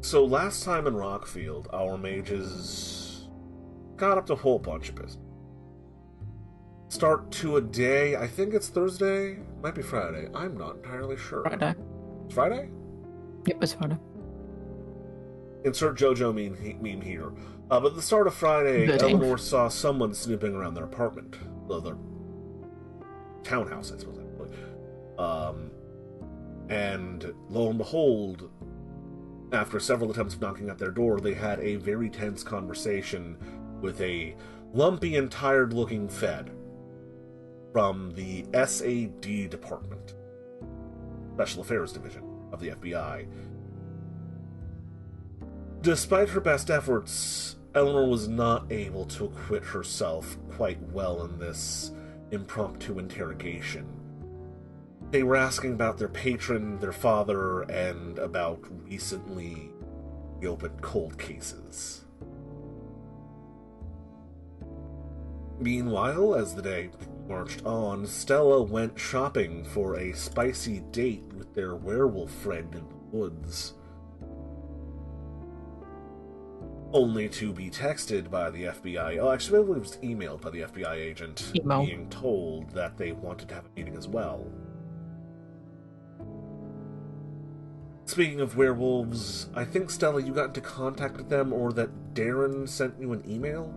So last time in Rockfield, our mages got up to a whole bunch of business. Start to a day, I think it's Thursday, might be Friday, I'm not entirely sure. Friday. Friday? Yep, it's Friday. Insert JoJo meme here. But at the start of Friday, Eleanor saw someone snooping around their apartment. Well, their townhouse, I suppose, actually. And lo and behold, after several attempts of knocking at their door, they had a very tense conversation with a lumpy and tired-looking Fed from the SAD Department, Special Affairs Division of the FBI. Despite her best efforts, Eleanor was not able to acquit herself quite well in this impromptu interrogation. They were asking about their patron, their father, and about recently reopened cold cases. Meanwhile, as the day marched on, Stella went shopping for a spicy date with their werewolf friend in the woods, only to be texted by the FBI. Oh, actually, I believe it was emailed by the FBI agent, being told that they wanted to have a meeting as well. Speaking of werewolves, I think, Stella, you got into contact with them, or that Darren sent you an email?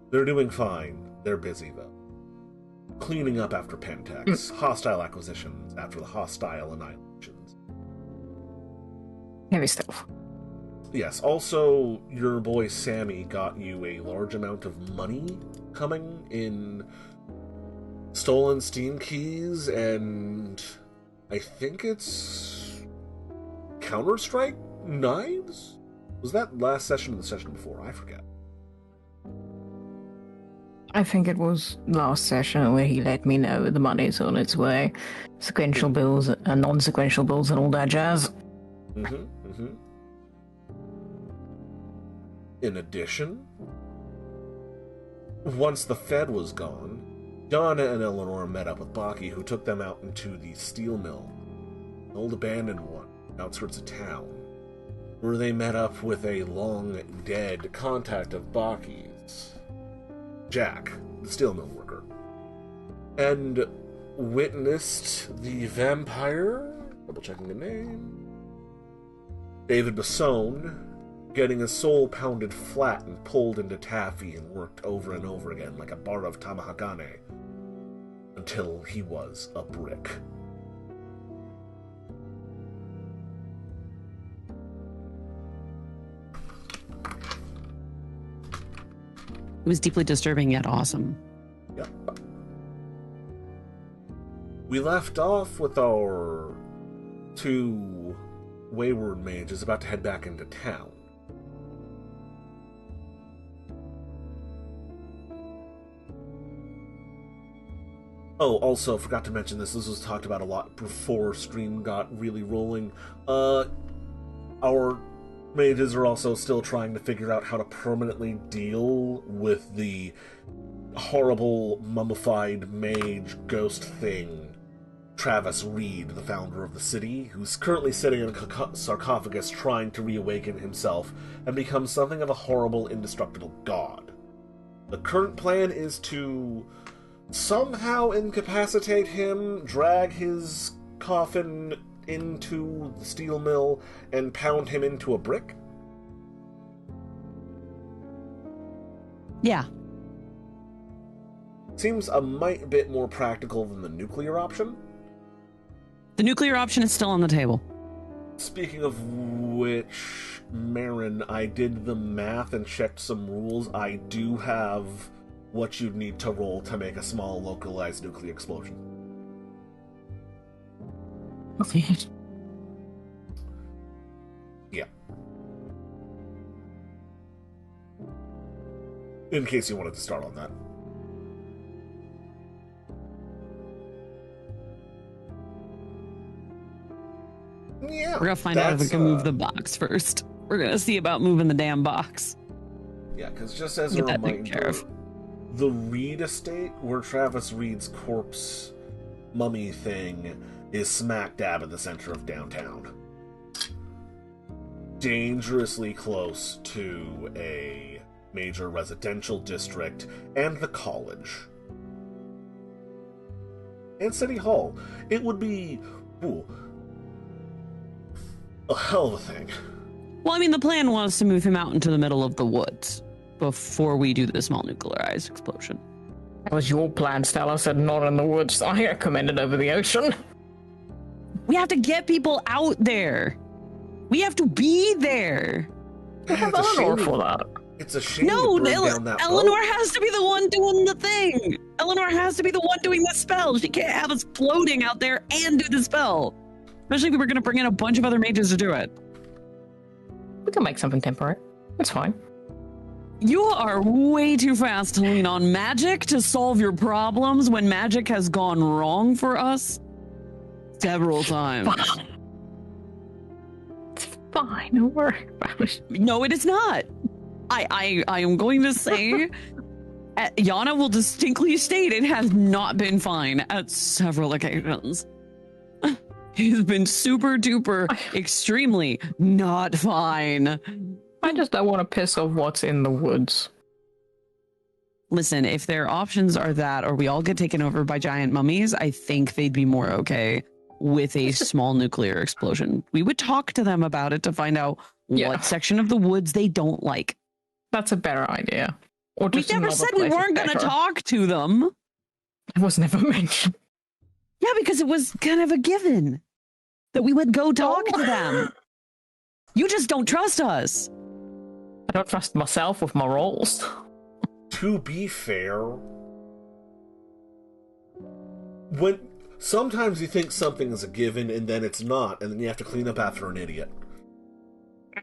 They're doing fine. They're busy, though. Cleaning up after Pentex, hostile acquisitions after the hostile annihilations. Heavy stuff. Yes, also, your boy Sammy got you a large amount of money coming in stolen Steam keys, and I think it's Counter-Strike knives? Was that last session or the session before? I forget. I think it was last session where he let me know the money's on its way. Sequential bills and non-sequential bills and all that jazz. In addition, once the Fed was gone, Donna and Eleanor met up with Baki, who took them out into the steel mill, an old abandoned one, outskirts of town, where they met up with a long-dead contact of Baki's, Jack, the steel mill worker, and witnessed the vampire, double-checking the name, David Basone, getting his soul pounded flat and pulled into taffy and worked over and over again like a bar of tamahagane until he was a brick. It was deeply disturbing yet awesome. Yep. We left off with our two wayward mages about to head back into town. Oh, also, forgot to mention this. This was talked about a lot before stream got really rolling. Our mages are also still trying to figure out how to permanently deal with the horrible mummified mage ghost thing, Travis Reed, the founder of the city, who's currently sitting in a sarcophagus trying to reawaken himself and become something of a horrible, indestructible god. The current plan is to somehow incapacitate him, drag his coffin into the steel mill, and pound him into a brick? Yeah. Seems a mite bit more practical than the nuclear option. The nuclear option is still on the table. Speaking of which, Marin, I did the math and checked some rules. I do have what you'd need to roll to make a small localized nuclear explosion. Yeah. In case you wanted to start on that. Yeah. We're gonna find out if we can move the box first. We're gonna see about moving the damn box. Yeah, because just as a reminder, the Reed estate, where Travis Reed's corpse mummy thing is smack dab in the center of downtown. dangerously close to a major residential district and the college. And City Hall. It would be a hell of a thing. Well, I mean, the plan was to move him out into the middle of the woods before we do the small nuclearized explosion. That was your plan, Stella said, not in the woods. I recommended over the ocean. We have to get people out there. We have to be there. I have Eleanor for that. It's a shame. No, Eleanor has to be the one doing the thing. Eleanor has to be the one doing the spell. She can't have us floating out there and do the spell. Especially if we were going to bring in a bunch of other mages to do it. We can make something temporary. That's fine. You are way too fast to lean on magic to solve your problems when magic has gone wrong for us several times. It's fine. Don't worry about it. No, it is not. I am going to say, Yana will distinctly state it has not been fine at several occasions. He's been super duper, extremely not fine. I just don't want to piss off what's in the woods. Listen, if their options are that or we all get taken over by giant mummies, I think they'd be more okay with a small nuclear explosion. We would talk to them about it to find out what section of the woods they don't like. That's a better idea. Or we never said we weren't going to talk to them. It was never mentioned. Yeah, because it was kind of a given that we would go talk to them. You just don't trust us. I don't trust myself with my rolls. To be fair, when sometimes you think something is a given and then it's not, and then you have to clean up after an idiot. I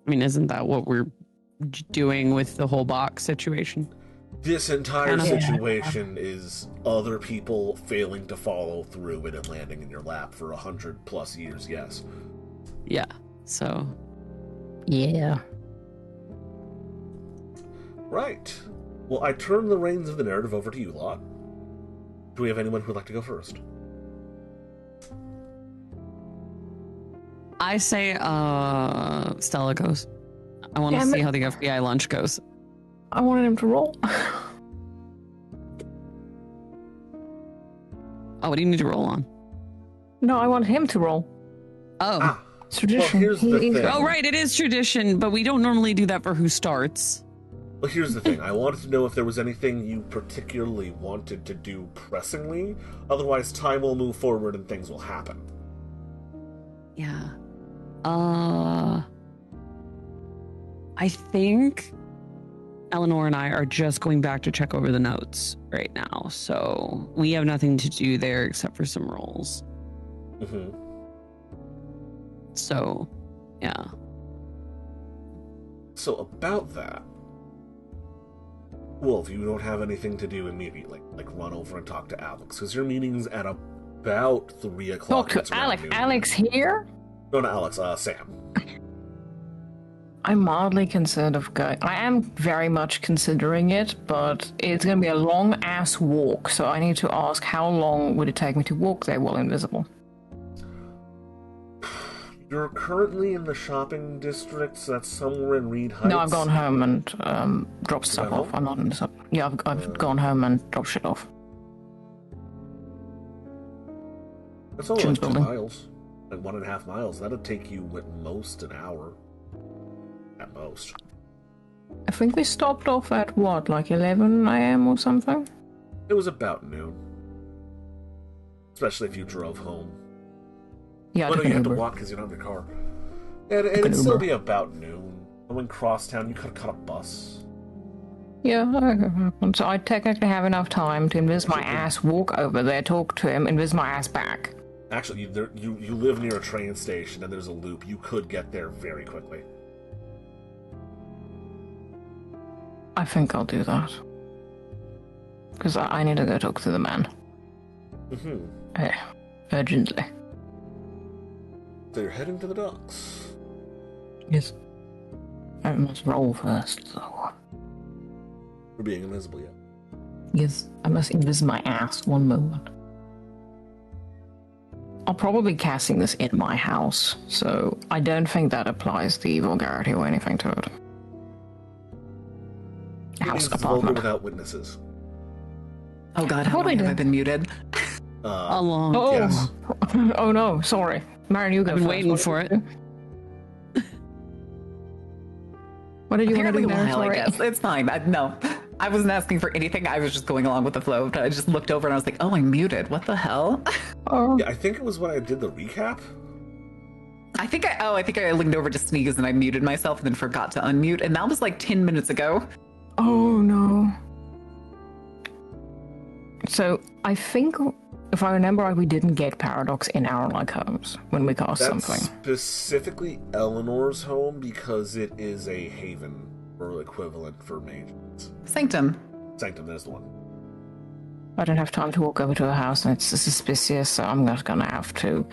mean, isn't that what we're doing with the whole box situation? This entire situation is other people failing to follow through and it landing in your lap for 100+ years, yes. Yeah, so... Yeah. Right. Well, I turn the reins of the narrative over to you lot. Do we have anyone who would like to go first? I say Stella goes. I want to see how the FBI lunch goes. I wanted him to roll. Oh, what do you need to roll on? No, I want him to roll. Oh. It's tradition. Well, here's the thing. Oh, right, it is tradition, but we don't normally do that for who starts. Well, here's the thing. I wanted to know if there was anything you particularly wanted to do pressingly. Otherwise, time will move forward and things will happen. Yeah. I think Eleanor and I are just going back to check over the notes right now. So we have nothing to do there except for some rolls. Mm-hmm. So, yeah. So about that, Wolf, you don't have anything to do immediately, like run over and talk to Alex, because your meeting's at about 3 o'clock. Talk to Alex. Alex here? No, not Alex. Sam. I'm mildly concerned of going. I am very much considering it, but it's going to be a long-ass walk, so I need to ask how long would it take me to walk there while invisible? You're currently in the shopping district, so that's somewhere in Reed Heights. No, I've gone home and dropped stuff off. I'm not in the sub. Yeah, I've gone home and dropped shit off. That's only like 2 miles. Like 1.5 miles. That'd take you at most an hour. At most. I think we stopped off at what, like 11 a.m. or something? It was about noon. Especially if you drove home. Yeah, no, you have to walk because you don't have your car. And it'd still be about noon. And when crosstown, you could have caught a bus. Yeah, so I technically have enough time to invis my ass, walk over there, talk to him, invis my ass back. Actually, you live near a train station and there's a loop. You could get there very quickly. I think I'll do that. Because I need to go talk to the man. Mm-hmm. Urgently. So you're heading to the docks. Yes. I must roll first, though. For being invisible, yeah. Yes, I must invis my ass. 1 moment. I'll probably be casting this in my house, so I don't think that applies the vulgarity or anything to it. It House means it's vulgar apartment. without witnesses. Oh god, how long have I been muted? How long? Oh, Yes. oh no, sorry. Marion, you go I've been first. waiting What for did it. you do? What did you want to Apparently do a there? while, I Sorry. guess. It's fine. No, I wasn't asking for anything. I was just going along with the flow. I just looked over and I was like, oh, I'm muted. What the hell? Oh, Yeah, I think it was when I did the recap. I think I leaned over to sneeze and I muted myself and then forgot to unmute. And that was like 10 minutes ago. oh no. So I think, if I remember right, we didn't get Paradox in our homes when we cast That's something. specifically Eleanor's home because it is a haven or equivalent for mages. Sanctum. Sanctum, there's the one. I don't have time to walk over to her house and it's suspicious, so I'm just gonna have to.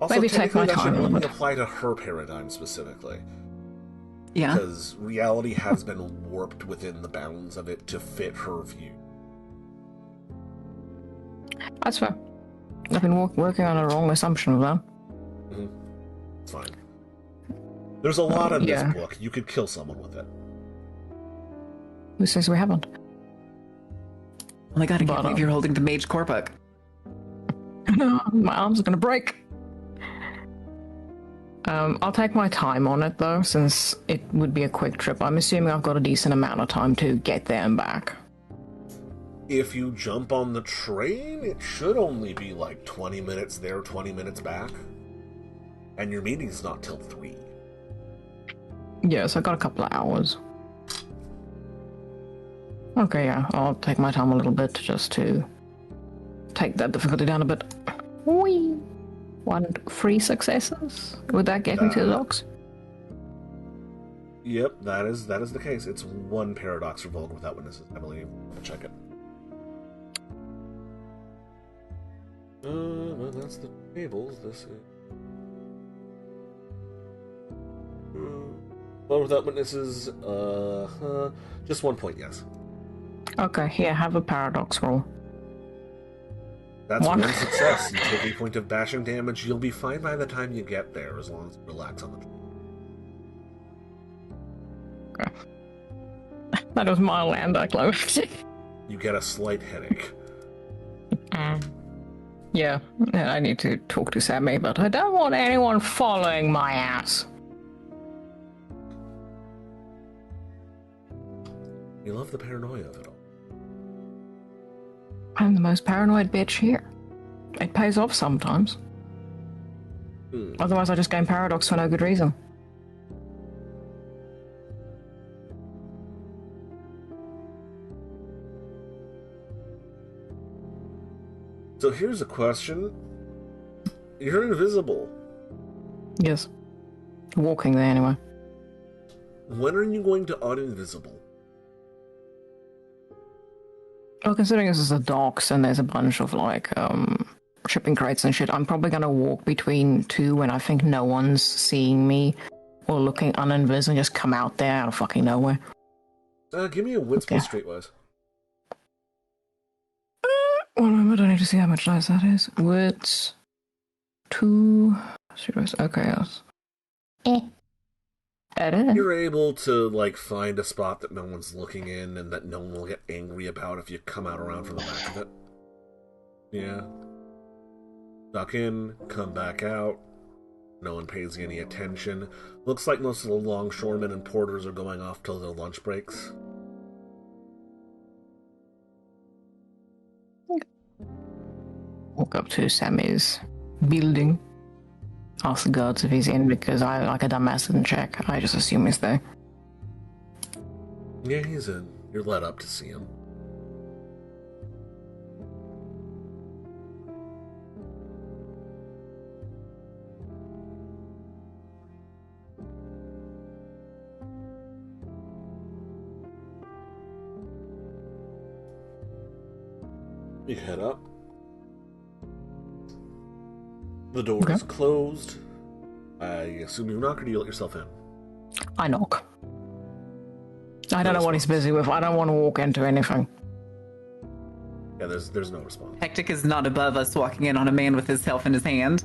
Also, Maybe take my technically, that time a should little only bit. apply to her paradigm specifically. Yeah. Because reality has been warped within the bounds of it to fit her view. That's fair. I've been working on a wrong assumption of that. It's fine. There's a lot in yeah. this book. You could kill someone with it. Who says we haven't? Oh my god, I can't But, believe you're holding the Mage Core book. My arms are gonna break. I'll take my time on it though, since it would be a quick trip. I'm assuming I've got a decent amount of time to get there and back. If you jump on the train, it should only be like 20 minutes there, 20 minutes back. And your meeting's not till 3. Yes, I got a couple of hours. Okay, yeah, I'll take my time a little bit just to take that difficulty down a bit. Whee! 3 successes? Would that get me to the docks? Yep, that is the case. It's 1 paradox for vulgar without witnesses, I believe. I'll check it. Well, that's the tables. This is... Well, without witnesses, just 1 point, yes. Okay, here, have a paradox roll. That's 1. 1 success. You take a point of bashing damage. You'll be fine by the time you get there, as long as you relax on the... Okay. That was my land, I closed. You get a slight headache. Yeah, I need to talk to Sammy, but I don't want anyone following my ass. You love the paranoia of it all. I'm the most paranoid bitch here. It pays off sometimes. Otherwise I just gain Paradox for no good reason. So here's a question. You're invisible. Yes. Walking there anyway. When are you going to uninvisible? Well, considering this is the docks and there's a bunch of shipping crates and shit, I'm probably gonna walk between 2 when I think no one's seeing me or looking uninvis and just come out there out of fucking nowhere. Give me a wits Okay. plus streetwise. 1 moment, I need to see how much dice that is. Wits 2 streetwise. Okay, yes. That is. You're able to, find a spot that no one's looking in and that no one will get angry about if you come out around from the back of it. Yeah. Duck in, come back out. No one pays you any attention. Looks like most of the longshoremen and porters are going off till their lunch breaks. Walk up to Sammy's building. Ask the guards if he's in because I, like a dumbass, didn't check. I just assume he's there. Yeah, he's in. You're let up to see him. You head up. The door is closed. I assume you knock or do you let yourself in? I knock. I don't know what he's busy with. I don't want to walk into anything. Yeah, there's no response. Hectic is not above us walking in on a man with his health in his hand.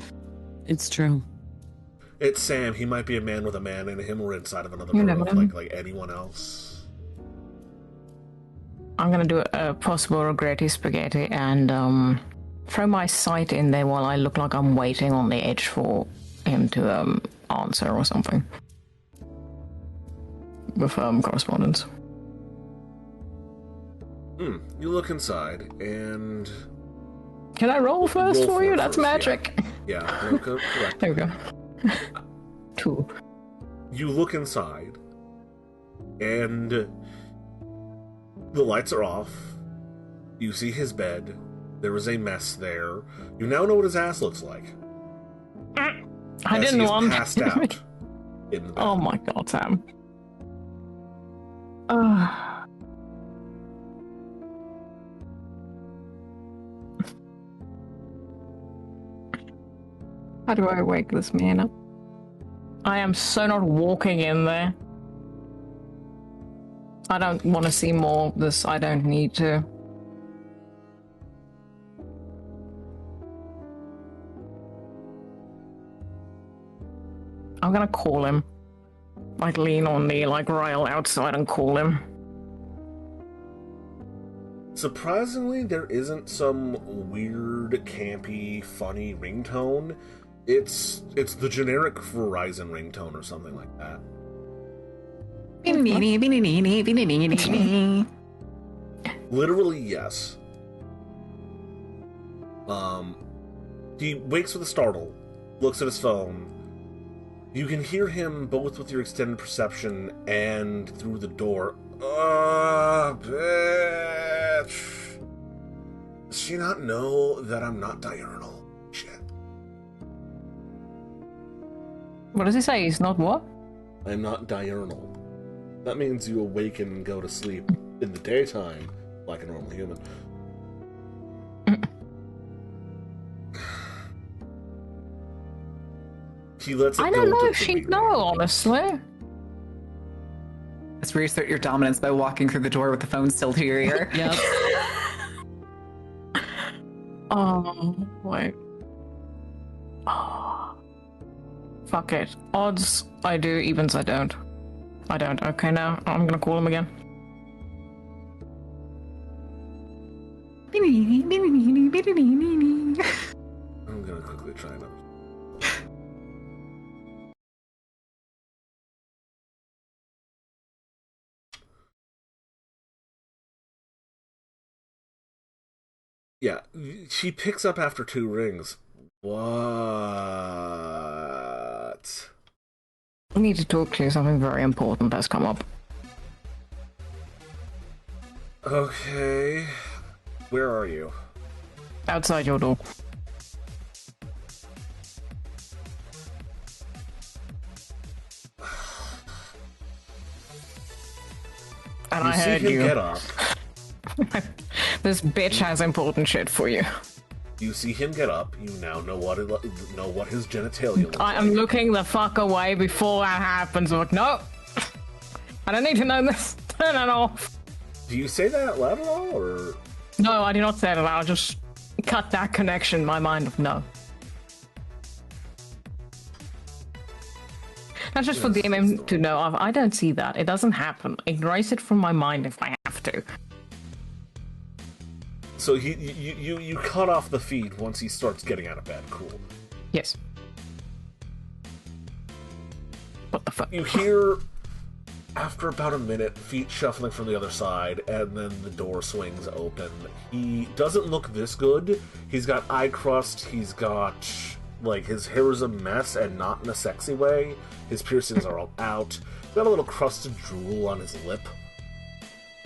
It's true. It's Sam. He might be a man with a man in him, or inside of another You girl, never know. like anyone else. I'm gonna do a possible regretty spaghetti and throw my sight in there while I look like I'm waiting on the edge for him to answer or something. With correspondence. You look inside, and Can I roll first Roll for for you? it That's first, magic. yeah, correct. There we go. 2. You look inside, and the lights are off. You see his bed. There is a mess there. You now know what his ass looks like. I As didn't he is want passed out in the bed. Oh my god, Sam. How do I wake this man up? I am so not walking in there. I don't want to see more of this. I don't need to. I'm gonna call him. Like lean on the rail outside and call him. Surprisingly, there isn't some weird, campy, funny ringtone. It's the generic Verizon ringtone or something like that. Literally, yes. He wakes with a startle, looks at his phone. You can hear him both with your extended perception and through the door. Bitch! Does she not know that I'm not diurnal? Shit. What does he say? He's not what? I'm not diurnal. That means you awaken and go to sleep in the daytime like a normal human. He lets it I go don't know to if she'd 3. know, honestly. Let's reassert your dominance by walking through the door with the phone still to your ear. Yep. Oh, wait. Oh. Fuck it. Odds I do, evens I don't. I don't. Okay, now I'm gonna call him again. I'm gonna quickly try another. Yeah, she picks up after 2 rings. What? I need to talk to you. Something very important has come up. Okay. Where are you? Outside your door. And You I see heard him you. get up. This bitch has important shit for you. You see him get up. You now know what his genitalia looks I am like. looking the fuck away before that happens. I'm like, no. I don't need to know this. Turn it off. Do you say that out loud at all, or No, I do not say that. I'll just cut that connection in my mind of no. That's just for the MM to know. I don't see that. It doesn't happen. Erase it from my mind if I have to. so you cut off the feed once he starts getting out of bed? Cool. Yes. What the fuck? You hear, after about a minute, feet shuffling from the other side, and then the door swings open. He doesn't look this good. He's got eye crust. He's got, his hair is a mess, and not in a sexy way. His piercings are all out. He's got a little crusted drool on his lip.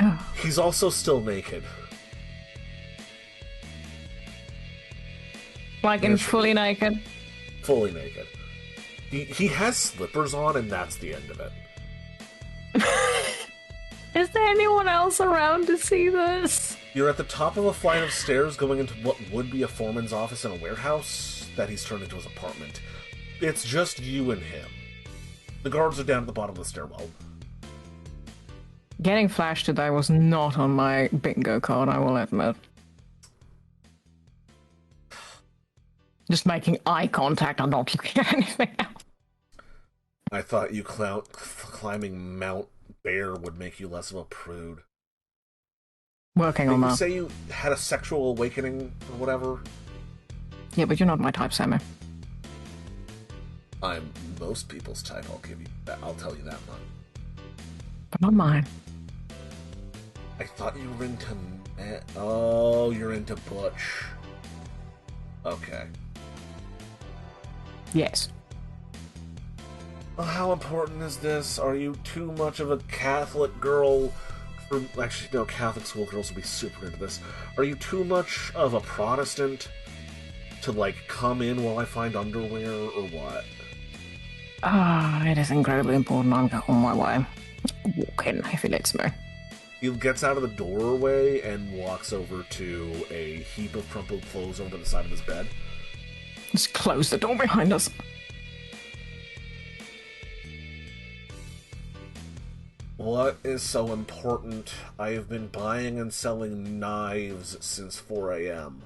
Oh. He's also still naked. Like in fully naked? Fully naked. He has slippers on, and that's the end of it. Is there anyone else around to see this? You're at the top of a flight of stairs going into what would be a foreman's office in a warehouse that he's turned into his apartment. It's just you and him. The guards are down at the bottom of the stairwell. Getting flashed today was not on my bingo card, I will admit. Just making eye contact. I'm not looking at anything else. I thought you climbing Mount Bear would make you less of a prude. Working on You that. say you had a sexual awakening or whatever? Yeah, but you're not my type, Sammy. I'm most people's type, I'll give you that. I'll tell you that much. But not mine. I thought you were into oh, you're into butch. Okay. Yes. Well, how important is this? Are you too much of a Catholic girl for... Actually, no, Catholic school girls will be super into this. Are you too much of a Protestant to, like, come in while I find underwear, or what? It is incredibly important. I'm going on my way. Walk in if he lets me. He gets out of the doorway and walks over to a heap of crumpled clothes over to the side of his bed. Just close the door behind us. What is so important? I have been buying and selling knives since 4 a.m.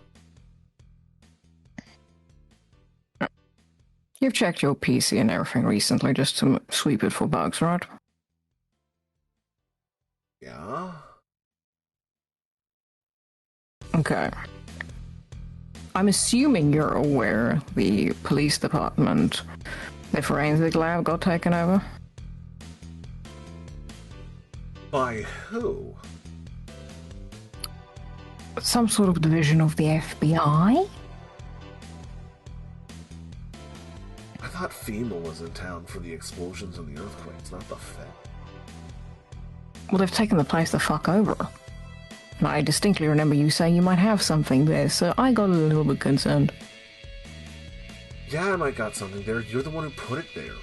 You've checked your PC and everything recently just to sweep it for bugs, right? Yeah? Okay. I'm assuming you're aware the police department, the forensic lab got taken over? By who? Some sort of division of the FBI? I thought FEMA was in town for the explosions and the earthquakes, not the Fed. Well, they've taken the place the fuck over. And I distinctly remember you saying you might have something there, so I got a little bit concerned. Yeah, I might got something there. You're the one who put it there.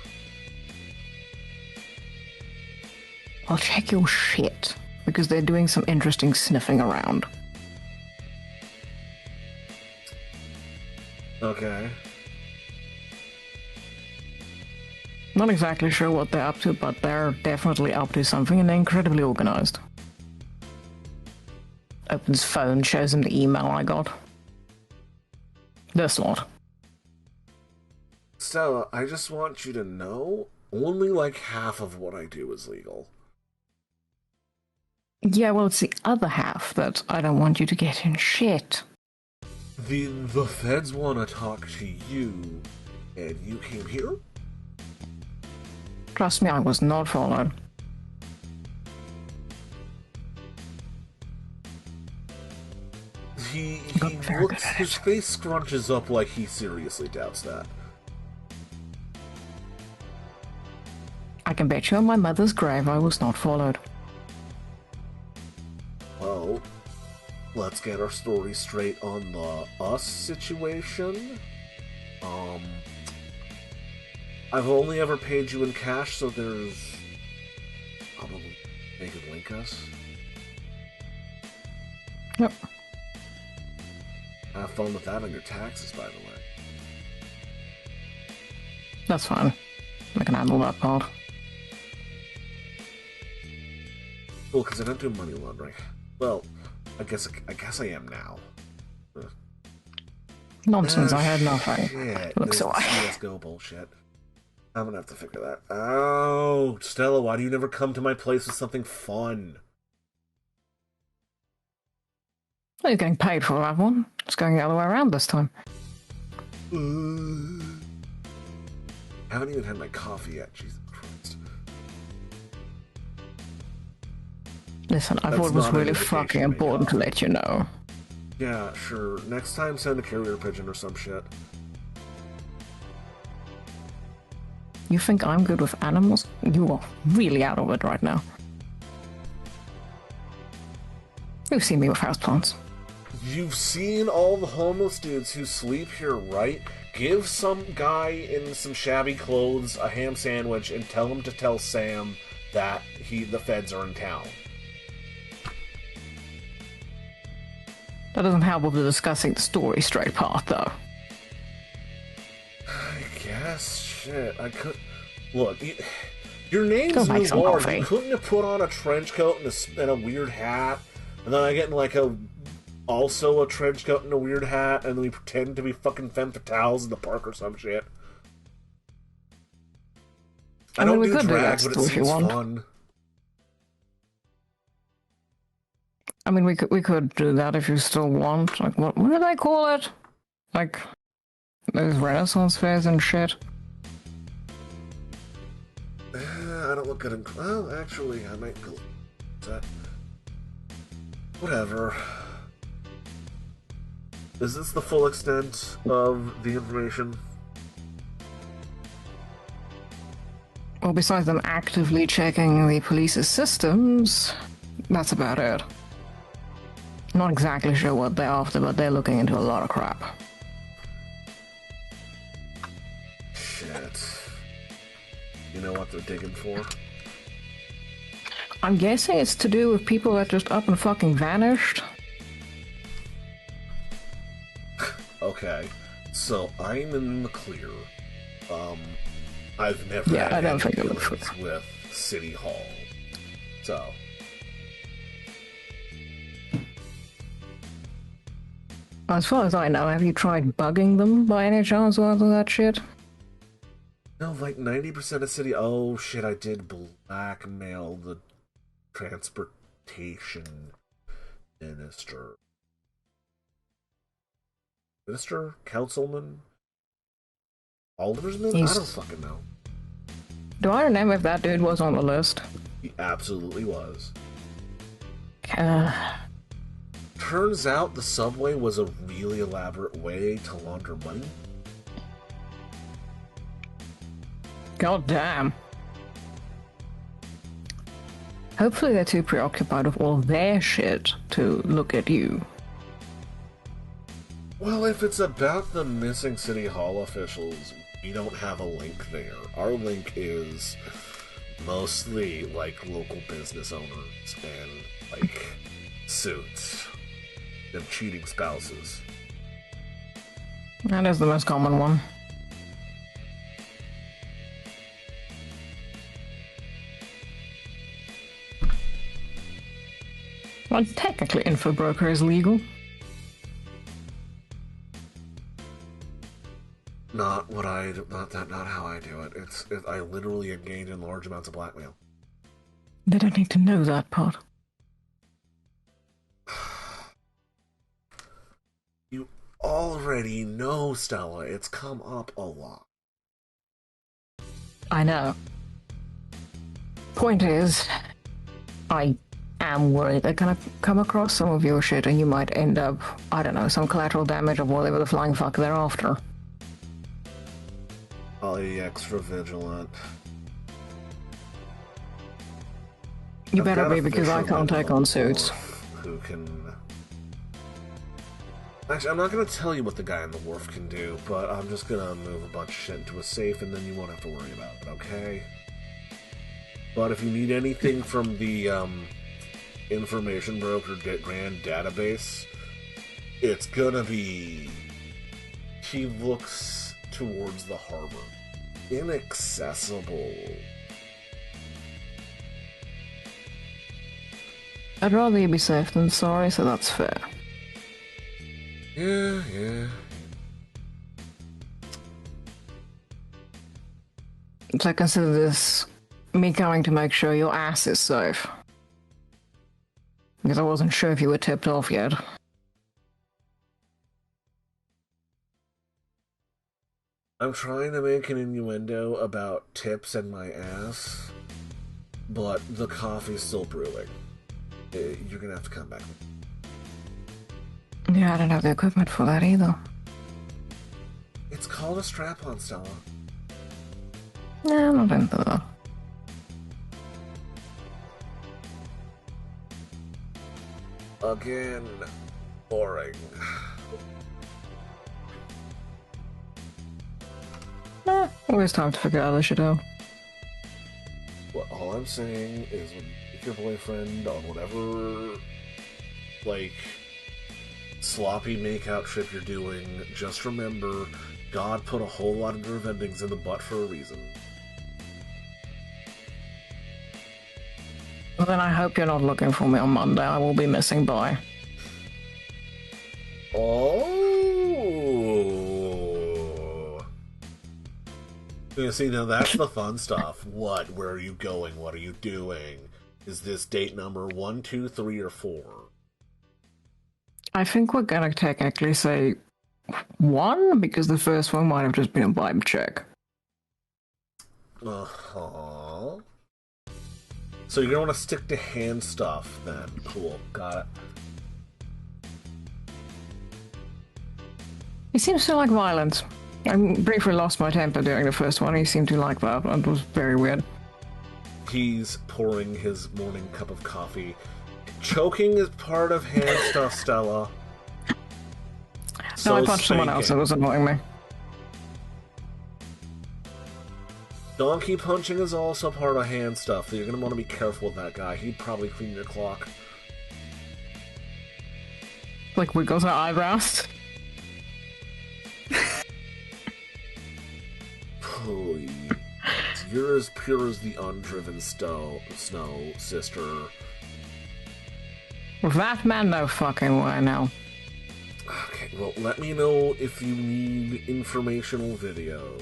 I'll check your shit, because they're doing some interesting sniffing around. Okay. Not exactly sure what they're up to, but they're definitely up to something, and they're incredibly organized. Opens phone, shows him the email I got. This lot. Stella, I just want you to know, only like half of what I do is legal. Yeah, well, it's the other half that I don't want you to get in shit. The feds want to talk to you, and you came here? Trust me, I was not followed. He very looks, good at his face scrunches up like he seriously doubts that. I can bet you on my mother's grave I was not followed. Well, let's get our story straight on the us situation. I've only ever paid you in cash, so there's probably they could link us. Yep. Have fun with that on your taxes, by the way. That's fine. I can handle that part. Cool, because I don't do money laundering. Well, I guess I am now. Nonsense, I had nothing. Shit, Looks this away. CSGO bullshit. I'm gonna have to figure that. Oh, Stella, why do you never come to my place with something fun? Well, you're getting paid for that one. It's going the other way around this time. I haven't even had my coffee yet, Jesus Christ. Listen, I That's thought it was not an really invitation fucking to make important to coffee. let you know. Yeah, sure. Next time, send a carrier pigeon or some shit. You think I'm good with animals? You are really out of it right now. You've seen me with houseplants. You've seen all the homeless dudes who sleep here, right? Give some guy in some shabby clothes a ham sandwich and tell him to tell Sam that the feds are in town. That doesn't help with the discussing the story straight part, though. I guess, shit, I could... Look, your name's Go make some Noir. coffee. You couldn't have put on a trench coat and a weird hat, and then I get in like a also a trench coat and a weird hat, and then we pretend to be fucking femme fatales in the park or some shit. I don't we do could drag, do but that it if you seems want. fun. I mean, we could do that if you still want. Like, what do they call it? Like, those Renaissance fairs and shit. I don't look good in... Well, actually, I might go... That... Whatever. Is this the full extent of the information? Well, besides them actively checking the police's systems, that's about it. Not exactly sure what they're after, but they're looking into a lot of crap. Shit. You know what they're digging for? I'm guessing it's to do with people that just up and fucking vanished. Okay, so I'm in the clear. I've never had I don't any think it would dealings with City Hall. So... As far as I know, have you tried bugging them by any chance or all that shit? No, like 90% of City... Oh, shit, I did blackmail the transportation minister. Minister? Councilman? Aldersman? I don't fucking know. Do I remember if that dude was on the list? He absolutely was. Uh, Turns out the subway was a really elaborate way to launder money. God damn. Hopefully they're too preoccupied with all their shit to look at you. Well, if it's about the missing City Hall officials, we don't have a link there. Our link is mostly, like, local business owners and, like, suits and cheating spouses. That is the most common one. Well, technically, info broker is legal. Not how I do it. I literally engage in large amounts of blackmail. They don't need to know that part. You already know, Stella. It's come up a lot. I know. Point is, I am worried they're gonna come across some of your shit and you might end up, I don't know, some collateral damage of whatever the flying fuck they're after. I'll be extra vigilant. You better be, because I can't take on suits. Who can... Actually, I'm not going to tell you what the guy on the wharf can do, but I'm just going to move a bunch of shit into a safe and then you won't have to worry about it, okay? But if you need anything from the information broker grand database, it's going to be... He looks towards the harbor. Inaccessible. I'd rather you be safe than sorry, so that's fair. Yeah. So consider this me coming to make sure your ass is safe. Because I wasn't sure if you were tipped off yet. I'm trying to make an innuendo about tips and my ass, but the coffee's still brewing. You're gonna have to come back. Yeah, I don't have the equipment for that either. It's called a strap-on, Stella. Nah, I'm not into that. Again, boring. Always time to figure out this shit out. Well, all I'm saying is, when if your boyfriend on whatever, like, sloppy make-out trip you're doing, just remember, God put a whole lot of nerve endings in the butt for a reason. Well, then I hope you're not looking for me on Monday. I will be missing by. Oh. You see, now that's the fun stuff. What? Where are you going? What are you doing? Is this date number 1, 2, 3, or 4? I think we're gonna technically say 1, because the first one might have just been a vibe check. Uh-huh. So you're gonna want to stick to hand stuff then. Cool, got it. He seems to like violence. I briefly lost my temper during the first one. He seemed to like that. It was very weird. He's pouring his morning cup of coffee. Choking is part of hand stuff, Stella. No, I punched someone else. It was annoying me. Donkey punching is also part of hand stuff. So you're going to want to be careful with that guy. He'd probably clean your clock. Like wiggles her eyebrows. You're as pure as the undriven snow, sister. That man, no fucking way, no. Okay, well, let me know if you need informational video.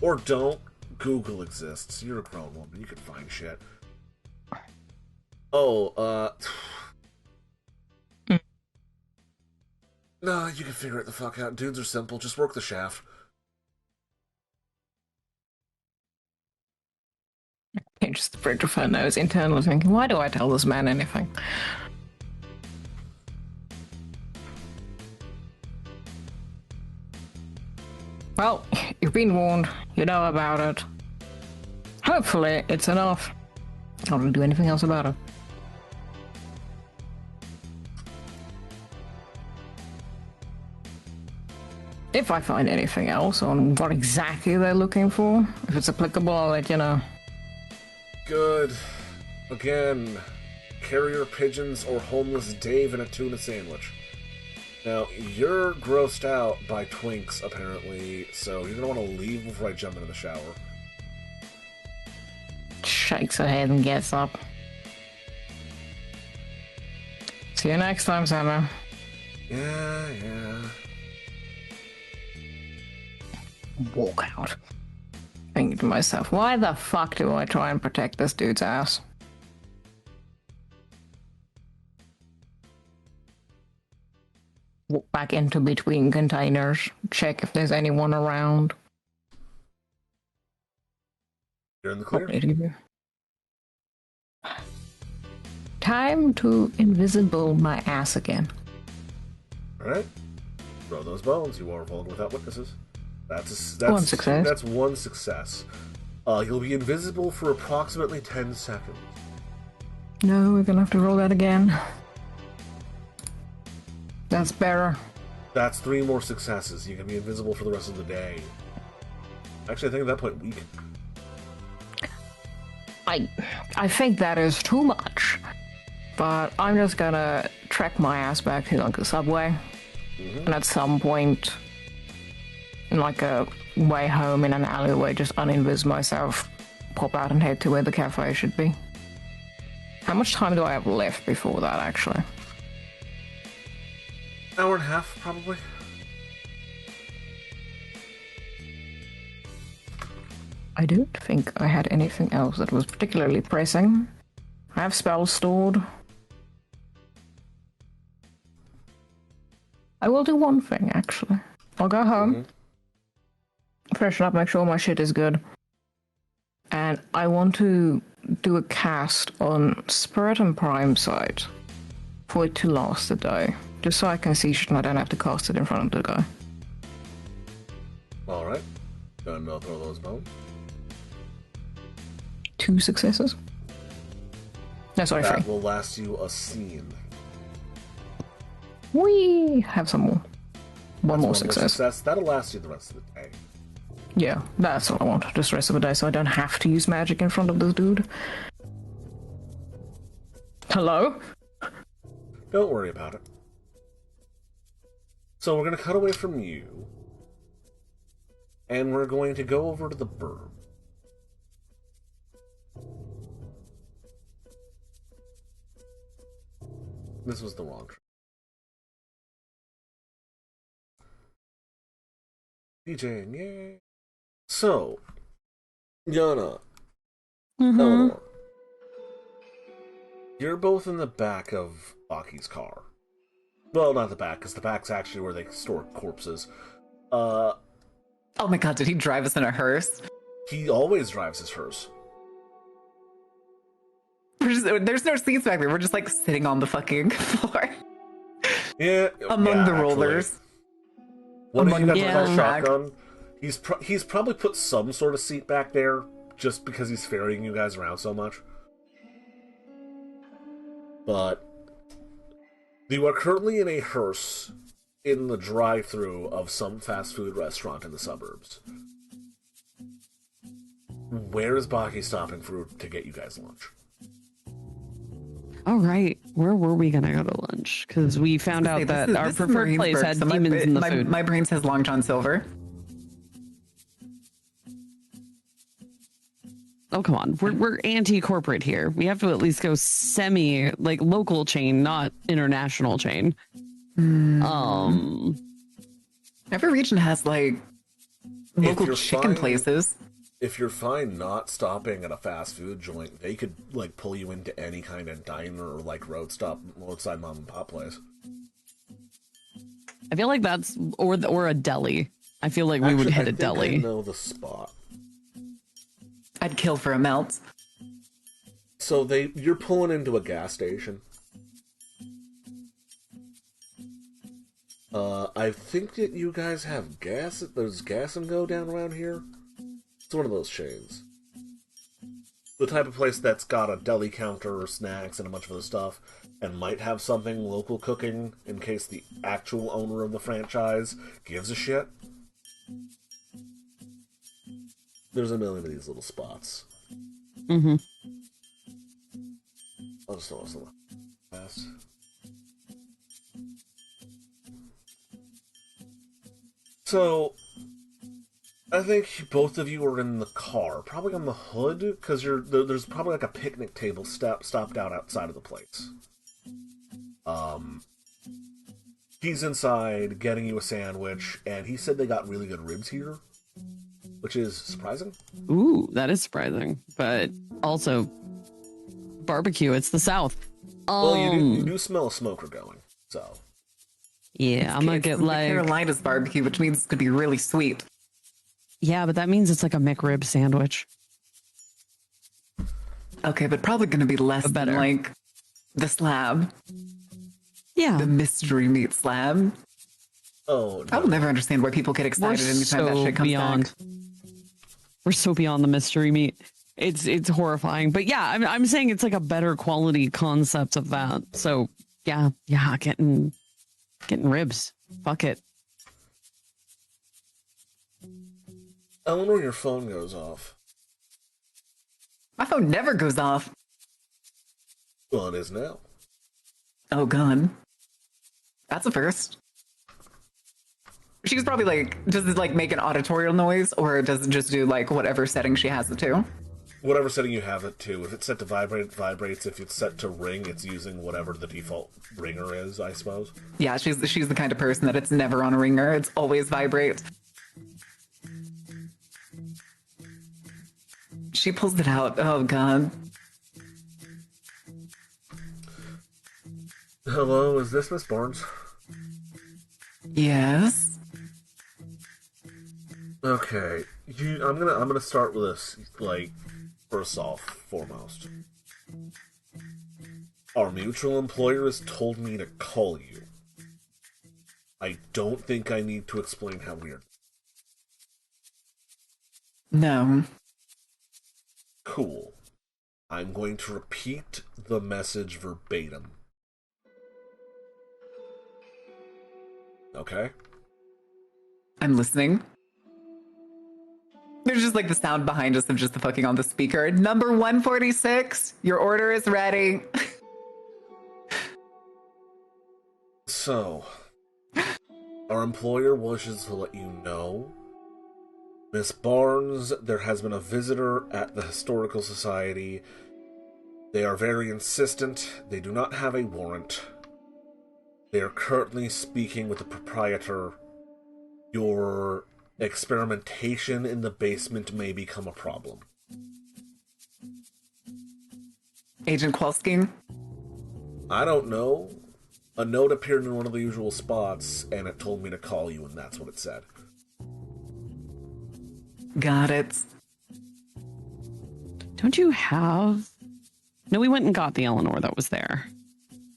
Or don't. Google exists. You're a grown woman. You can find shit. Oh, Nah, you can figure it the fuck out. Dudes are simple. Just work the shaft. Just the bridge of her nose, internally thinking, why do I tell this man anything? Well, you've been warned. You know about it. Hopefully, it's enough. I don't do anything else about it. If I find anything else on what exactly they're looking for, if it's applicable, I'll let you know. Good. Again, carrier pigeons or homeless Dave in a tuna sandwich. Now, you're grossed out by twinks, apparently, so you're gonna want to leave before I jump into the shower. Shakes her head and gets up. See you next time, Summer. Yeah. Walk out. Thinking to myself, why the fuck do I try and protect this dude's ass? Walk back into between containers, check if there's anyone around. You're in the clear. Time to invisible my ass again. Alright. Throw those bones. You are rolled without witnesses. That's one success. That's one success. You'll be invisible for approximately 10 seconds. No, we're gonna have to roll that again. That's better. That's 3 more successes. You can be invisible for the rest of the day. Actually, I think at that point, week. I think that is too much. But I'm just gonna trek my ass back to like the subway. And at some point, in like a way home in an alleyway, just uninvis myself, pop out and head to where the cafe should be. How much time do I have left before that, actually? Hour and a half, probably. I don't think I had anything else that was particularly pressing. I have spells stored. I will do one thing, actually. I'll go home, freshen up, make sure my shit is good. And I want to do a cast on Spirit and Prime side for it to last a day. Just so I can see shit and I don't have to cast it in front of the guy. Alright. Gonna throw those bones. 2 successes? No, sorry, 3. That will last you a scene. We have some more. One more success. That'll last you the rest of the day. Yeah, that's all I want. Just the rest of the day so I don't have to use magic in front of this dude. Hello? Don't worry about it. So we're going to cut away from you. And we're going to go over to the burb. This was the wrong DJing, yay. So, Yana, Mm-hmm. Eleanor, you're both in the back of Baki's car. Well, not the back, because the back's actually where they store corpses. Oh my god, did he drive us in a hearse? He always drives his hearse. There's no seats back there. We're just like sitting on the fucking floor. Yeah, Among the actually. rollers. What if you got Yeah. the shotgun? He's probably put some sort of seat back there just because he's ferrying you guys around so much. But you are currently in a hearse in the drive-thru of some fast food restaurant in the suburbs. Where is Baki stopping to get you guys lunch? All right, where were we gonna go to lunch? Because we found out that our preferred place had demons in the food. My brain says Long John Silver. Oh, come on. We're anti-corporate here. We have to at least go like local chain, not international chain. Every region has like local chicken places. If you're fine not stopping at a fast food joint, they could like pull you into any kind of diner or like roadside mom and pop place. I feel like that's or a deli. I feel like we would hit a deli. I know the spot. I'd kill for a melt. So you're pulling into a gas station. I think that you guys have gas. There's gas and go down around here. It's one of those chains. The type of place that's got a deli counter or snacks and a bunch of other stuff, and might have something local cooking in case the actual owner of the franchise gives a shit. There's a million of these little spots. Mm-hmm. I'll just throw some fast. So, I think both of you are in the car, probably on the hood, because there's probably like a picnic table stopped out outside of the place. He's inside getting you a sandwich, and he said they got really good ribs here, which is surprising. Ooh, that is surprising, but also barbecue. It's the South. Well, you do smell a smoker going, so. Yeah, I'm gonna get like Carolina's barbecue, which means it's gonna be really sweet. Yeah, but that means it's like a McRib sandwich. Okay, but probably gonna be less than like the slab. Yeah, the mystery meat slab. Oh, no. I will never understand why people get excited anytime that shit comes back. We're so beyond the mystery meat. It's horrifying, but yeah, I'm saying it's like a better quality concept of that. So yeah, getting ribs. Fuck it. Eleanor, your phone goes off. My phone never goes off. Well, it is now. Oh god, that's a first. She's probably like, does it like make an auditorial noise, or does it just do like whatever setting she has it to? Whatever setting you have it to. If it's set to vibrate, it vibrates. If it's set to ring, it's using whatever the default ringer is, I suppose. Yeah, she's the kind of person that it's never on a ringer. It's always vibrate. She pulls it out. Oh god. Hello, is this Miss Barnes? Yes. Okay, I'm gonna start with this. Like, first off, foremost, our mutual employer has told me to call you. I don't think I need to explain how weird. No. Cool. I'm going to repeat the message verbatim. Okay? I'm listening. There's just like the sound behind us of just the fucking on the speaker. Number 146, your order is ready. So, our employer wishes to let you know, Miss Barnes, there has been a visitor at the Historical Society. They are very insistent. They do not have a warrant. They are currently speaking with the proprietor. Your experimentation in the basement may become a problem. Agent Kowalski? I don't know. A note appeared in one of the usual spots, and it told me to call you, and that's what it said. Got it. Don't you have... No, we went and got the Eleanor that was there.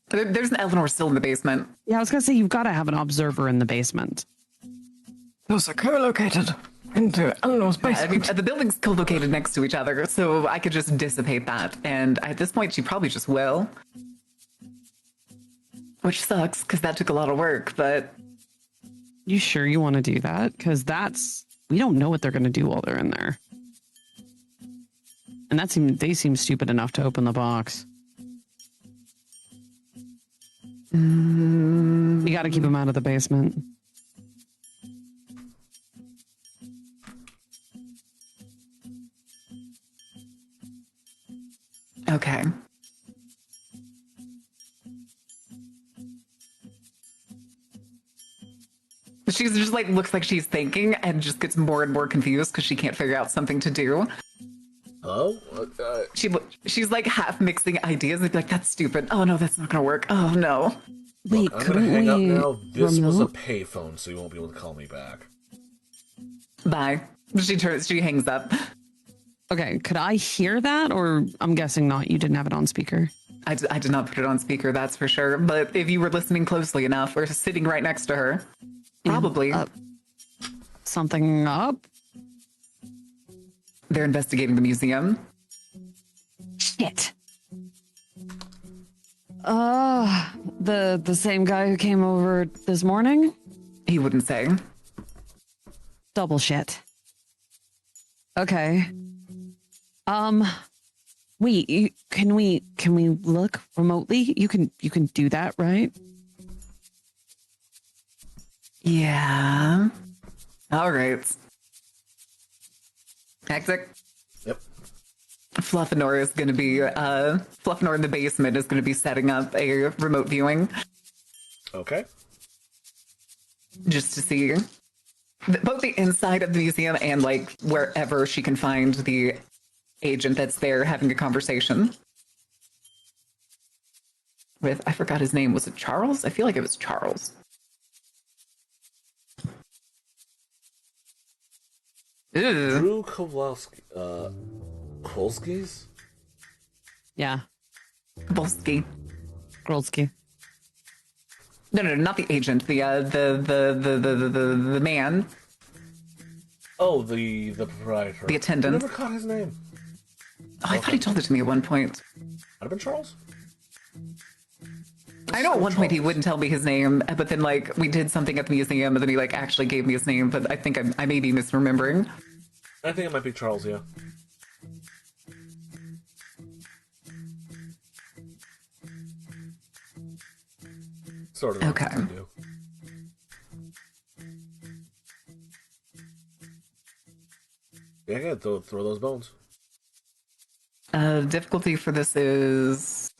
There's an Eleanor still in the basement. Yeah, I was going to say, you've got to have an observer in the basement. Those are co-located into Eleanor's I basement. mean, the buildings co-located next to each other, so I could just dissipate that. And at this point, she probably just will. Which sucks, because that took a lot of work, but... You sure you want to do that? Because we don't know what they're going to do while they're in there. And they seem stupid enough to open the box. You got to keep them out of the basement. Okay. She's just like, looks like she's thinking and just gets more and more confused because she can't figure out something to do. Hello? She's like half mixing ideas and be like, that's stupid. Oh no, that's not gonna work. Oh no. Wait, I'm gonna hang up now. This was a payphone, so you won't be able to call me back. Bye. She hangs up. Okay, could I hear that? Or I'm guessing not. You didn't have it on speaker. I did not put it on speaker, that's for sure. But if you were listening closely enough or sitting right next to her, probably. Something up? They're investigating the museum. Shit. The same guy who came over this morning? He wouldn't say. Double shit. Okay. Wait, can we look remotely? You can do that, right? Yeah. All right. Hectic. Yep. Fluffinor is going to be, Fluffinor in the basement is going to be setting up a remote viewing Okay. just to see both the inside of the museum and like wherever she can find the agent that's there having a conversation with, I forgot his name. Was it Charles? I feel like it was Charles. Ew. Drew Kowalski. Kolskis? Yeah. Volsky. Grolsky. No, not the agent. The man. Oh, the proprietor. The attendant. I never caught his name. Oh, I thought he told it to me at one point. Might have been Charles? I know at one point he wouldn't tell me his name, but then like we did something at the museum and then he like actually gave me his name, but I think I may be misremembering. I think it might be Charles, yeah. Sort of. Okay. Yeah, yeah, throw those bones. Difficulty for this is...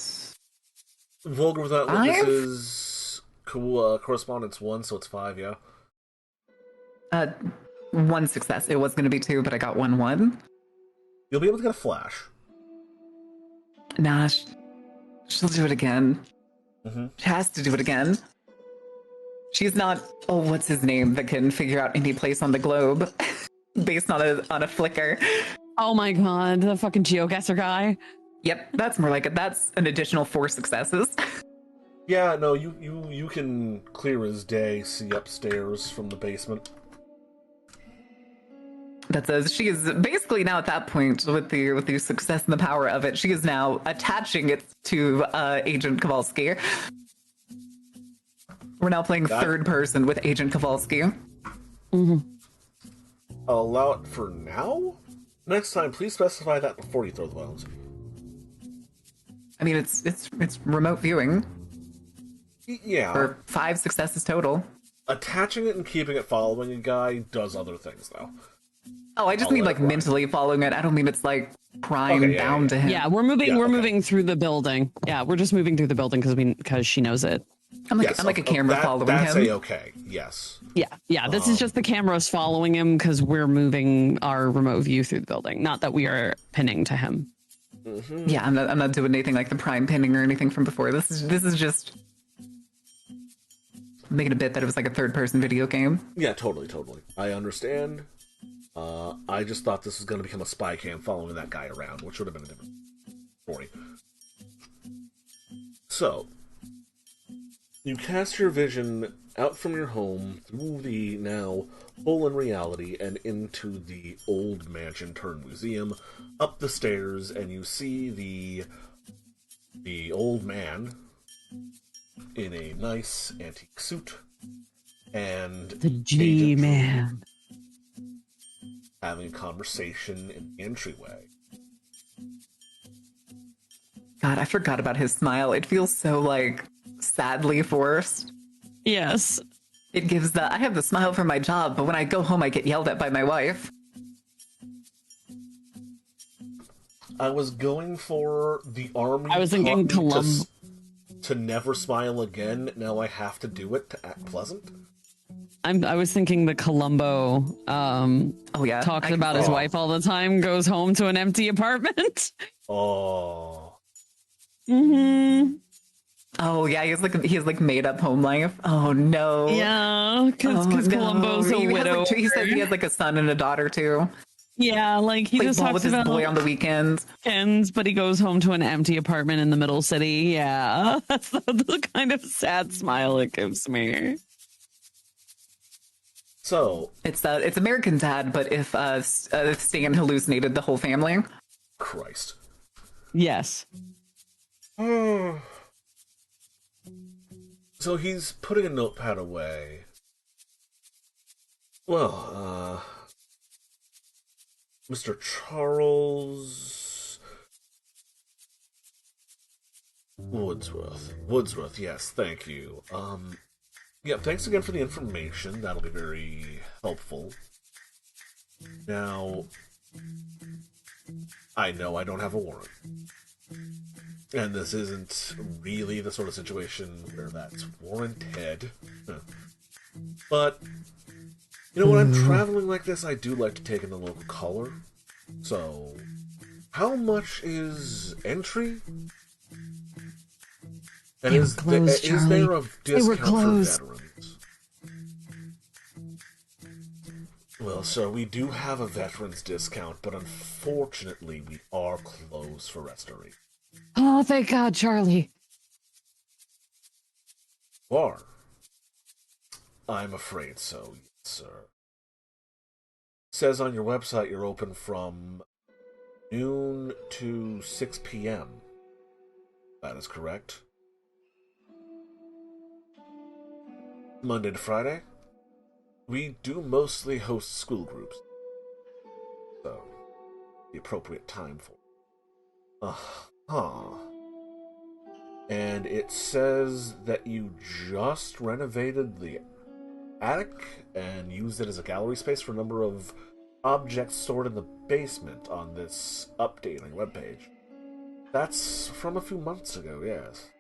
Vulgar without Five? this is correspondence 1, so it's 5, yeah. One success. It was going to be 2, but I got 1-1. You'll be able to get a flash. Nah, she'll do it again. Mm-hmm. She has to do it again. She's not, oh, what's his name, that can figure out any place on the globe based on a flicker. Oh my god, the fucking geoguesser guy. Yep, that's more like it. That's an additional 4 successes. Yeah, no, you can clear as day see upstairs from the basement. That says she is basically now at that point with the success and the power of it, she is now attaching it to Agent Kowalski. We're now playing third person with Agent Kowalski. Mm-hmm. I'll allow it for now? Next time, please specify that before you throw the bones. I mean, it's remote viewing. Yeah. For 5 successes total. Attaching it and keeping it following a guy does other things, though. Oh, I just mean like mentally following it. I don't mean it's like prime to him. Yeah, we're moving through the building. Yeah, we're just moving through the building because she knows it. I'm like a camera following that's him. A-okay, yes. Yeah. This is just the cameras following him because we're moving our remote view through the building. Not that we are pinning to him. Mm-hmm. Yeah, I'm not doing anything like the prime pinning or anything from before. This is just making a bit that it was like a third-person video game. Yeah, totally. I understand. I just thought this was going to become a spy cam following that guy around, which would have been a different story. So, you cast your vision out from your home through the now full in reality and into the old mansion turned museum, up the stairs, and you see the old man in a nice antique suit and The G-Man. having a conversation in the entryway. God, I forgot about his smile. It feels so like sadly forced. Yes. It gives the I have the smile for my job, but when I go home I get yelled at by my wife. I was going for the army. I was thinking Columbo. To never smile again. Now I have to do it to act pleasant. I was thinking the Columbo talks about his wife all the time, goes home to an empty apartment. Oh. Mm-hmm. Oh yeah, he has like made up home life. Oh no. Yeah, because Columbo's a widow. He said he has like a son and a daughter too. Yeah, like he just ball talks with about his boy on the weekends. But he goes home to an empty apartment in the middle city. Yeah, that's the kind of sad smile it gives me. So it's American Dad, but if Stan hallucinated the whole family. Christ. Yes. So he's putting a notepad away. Well, Mr. Charles Woodsworth, yes, thank you. Yeah, thanks again for the information. That'll be very helpful. Now, I know I don't have a warrant. And this isn't really the sort of situation where that's warranted. But, you know, when I'm traveling like this, I do like to take in the local color. So, how much is entry? And is there a discount for veterans? Well, sir, we do have a veterans discount, but unfortunately we are closed for restoration. Oh, thank God, Charlie. You are? I'm afraid so, yes, sir. It says on your website you're open from noon to 6 p.m. That is correct. Monday to Friday? We do mostly host school groups. So, the appropriate time for it. And it says that you just renovated the attic and used it as a gallery space for a number of objects stored in the basement on this update on your webpage. That's from a few months ago, yes.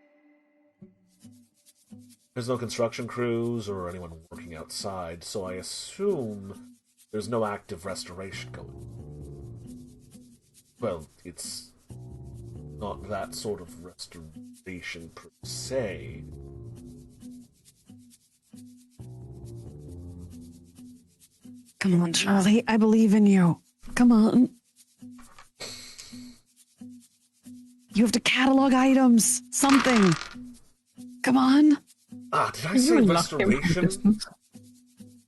There's no construction crews or anyone working outside, so I assume there's no active restoration going on. Well, it's not that sort of restoration per se. Come on, Charlie. I believe in you. Come on. You have to catalog items. Something. Come on. Did I say restoration?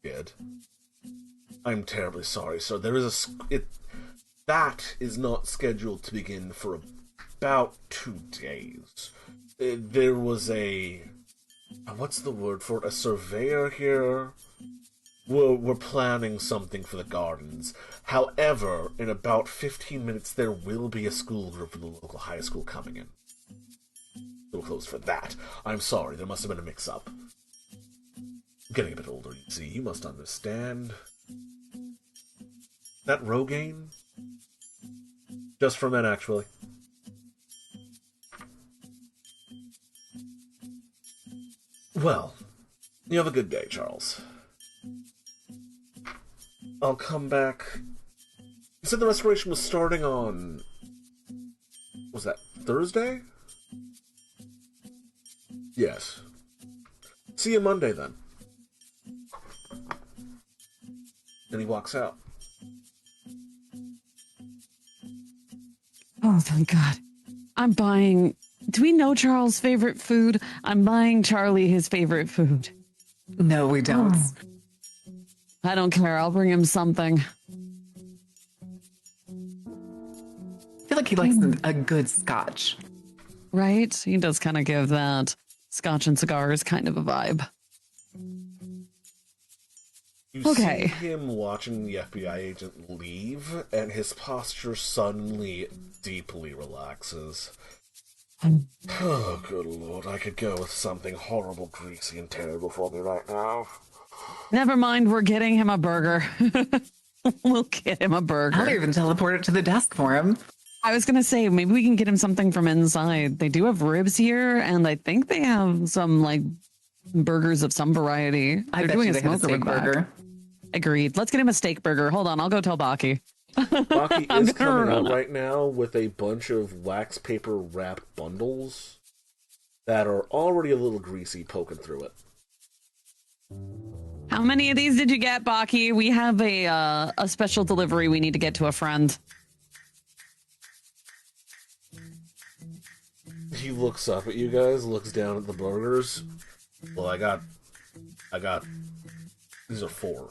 Good. I'm terribly sorry, sir. There is that is not scheduled to begin for about 2 days. There was what's the word for it? A surveyor here. We're planning something for the gardens. However, in about 15 minutes, there will be a school group from the local high school coming in. We'll close for that. I'm sorry, there must have been a mix-up. I'm getting a bit older, you see. You must understand. That Rogaine? Just for men, actually. Well, you have a good day, Charles. I'll come back. You said the restoration was starting on... Was that Thursday? Yes. See you Monday, then. And he walks out. Oh, thank God. I'm buying... Do we know Charles' favorite food? I'm buying Charlie his favorite food. No, we don't. Oh. I don't care. I'll bring him something. I feel like he likes a good scotch. Right? He does kind of give that scotch and cigars kind of a vibe. You Okay. see him watching the FBI agent leave, and his posture suddenly deeply relaxes. Oh, good lord, I could go with something horrible, greasy, and terrible for me right now. Never mind, we're getting him a burger. We'll get him a burger. I'll even teleport it to the desk for him. I was going to say, maybe we can get him something from inside. They do have ribs here, and I think they have some, like, burgers of some variety. I They're bet doing you a they have a smoker steak back. burger. Agreed. Let's get him a steak burger. Hold on, I'll go tell Baki. Baki I'm is gonna coming run out up. right now with a bunch of wax paper wrapped bundles that are already a little greasy poking through it. How many of these did you get, Baki? We have a special delivery we need to get to a friend. He looks up at you guys, looks down at the burgers. Well, I got, these are 4.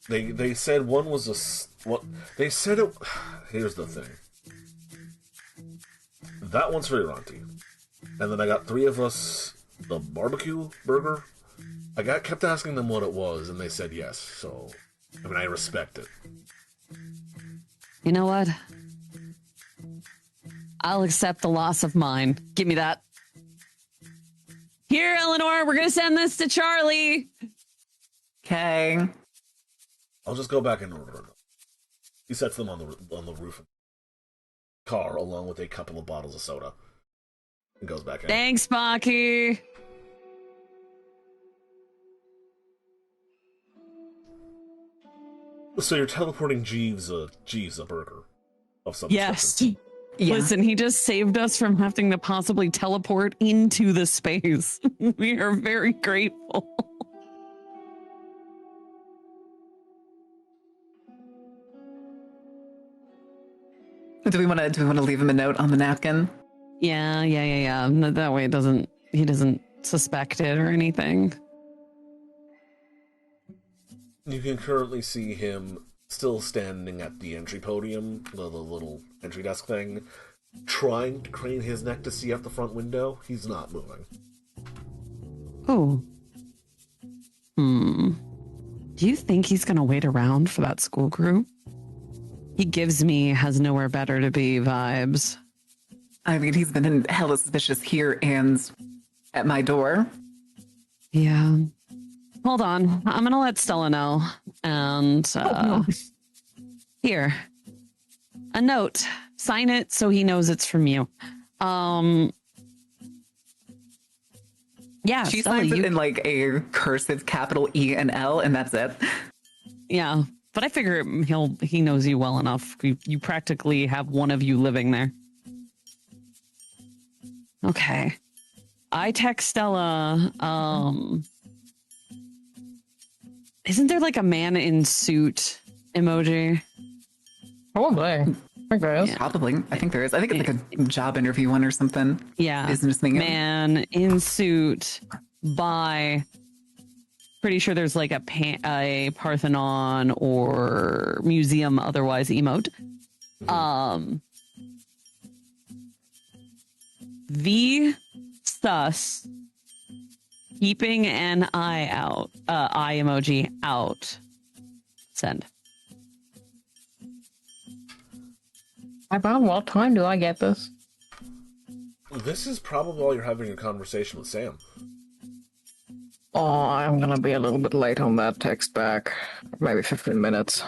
They said one was what they said it. Here's the thing. That one's for your auntie, and then I got 3 of us the barbecue burger. Kept asking them what it was, and they said yes. So, I mean, I respect it. You know what? I'll accept the loss of mine. Give me that. Here, Eleanor, we're going to send this to Charlie. Okay. I'll just go back and order them. He sets them on the roof of the car along with a couple of bottles of soda, and goes back in. Thanks, Baki. So you're teleporting Jeeves a burger of some Yes. description. Yeah. Listen, he just saved us from having to possibly teleport into the space. We are very grateful. Do we want to leave him a note on the napkin? Yeah. That way he doesn't suspect it or anything. You can currently see him still standing at the entry podium, the little entry desk thing, trying to crane his neck to see out the front window. He's not moving. Oh. Do you think he's going to wait around for that school group? He gives me has nowhere better to be vibes. I mean, he's been hella suspicious here and at my door. Yeah. Hold on. I'm going to let Stella know. And here. A note. Sign it so he knows it's from you. Yeah, She Stella, signs it in like a cursive capital E and L, and that's it. Yeah, but I figure he knows you well enough. You practically have one of you living there. Okay. I text Stella, isn't there like a man in suit emoji? Probably. I think there is. Yeah. Probably. I think there is. I think it's like a job interview one or something. Yeah. Business thing. Man in suit by... Pretty sure there's like a Parthenon or museum otherwise emote. V sus keeping an eye out. Eye emoji out. Send. About what time do I get this? This is probably while you're having a conversation with Sam. Oh, I'm gonna be a little bit late on that text back. Maybe 15 minutes.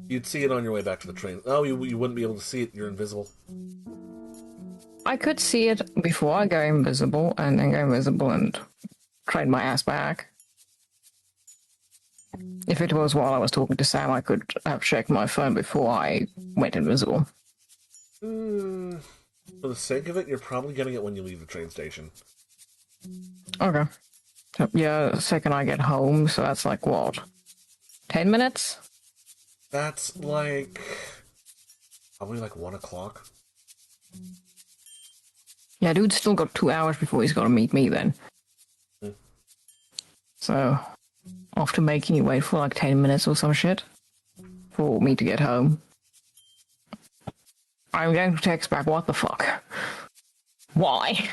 You'd see it on your way back to the train. Oh, you wouldn't be able to see it. You're invisible. I could see it before I go invisible, and then go invisible and trade my ass back. If it was while I was talking to Sam, I could have checked my phone before I went invisible. For the sake of it, you're probably getting it when you leave the train station. Okay. So, yeah, the second I get home, so that's like what? 10 minutes? That's like... probably like 1 o'clock. Yeah, dude's still got 2 hours before he's got to meet me then. So, after making you wait for like 10 minutes or some shit for me to get home, I'm going to text back, what the fuck? Why?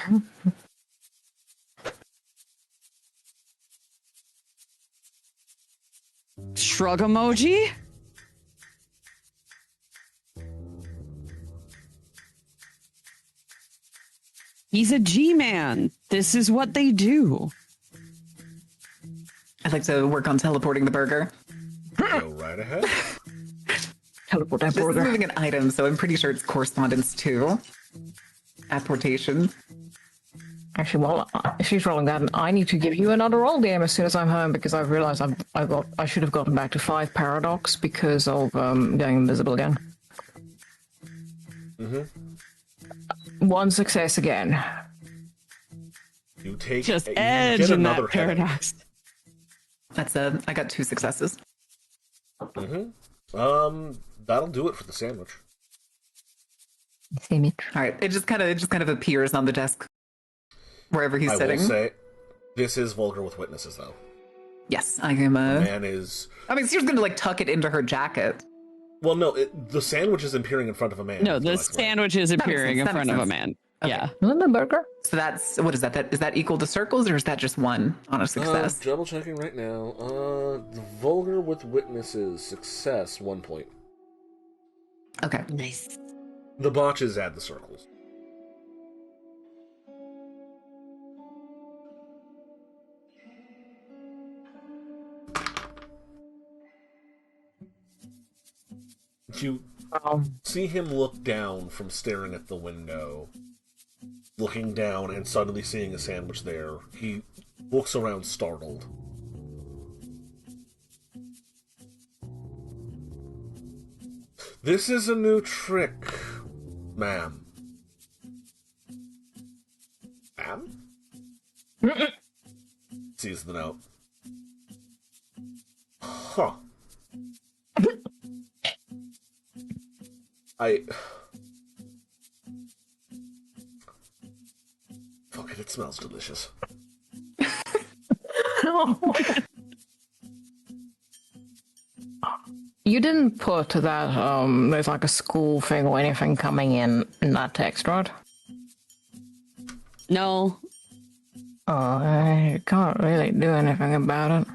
Shrug emoji? He's a G-man. This is what they do. I'd like to work on teleporting the burger. Go right ahead. Teleport that This is burger. moving an item, so I'm pretty sure it's correspondence too. Apportation. Actually, well, if she's rolling that, I need to give you another roll game as soon as I'm home because I've realized I should have gotten back to 5 paradox because of going invisible again. Mm-hmm. 1 success again. You take... Just you edge get in another that headache. paradox. That's I got 2 successes. That'll do it for the sandwich. See me. All right, it just kind of appears on the desk wherever he's I sitting. will say, this is vulgar with witnesses, though. Yes, I am. Man is... I mean, she was going to like tuck it into her jacket. Well, no, the sandwich is appearing in front of a man. No, is the what I swear. sandwich is appearing in That front makes of a sense. man. Okay. Yeah. The burger? So that's what is that? Is that equal to circles, or is that just 1 on a success? Double checking right now. The vulgar with witnesses success 1 point. Okay. Nice. The botches add the circles. You see him look down from staring at the window, looking down and suddenly seeing a sandwich there. He looks around startled. This is a new trick, ma'am. Ma'am? Sees the note. Huh. Fuck it smells delicious. You didn't put that, there's like a school thing or anything coming in that text, right? No. Oh, I can't really do anything about it.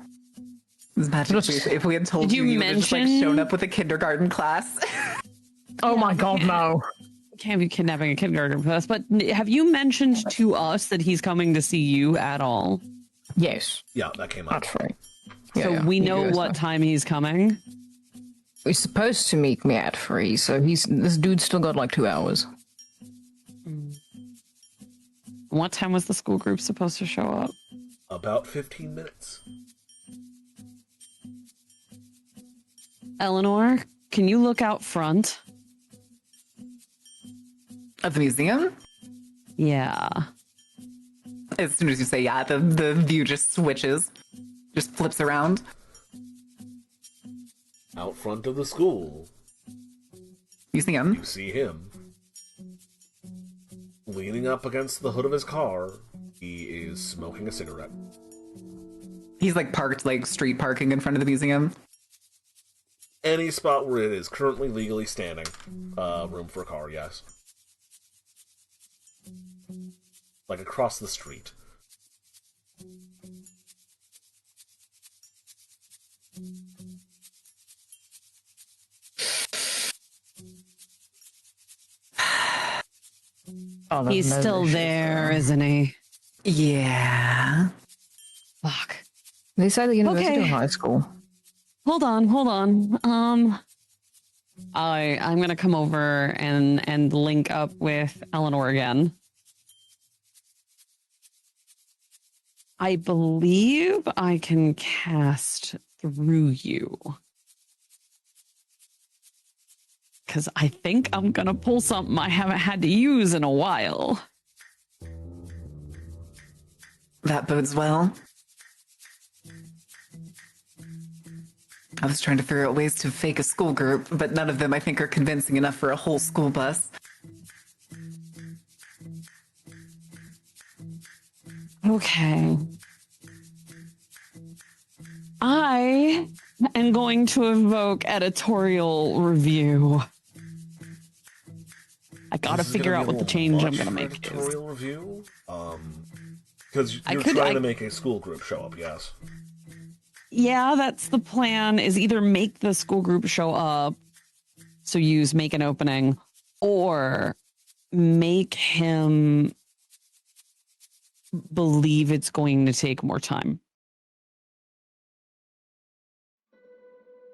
Imagine if we had told Did you you had just like mention- shown up with a kindergarten class. Oh my god, no. Can't be kidnapping a kindergarten class, but have you mentioned to us that he's coming to see you at all? Yes, Yeah, that came out. that's right. So we know what time he's coming? He's supposed to meet me at 3, so this dude's still got like 2 hours. What time was the school group supposed to show up? About 15 minutes. Eleanor, can you look out front? Of the museum? Yeah. As soon as you say yeah, the view just switches. Just flips around. Out front of the school, Museum. you see him. Leaning up against the hood of his car, he is smoking a cigarette. He's like parked like street parking in front of the museum. Any spot where it is currently legally standing. Room for a car, yes. Like across the street. Oh, there's He's no still issues there, isn't he? Yeah. Fuck. They say the university Okay. or high school. Hold on. I'm gonna come over and link up with Eleanor again. I believe I can cast through you. Because I think I'm gonna pull something I haven't had to use in a while. That bodes well. I was trying to figure out ways to fake a school group, but none of them I think are convincing enough for a whole school bus. Okay. I am going to invoke editorial review. I gotta figure out what the change I'm gonna make is. Editorial review? Because you're trying to make a school group show up, yes? Yeah, that's the plan, is either make the school group show up, so use make an opening, or make him believe it's going to take more time.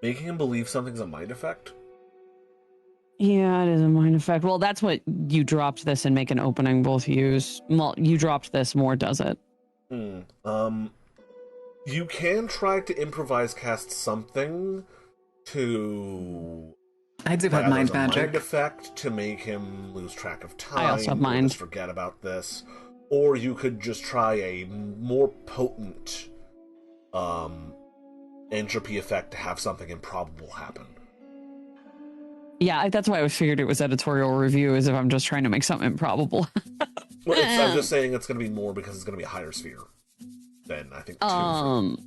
Making him believe something's a mind effect? Yeah, it is a mind effect. Well, that's what you dropped this and make an opening both use. Well, you dropped this, more does it. You can try to improvise cast something to... I do have mind magic. Mind effect to make him lose track of time. I also have mind. Just forget about this. Or you could just try a more potent entropy effect to have something improbable happen. Yeah, that's why I figured it was editorial review, is if I'm just trying to make something improbable. Well, I'm just saying it's going to be more because it's going to be a higher sphere than, I think, 2.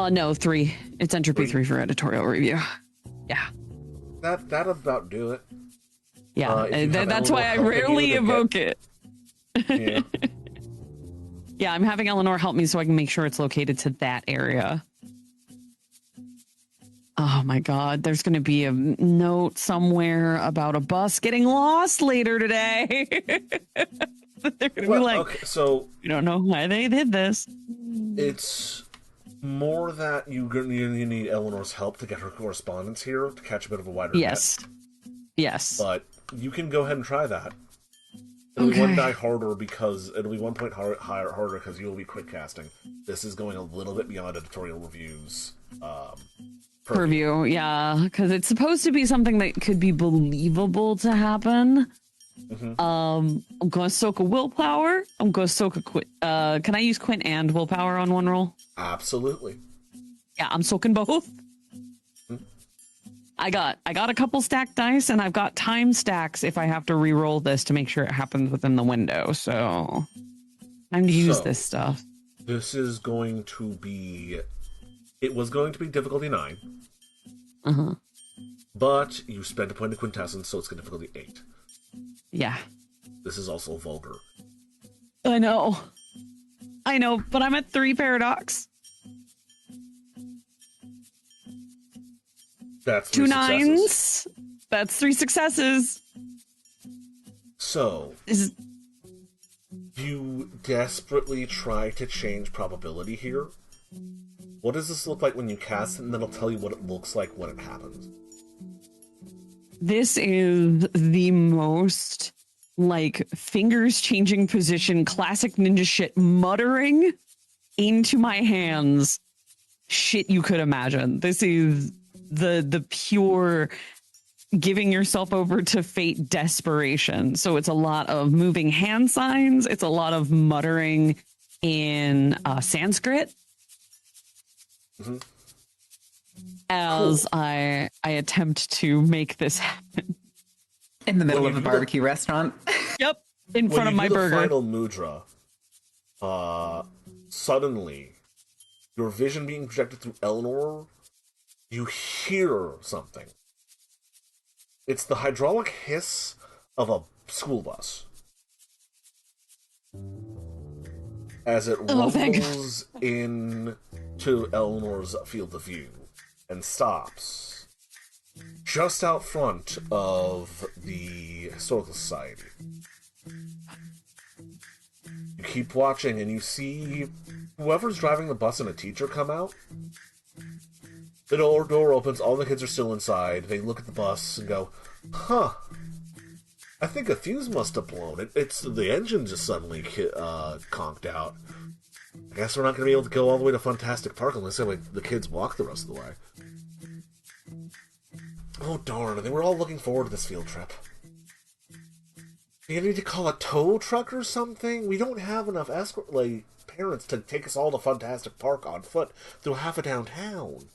No, 3. It's entropy 3 for editorial review. Yeah. That'll about do it. Yeah, that's why I rarely evoke it. Yeah. Yeah, I'm having Eleanor help me so I can make sure it's located to that area. Oh my god, there's going to be a note somewhere about a bus getting lost later today. They're going to be like, okay, so we don't know why they did this. It's more that you need Eleanor's help to get her correspondence here to catch a bit of a wider net. Yes. But you can go ahead and try that. It'll be 1 die harder because it'll be 1 point harder because you'll be quick casting. This is going a little bit beyond editorial reviews. Purview, yeah, because it's supposed to be something that could be believable to happen. Mm-hmm. I'm going to soak a willpower. I'm going to soak a quint. Can I use quint and willpower on one roll? Absolutely. Yeah, I'm soaking both. Mm-hmm. I got a couple stacked dice, and I've got time stacks if I have to re-roll this to make sure it happens within the window. So time to use this stuff. This is going to be... It was going to be difficulty 9. Uh-huh. But you spent a point of quintessence, so it's difficulty 8. Yeah. This is also vulgar. I know, but I'm at 3 paradox. That's 2 successes. 9s. That's 3 successes. So, you desperately try to change probability here. What does this look like when you cast it, and then I'll tell you what it looks like when it happens. This is the most, like, fingers changing position, classic ninja shit, muttering into my hands shit you could imagine. This is the pure giving yourself over to fate desperation. So it's a lot of moving hand signs. It's a lot of muttering in Sanskrit. Mm-hmm. As I attempt to make this happen. In the middle of a barbecue restaurant. Yep, in front of my burger. When you do the final mudra, suddenly, your vision being projected through Eleanor, you hear something. It's the hydraulic hiss of a school bus. As it rumbles in to Eleanor's field of view and stops just out front of the Historical Society. You keep watching and you see whoever's driving the bus and a teacher come out, The door opens, all the kids are still inside. They look at the bus and go, huh. I think a fuse must have blown. It's the engine just suddenly conked out. I guess we're not going to be able to go all the way to Fantastic Park unless the kids walk the rest of the way. Oh darn, they were all looking forward to this field trip. Do you need to call a tow truck or something? We don't have enough parents to take us all to Fantastic Park on foot through half of downtown.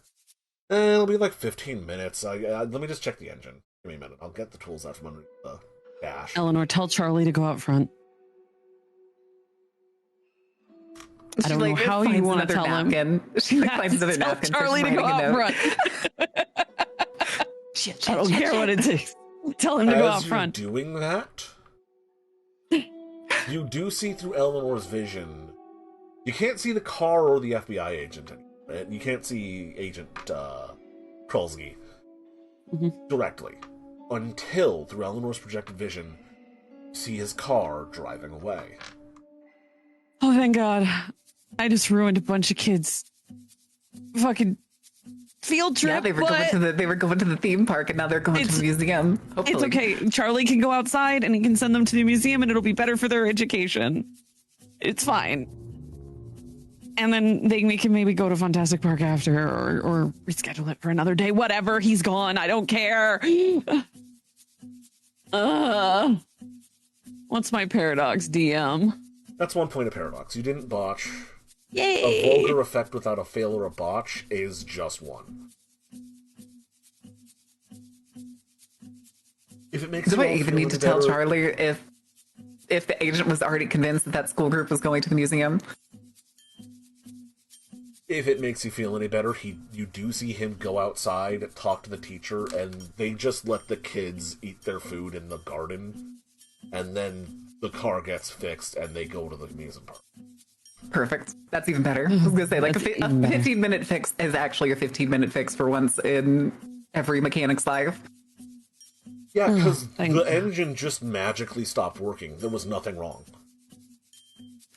It'll be like 15 minutes. Let me just check the engine. Give me a minute. I'll get the tools out from under the dash. Eleanor, tell Charlie to go out front. I don't know how you want to tell him. She finds another napkin. Charlie to go out front. I don't care what it takes. Tell him to go out front. As you're doing that, you do see through Eleanor's vision. You can't see the car or the FBI agent anymore. You can't see Agent Krulsky directly until, through Eleanor's projected vision, you see his car driving away. Oh, thank God. I just ruined a bunch of kids' fucking field trip. Yeah, they were going to the theme park, and now they're going to the museum. Hopefully. It's okay. Charlie can go outside, and he can send them to the museum, and it'll be better for their education. It's fine. And then we can maybe go to Fantastic Park after, or reschedule it for another day. Whatever. He's gone. I don't care. What's my paradox, DM? That's 1 point of paradox. You didn't botch. Yay! A vulgar effect without a fail or a botch is just 1. If it makes do I even need to tell Charlie if the agent was already convinced that school group was going to the museum? If it makes you feel any better, you do see him go outside, talk to the teacher, and they just let the kids eat their food in the garden, and then the car gets fixed, and they go to the amusement park. Perfect. That's even better. I was going to say, like, a 15-minute fix is actually a 15-minute fix for once in every mechanic's life. Yeah, because the engine just magically stopped working. There was nothing wrong.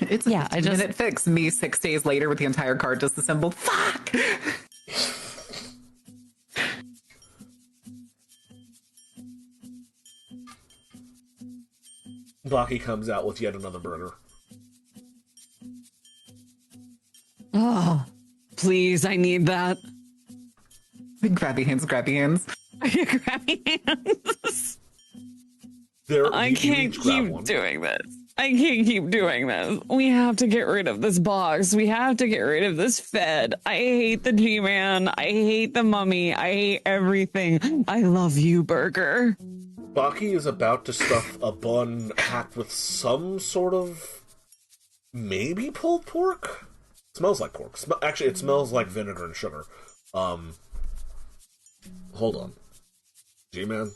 It's a 15-minute fix. Me 6 days later with the entire car disassembled. Fuck! Baki comes out with yet another burger. Oh, please, I need that. Grabby hands, grabby hands. Grabby hands. I can't keep doing this. I can't keep doing this. We have to get rid of this box. We have to get rid of this Fed. I hate the G-Man. I hate the mummy. I hate everything. I love you, Burger. Baki is about to stuff a bun packed with some sort of maybe pulled pork? It smells like pork. Actually, it smells like vinegar and sugar. Hold on. G-Man,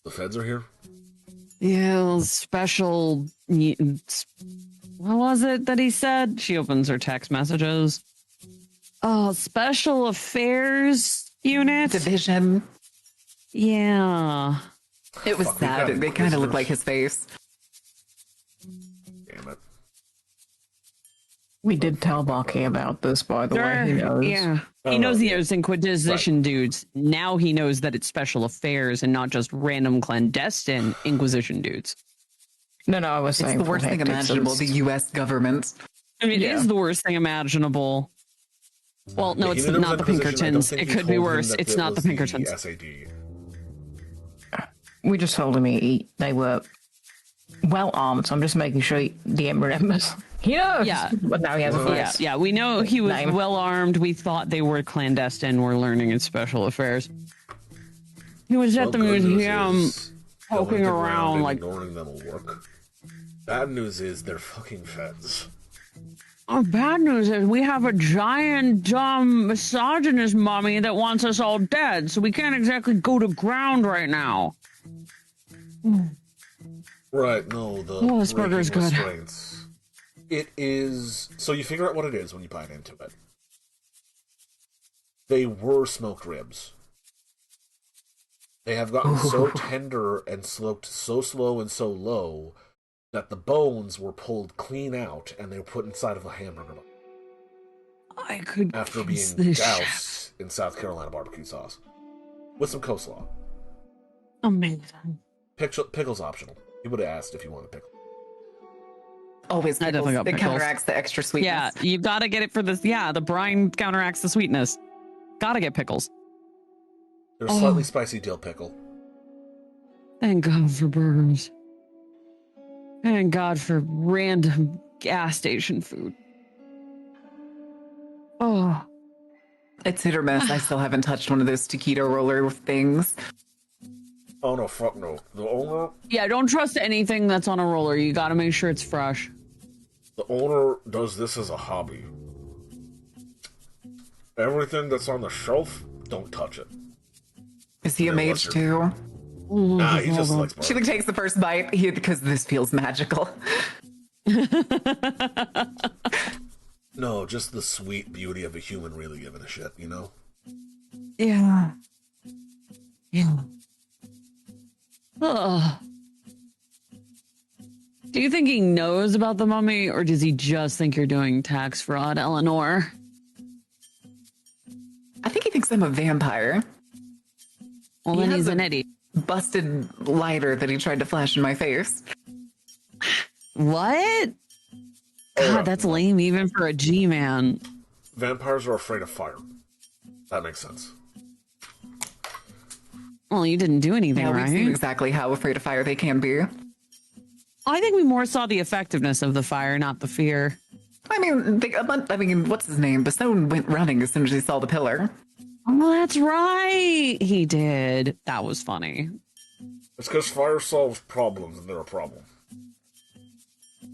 the feds are here? Yeah, special... What was it that he said? She opens her text messages. Oh, special affairs unit? Division. Yeah. It was sad. They kind of looked like his face. Damn it. We did tell Baki about this, by the way. He knows. Yeah. He knows he knows Inquisition dudes. Now he knows that it's special affairs and not just random clandestine Inquisition dudes. No, I was saying it's the worst thing imaginable, the U.S. government. I mean, it is the worst thing imaginable. Well, no, it's not the Pinkertons. It could be worse. It's not the Pinkertons. We just told him they were well armed, so I'm just making sure DM remembers. He knows. Yeah. But now he has a voice. Yeah, we know he was well armed. We thought they were clandestine. We're learning in special affairs. He was at the museum poking around like... ignoring them will work. Bad news is they're fucking feds. Oh, bad news is we have a giant, dumb, misogynist mummy that wants us all dead, so we can't exactly go to ground right now. Right, no, this burger is good. Restraints. It is... So you figure out what it is when you bite into it. They were smoked ribs. They have gotten so tender and smoked so slow and so low that the bones were pulled clean out and they were put inside of a hamburger bun. I could after being doused in South Carolina barbecue sauce. With some coleslaw. Amazing. Pickle's optional. He would have asked if you wanted pickle. Always I definitely pickles. got It pickles. counteracts the extra sweetness. Yeah, you gotta get it for this. Yeah, the brine counteracts the sweetness. Gotta get pickles. There's slightly spicy dill pickle. Thank God for burgers. Thank God for random gas station food. Oh. It's hit or miss. I still haven't touched one of those taquito roller things. Oh no, fuck no. The owner Yeah, don't trust anything that's on a roller. You gotta make sure it's fresh. does this as a hobby. Everything that's on the shelf, don't touch it. Is he a mage too? Nah, he just likes She barbecue. takes the first bite because this feels magical. No, just the sweet beauty of a human really giving a shit, you know? Yeah. Yeah. Ugh. Do you think he knows about the mummy, or does he just think you're doing tax fraud, Eleanor? I think he thinks I'm a vampire. Well, He then has he's a- an idiot. Busted lighter that he tried to flash in my face. What? God, that's lame even for a G-man. Vampires are afraid of fire. That makes sense. Well, you didn't do anything, Yeah, we've seen right? exactly how afraid of fire they can be. I think we more saw the effectiveness of the fire, not the fear. I mean, what's his name? Basone went running as soon as he saw the pillar. Oh, that's right. He did. That was funny. It's because fire solves problems and they're a problem.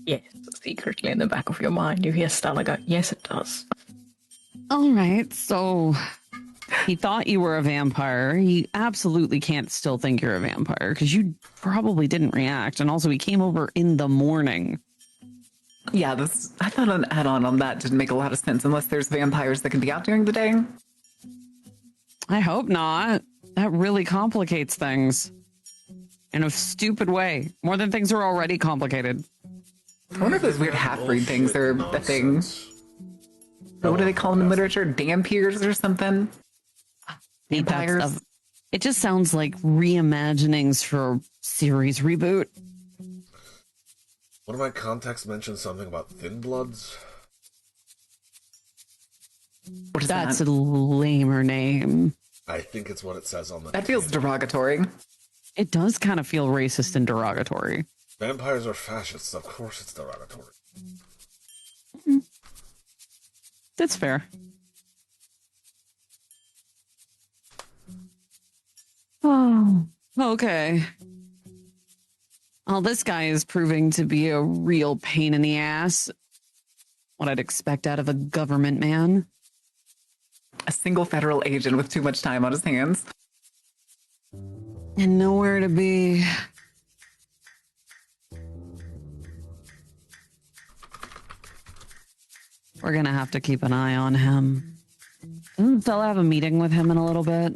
Yes, secretly in the back of your mind, you hear Stella go, yes, it does. All right, so he thought you were a vampire. He absolutely can't still think you're a vampire because you probably didn't react. And also, he came over in the morning. Yeah, I thought an add-on on that didn't make a lot of sense unless there's vampires that can be out during the day. I hope not. That really complicates things in a stupid way, more than things are already complicated. I wonder if those weird half-breed things are a thing. What do they call them in literature? Dampiers or something? Vampires? It just sounds like reimaginings for series reboot. One of my contacts mentioned something about thin bloods. What is That's that? a lamer name. I think it's what it says on the... That feels derogatory. It does kind of feel racist and derogatory. Vampires are fascists, of course it's derogatory. That's fair. Oh, okay. Well, this guy is proving to be a real pain in the ass. What I'd expect out of a government man. A single federal agent with too much time on his hands. And nowhere to be. We're gonna have to keep an eye on him. Doesn't Stella have a meeting with him in a little bit?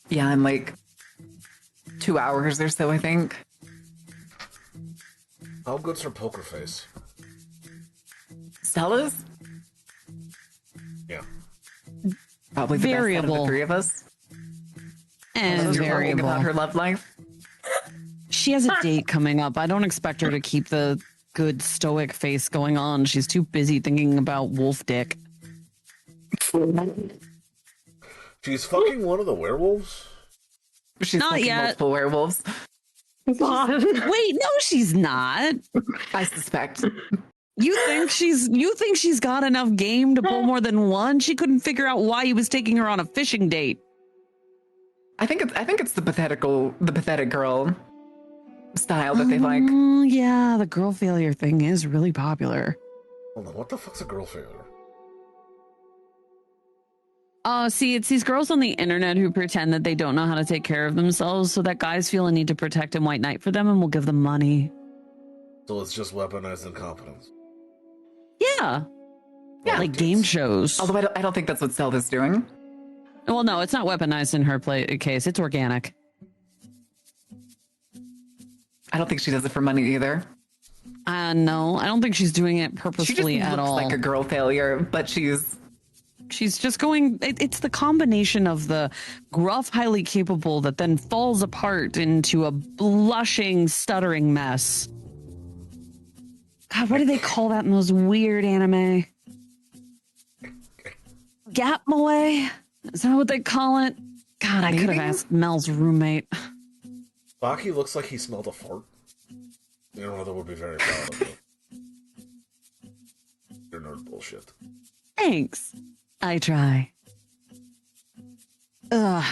Yeah, in like 2 hours or so, I think. How good's her poker face? Stella's? Yeah. Probably the best out of Variable. the three of us. And You're talking variable. about her love life. She has a date coming up. I don't expect her to keep the good stoic face going on. She's too busy thinking about wolf dick. She's fucking one of the werewolves? She's Not fucking yet. multiple werewolves. Wait, no, she's not. I suspect. You think she's got enough game to pull more than one? She couldn't figure out why he was taking her on a fishing date. I think it's the pathetic girl style that they like. Yeah, the girl failure thing is really popular. Hold on, what the fuck's a girl failure? See, it's these girls on the internet who pretend that they don't know how to take care of themselves so that guys feel a need to protect and white knight for them and will give them money. So it's just weaponized incompetence. Yeah. Yeah. Like game shows. Although I don't think that's what Zelda's doing. Well, no, it's not weaponized in her case. It's organic. I don't think she does it for money either. No, I don't think she's doing it She just purposefully looks at all. like a girl failure, but she's She's just going. It's the combination of the gruff, highly capable that then falls apart into a blushing, stuttering mess. God, what do they call that in those weird anime? Gap Malay? Is that what they call it? God, I could have asked Mel's roommate. Baki looks like he smelled a fart. Your mother would be very proud of you. Your nerd bullshit. Thanks. I try. Ugh.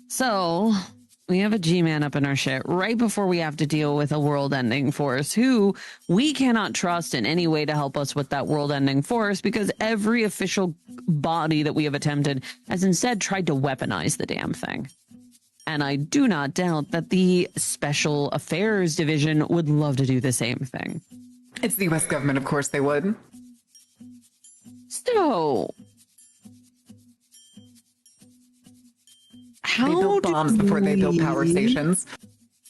So, we have a G-Man up in our shit right before we have to deal with a world-ending force who we cannot trust in any way to help us with that world-ending force because every official body that we have attempted has instead tried to weaponize the damn thing. And I do not doubt that the Special Affairs Division would love to do the same thing. It's the U.S. government, of course they would. So, They built bombs before they built power stations.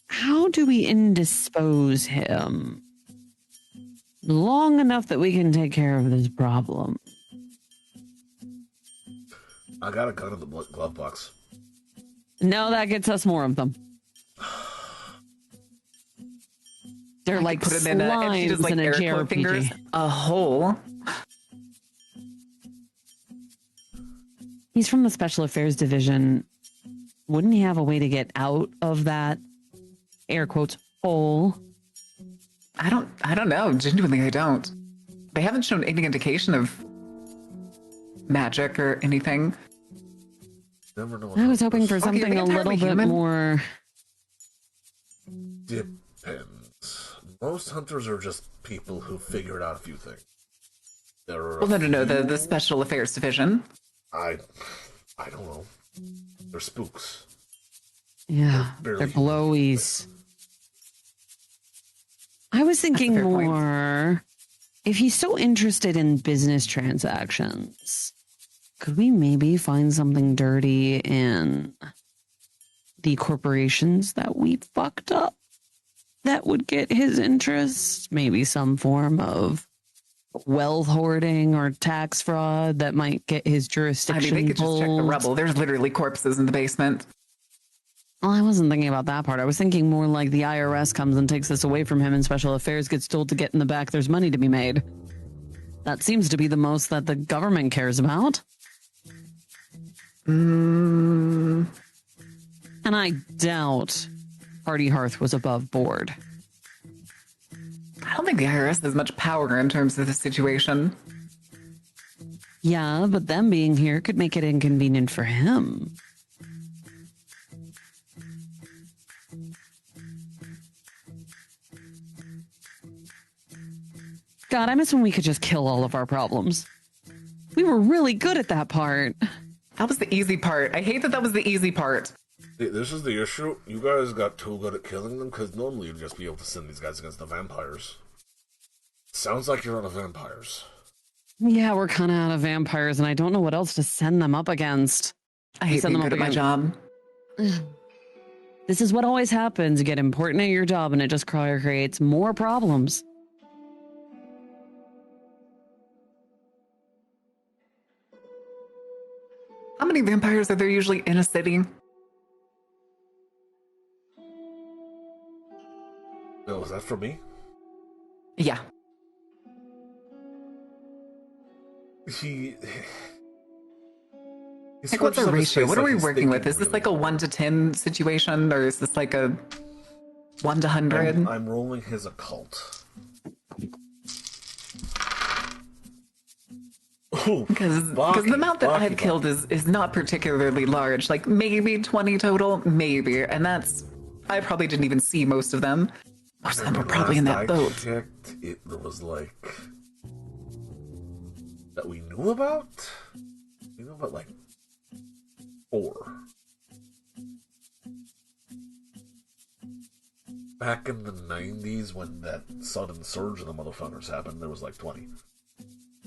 How do we indispose him long enough that we can take care of this problem? I got a gun in the glove box. No, that gets us more of them. They're like put it in and she does like in a air quote fingers, JRPG. a hole. He's from the Special Affairs Division. Wouldn't he have a way to get out of that air quotes hole? I don't know. Genuinely, I don't. They haven't shown any indication of magic or anything. Never know. I was hoping for something a little bit more. Depends. Most hunters are just people who figured out a few things. Well, no. The Special Affairs Division. I don't know. They're spooks. Yeah, they're blowies. I was thinking more, if he's so interested in business transactions, could we maybe find something dirty in the corporations that we fucked up that would get his interest? Maybe some form of wealth hoarding or tax fraud that might get his jurisdiction. I mean, they could just check the rubble. There's literally corpses in the basement. Well, I wasn't thinking about that part. I was thinking more like the IRS comes and takes this away from him and Special Affairs gets told to get in the back. There's money to be made. That seems to be the most that the government cares about. And I doubt Hardy Hearth was above board. I don't think the IRS has much power in terms of the situation. Yeah, but them being here could make it inconvenient for him. God, I miss when we could just kill all of our problems. We were really good at that part. That was the easy part. I hate that was the easy part. This is the issue. You guys got too good at killing them, because normally you'd just be able to send these guys against the vampires. Sounds like you're out of vampires. Yeah, we're kind of out of vampires, and I don't know what else to send them up against. I hate being good at my job. This is what always happens. You get important at your job, and it just creates more problems. How many vampires are there usually in a city? Oh, is that for me? Yeah. He's Like, what's our ratio? What are we working with? Is this like a 1 to 10 situation, or is this like a 1 to 100? I'm rolling his occult. Because the amount that I've killed is not particularly large. Like maybe 20 total, maybe, and that's I probably didn't even see most of them. Most of them were probably in that boat. Checked, it was like that we knew about. We knew about like 4. Back in the 90s, when that sudden surge of the motherfuckers happened, there was like 20.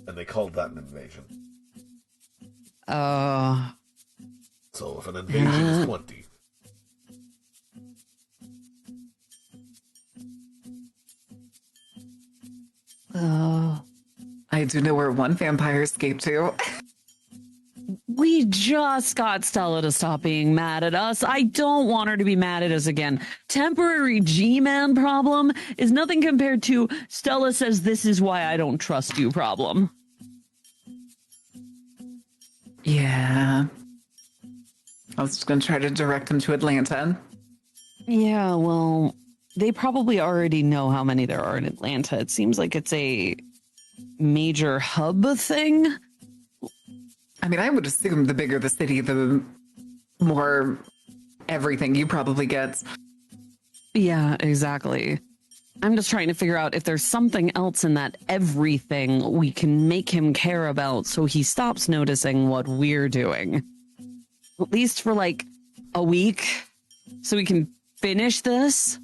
And they called that an invasion. So if an invasion is 20. I do know where one vampire escaped to. We just got Stella to stop being mad at us. I don't want her to be mad at us again. Temporary G-Man problem is nothing compared to Stella says this is why I don't trust you problem. Yeah. I was just going to try to direct him to Atlanta. Yeah, well, they probably already know how many there are in Atlanta. It seems like it's a major hub thing. I mean, I would assume the bigger the city, the more everything you probably get. Yeah, exactly. I'm just trying to figure out if there's something else in that everything we can make him care about so he stops noticing what we're doing. At least for like a week, so we can finish this.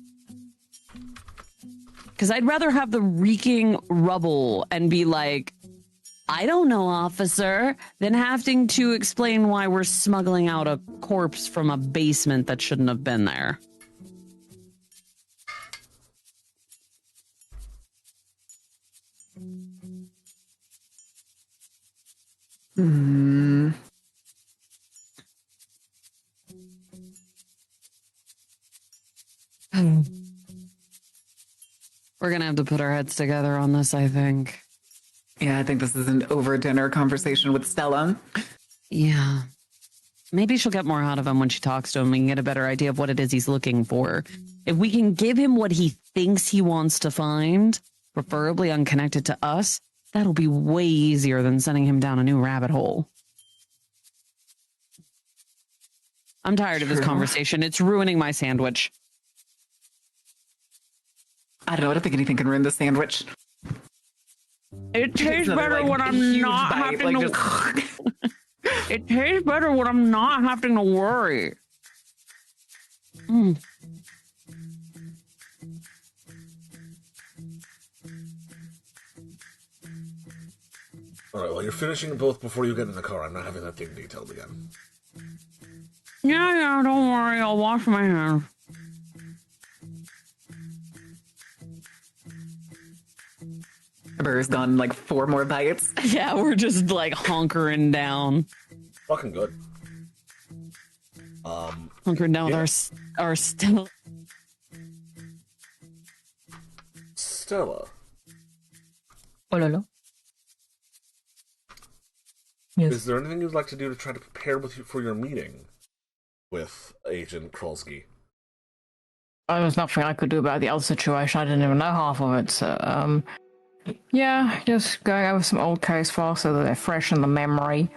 Because I'd rather have the reeking rubble and be like, I don't know, officer, than having to explain why we're smuggling out a corpse from a basement that shouldn't have been there. Hmm. We're gonna have to put our heads together on this, I think. Yeah, I think this is an over-dinner conversation with Stella. Yeah. Maybe she'll get more out of him when she talks to him. We can get a better idea of what it is he's looking for. If we can give him what he thinks he wants to find, preferably unconnected to us, that'll be way easier than sending him down a new rabbit hole. I'm tired of this conversation. It's ruining my sandwich. I don't know. I don't think anything can ruin the sandwich. It tastes better when I'm not having to... It tastes better when I'm not having to worry. Mm. Alright, well, you're finishing both before you get in the car. I'm not having that thing detailed again. Yeah, don't worry. I'll wash my hands. Burr's gone like 4 more bites. Yeah, we're just like hunkering down. Fucking good. Hunkering down with our Stella. Stella. Oh, no. Yes. Is there anything you'd like to do to try to prepare for your meeting with Agent Krolsky? There was nothing I could do about the other situation. I didn't even know half of it. So, yeah, just going over some old case files so that they're fresh in the memory,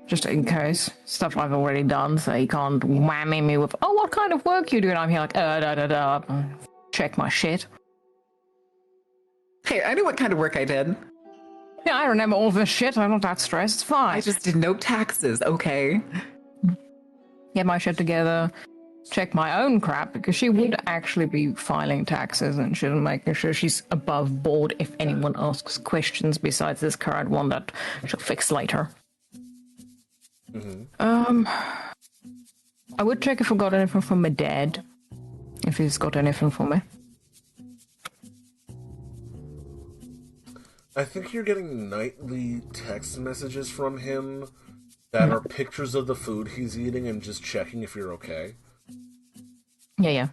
just in case. Stuff I've already done, so you can't whammy me with, oh, what kind of work you doing? I'm here like, check my shit. Hey, I know what kind of work I did. Yeah, I remember all this shit. I'm not that stressed. It's fine. I just did no taxes, okay? Get my shit together. Check my own crap, because she would actually be filing taxes and she'll making sure she's above board if anyone asks questions besides this current one that she'll fix later. Mm-hmm. I would check if I got anything from my dad. If he's got anything for me. I think you're getting nightly text messages from him that are pictures of the food he's eating and just checking if you're okay. Yeah.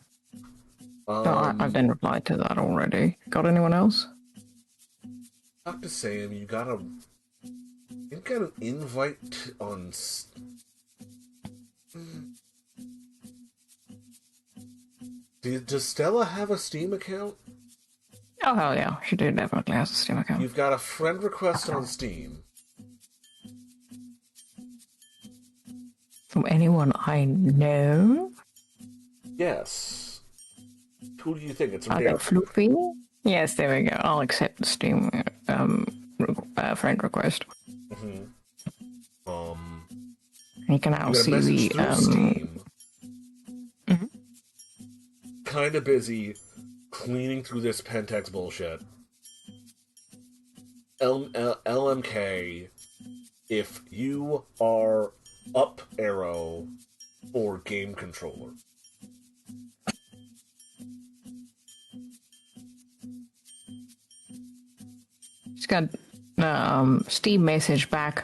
No, I've been replied to that already. Got anyone else? I have to say, you got an invite on... Does Stella have a Steam account? Oh, hell yeah. She definitely has a Steam account. You've got a friend request on Steam. From anyone I know? Yes. Who do you think? It's I got Floofy? Yes, there we go. I'll accept the Steam friend request. Mm-hmm. You can now see the... Steam. Mm-hmm. Kind of busy cleaning through this Pentex bullshit. LMK, if you are up arrow for game controller. Just got Steam message back.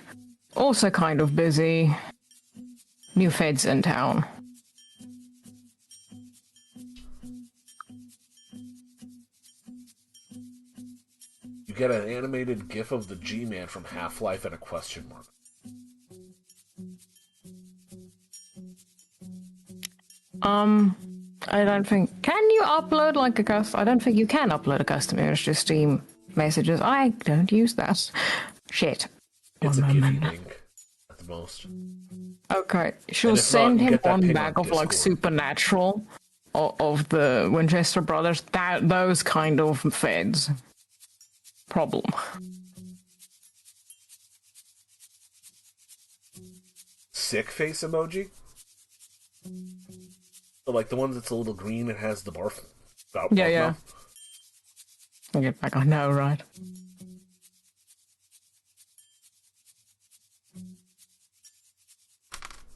Also kind of busy. New feds in town. You get an animated GIF of the G-Man from Half-Life and a question mark. I don't think... Can you upload like a custom... I don't think you can upload a custom image to Steam messages. I don't use that. Shit. It's a Giphy link, at the most. Okay, she'll send him one back of like Discord. Supernatural of the Winchester brothers. Those kind of feds. Problem. Sick face emoji? So, like the one that's a little green and has the barf. Yeah. I'll get back. I know, right?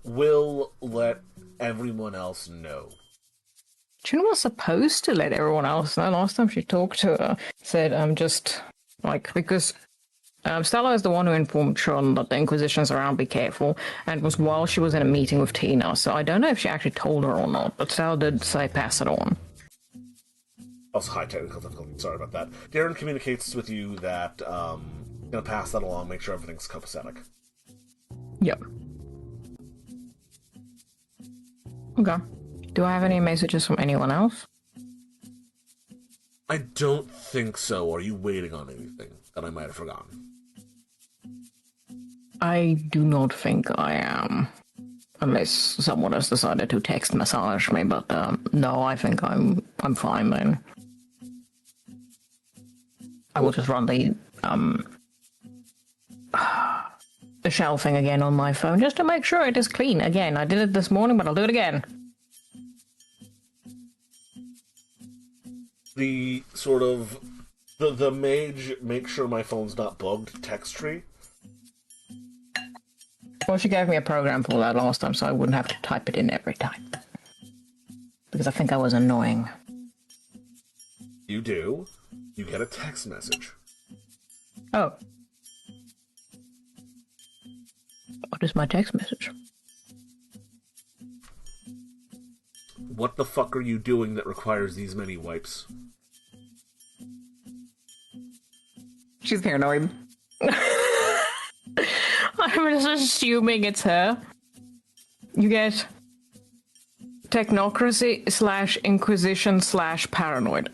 Will let everyone else know. June was supposed to let everyone else know. Last time she talked to her, said, just like, because Stella is the one who informed Sean that the Inquisition's around, be careful, and it was while she was in a meeting with Tina, so I don't know if she actually told her or not, but Stella did say pass it on. Also, high technical difficulty, sorry about that. Darren communicates with you that, gonna pass that along, make sure everything's copacetic. Yep. Okay. Do I have any messages from anyone else? I don't think so. Are you waiting on anything that I might have forgotten? I do not think I am. Unless someone has decided to text massage me, but no, I think I'm fine then. I will just run the shelving again on my phone just to make sure it is clean. Again, I did it this morning, but I'll do it again. The sort of the mage make sure my phone's not bugged text tree. Well, she gave me a program for that last time, so I wouldn't have to type it in every time. Because I think I was annoying. You do. You get a text message. Oh. What is my text message? What the fuck are you doing that requires these many wipes? She's paranoid. I'm just assuming it's her. You get technocracy / inquisition / paranoid.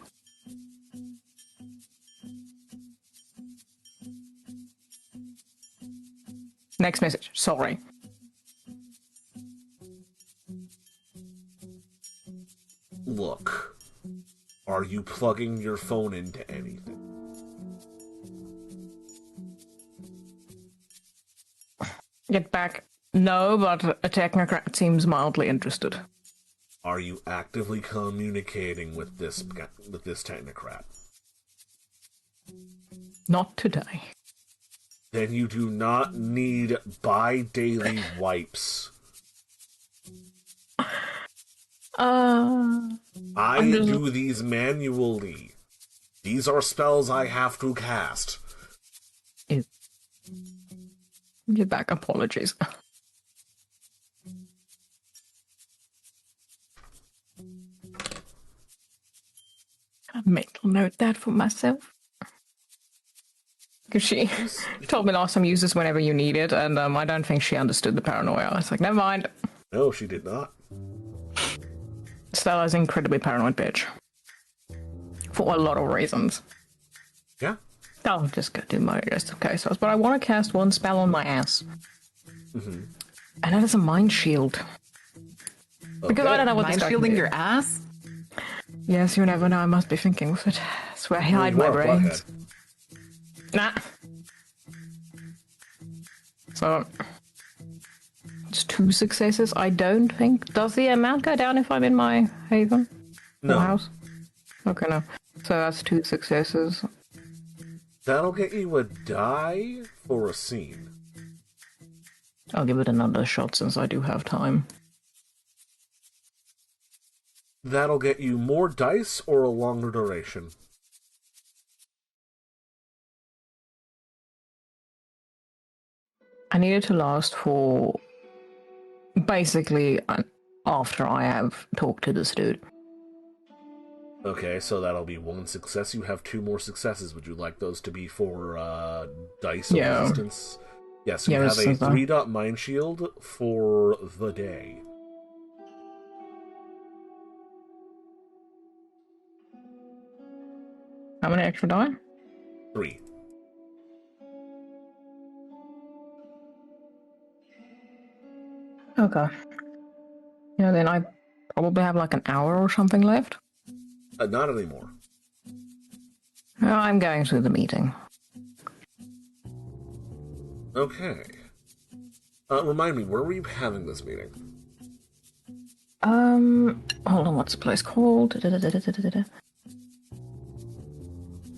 Next message. Sorry. Look. Are you plugging your phone into anything? Get back. No, but a technocrat seems mildly interested. Are you actively communicating with this technocrat? Not today. Then you do not need bi-daily wipes. I do these manually. These are spells I have to cast. Get back. Apologies. A mental note that for myself. Because she told me last time, use this whenever you need it, and I don't think she understood the paranoia. I was like, never mind. No, she did not. Stella's an incredibly paranoid bitch. For a lot of reasons. Yeah. I'll just go do my rest of case. But I want to cast one spell on my ass. Mm-hmm. And that is a mind shield. Okay. Because I don't know what mind shielding your ass? Yes, you never know. I must be thinking with it. That's where I hide my brains. Nah. So, it's 2 successes. I don't think. Does the amount go down if I'm in my haven? No. House? Okay, no. So that's 2 successes. That'll get you a die for a scene. I'll give it another shot since I do have time. That'll get you more dice or a longer duration. I need it to last for basically after I have talked to this dude. Okay, so that'll be 1 success. You have 2 more successes. Would you like those to be for dice of resistance? Yes, you have a 3-dot mind shield for the day. How many extra die? 3. Okay. Yeah, then I probably have like an hour or something left. Not anymore. I'm going to the meeting. Okay. Remind me, where were you having this meeting? Hold on, what's the place called?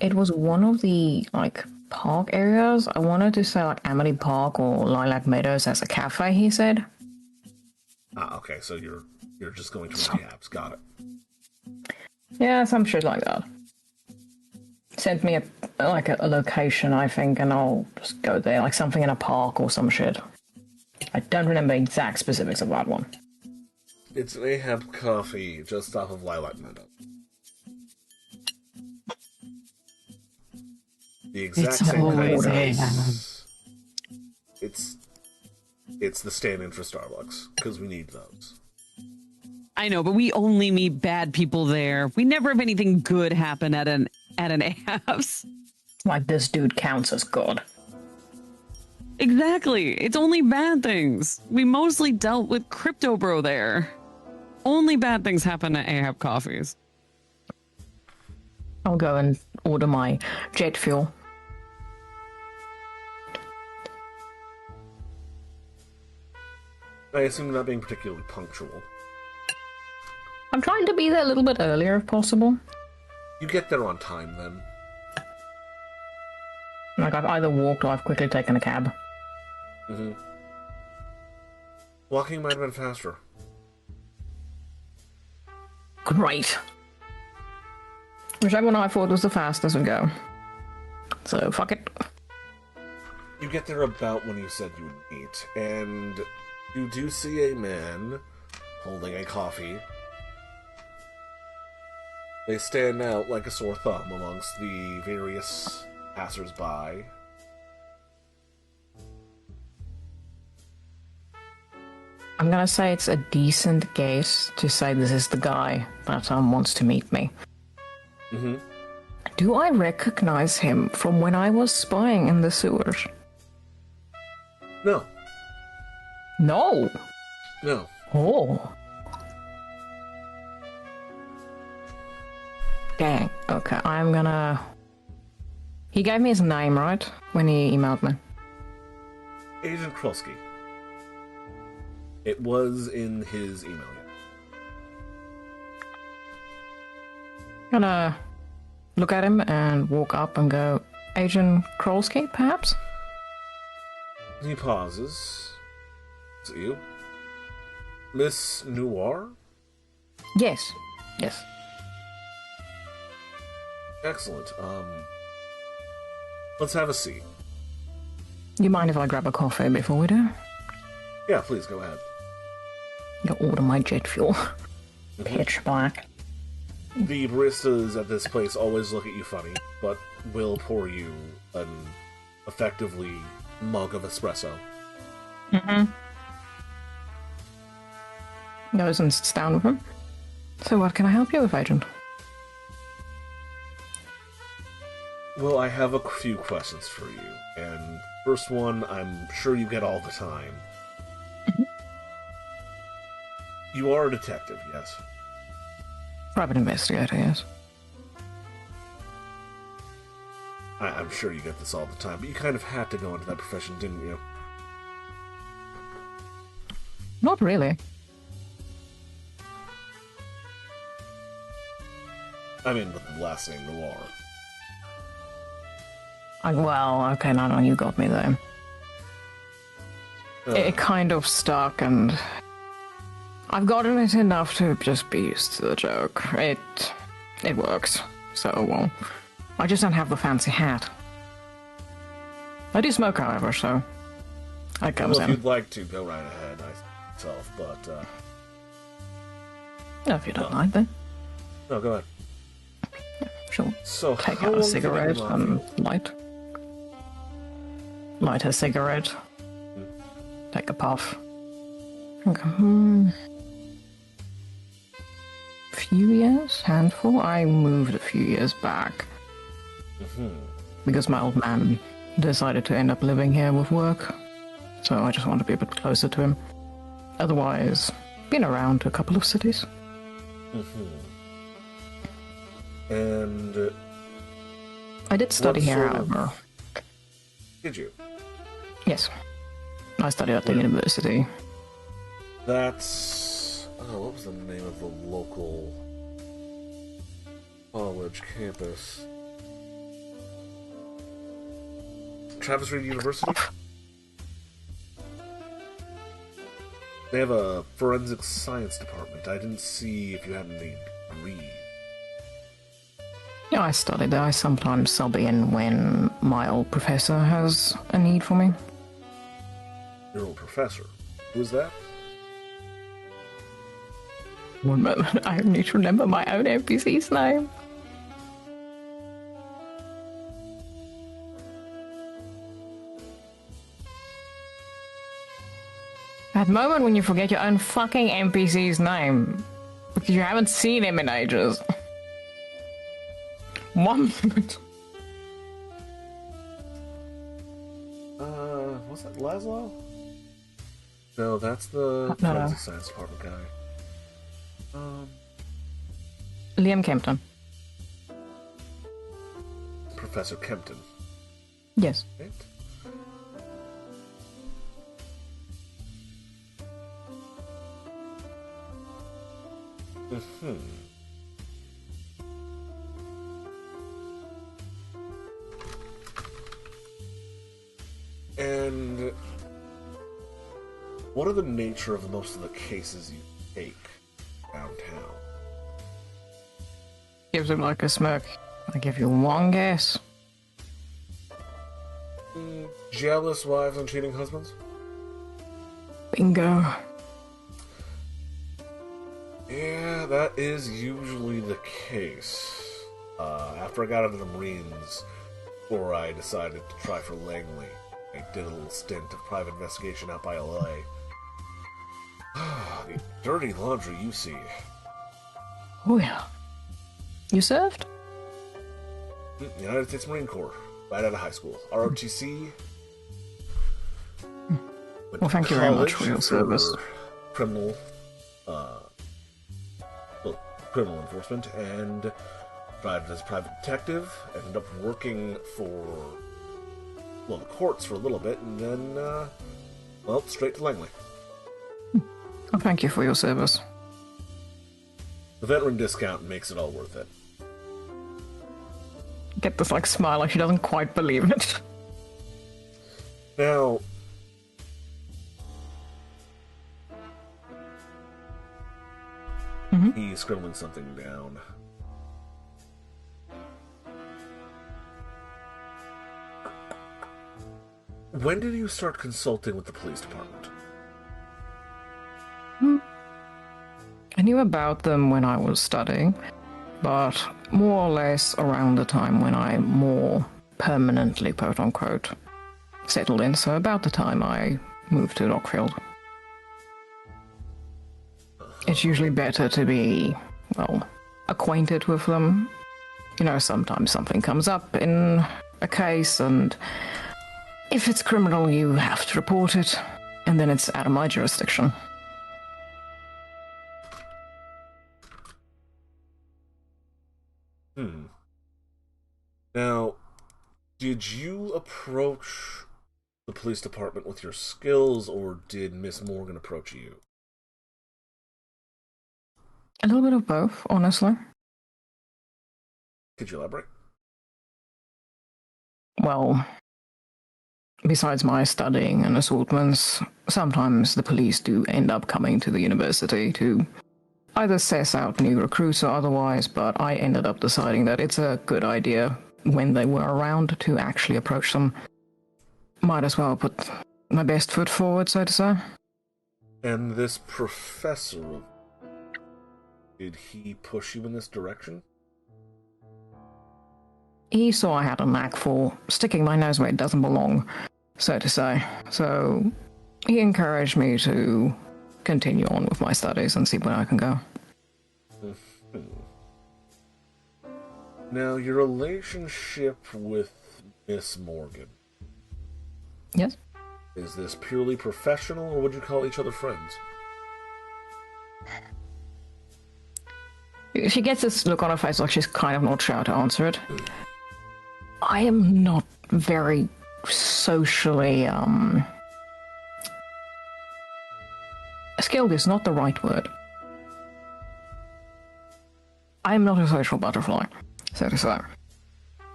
It was one of the, like, park areas. I wanted to say, like, Amity Park or Lilac Meadows as a cafe, he said. Ah, okay, so you're just going to rehabs. Got it. Yeah, some shit like that. Sent me a location, I think, and I'll just go there, like something in a park or some shit. I don't remember exact specifics of that one. It's an Ahab Coffee just off of Lilac Meadow. The exact same kind of place. It's the stand-in for Starbucks, because we need those. I know, but we only meet bad people there. We never have anything good happen at an Ahab's. Like this dude counts as good. Exactly. It's only bad things. We mostly dealt with Crypto Bro there. Only bad things happen at Ahab Coffees. I'll go and order my jet fuel. I assume you're not being particularly punctual. I'm trying to be there a little bit earlier if possible. You get there on time, then. Like, I've either walked or I've quickly taken a cab. Mm-hmm. Walking might have been faster. Great. Whichever one I thought was the fastest would go. So, fuck it. You get there about when you said you would meet, and you do see a man holding a coffee. They stand out like a sore thumb amongst the various passers-by. I'm gonna say it's a decent guess to say this is the guy that wants to meet me. Mm-hmm. Do I recognize him from when I was spying in the sewers? No. No! No. Oh. Dang. Okay, I'm gonna... He gave me his name, right? When he emailed me. Agent Krosky. It was in his email, yeah. Gonna look at him and walk up and go, Agent Krolsky, perhaps? He pauses. Is it you? Miss Noir? Yes. Yes. Excellent. Let's have a seat. You mind if I grab a coffee before we do? Yeah, please, go ahead. I'll order my jet fuel. Pitch black. The baristas at this place always look at you funny, but will pour you an effectively mug of espresso. Mm-hmm. Goes and sits down with him. So what can I help you with, Agent? Well, I have a few questions for you, and first one I'm sure you get all the time. You are a detective, yes? Private investigator, yes. I'm sure you get this all the time, but you kind of had to go into that profession, didn't you? Not really. I mean, with the last name Noir. Well, okay, no, you got me there. It kind of stuck, and I've gotten it enough to just be used to the joke. It works. So, well, I just don't have the fancy hat. I do smoke, however, so I comes Well, if in. you'd like to, go right ahead, myself, but, No, if you don't mind, then. No, go ahead. Sure. So, Take how out a long have you been cigarette in and Rockfield? light a cigarette. Take a puff. Okay. Few years? Handful? I moved a few years back. Because my old man decided to end up living here with work. So I just want to be a bit closer to him. Otherwise, been around to a couple of cities. And... I did study what here, sort of- however. Did you? Yes. I studied at the university. That's... Oh, what was the name of the local college campus? Travis Reed University? They have a forensic science department. I didn't see if you had any degree. Yeah, I studied there. I sometimes sub in when my old professor has a need for me. Your old professor. Who's that? One moment, I need to remember my own NPC's name. That moment when you forget your own fucking NPC's name. Because you haven't seen him in ages. One moment. Was that Laszlo? No, that's the No. forensic science department guy. Liam Kempton. Professor Kempton. Yes. Right? And what are the nature of most of the cases you take downtown? Gives him like a smirk. I give you one guess. Jealous wives and cheating husbands? Bingo. Yeah, that is usually the case. After I got into the Marines, before I decided to try for Langley, I did a little stint of private investigation out by LA. The dirty laundry you see. Oh yeah. You served? United States Marine Corps, right out of high school. ROTC. Went Well, to thank you very much for your college service. Criminal, criminal enforcement, and tried as a private detective. Ended up working for, the courts for a little bit, and then, straight to Langley. Well, thank you for your service. The veteran discount makes it all worth it. Get this like smile like she doesn't quite believe it. Now, he's scribbling something down. When did you start consulting with the police department? I knew about them when I was studying, but more or less around the time when I more permanently, quote unquote, settled in. So about the time I moved to Rockfield. It's usually better to be, well, acquainted with them. You know, sometimes something comes up in a case, and if it's criminal, you have to report it, and then it's out of my jurisdiction. Now, did you approach the police department with your skills, or did Miss Morgan approach you? A little bit of both, honestly. Could you elaborate? Well, besides my studying and assaultments, sometimes the police do end up coming to the university to either assess out new recruits or otherwise, but I ended up deciding that it's a good idea when they were around to actually approach them. Might as well put my best foot forward, so to say. And this professor, did he push you in this direction? He saw I had a knack for sticking my nose where it doesn't belong, so to say. So he encouraged me to continue on with my studies and see where I can go. Now, your relationship with Miss Morgan. Yes? Is this purely professional, or would you call each other friends? She gets this look on her face like she's kind of not sure to answer it. I am not very socially, skilled is not the right word. I'm not a social butterfly, so to say.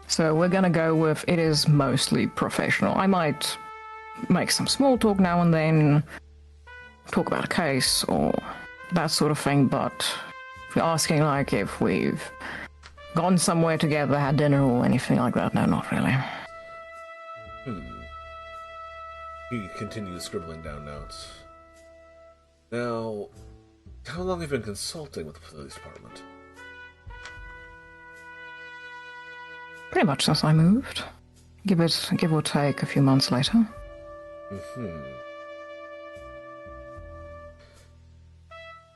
So we're gonna go with it is mostly professional. I might make some small talk now and then, talk about a case or that sort of thing, but if you're asking like if we've gone somewhere together, had dinner or anything like that, no, not really. He continues scribbling down notes. Now, how long have you been consulting with the police department? Pretty much since I moved. Give or take a few months later.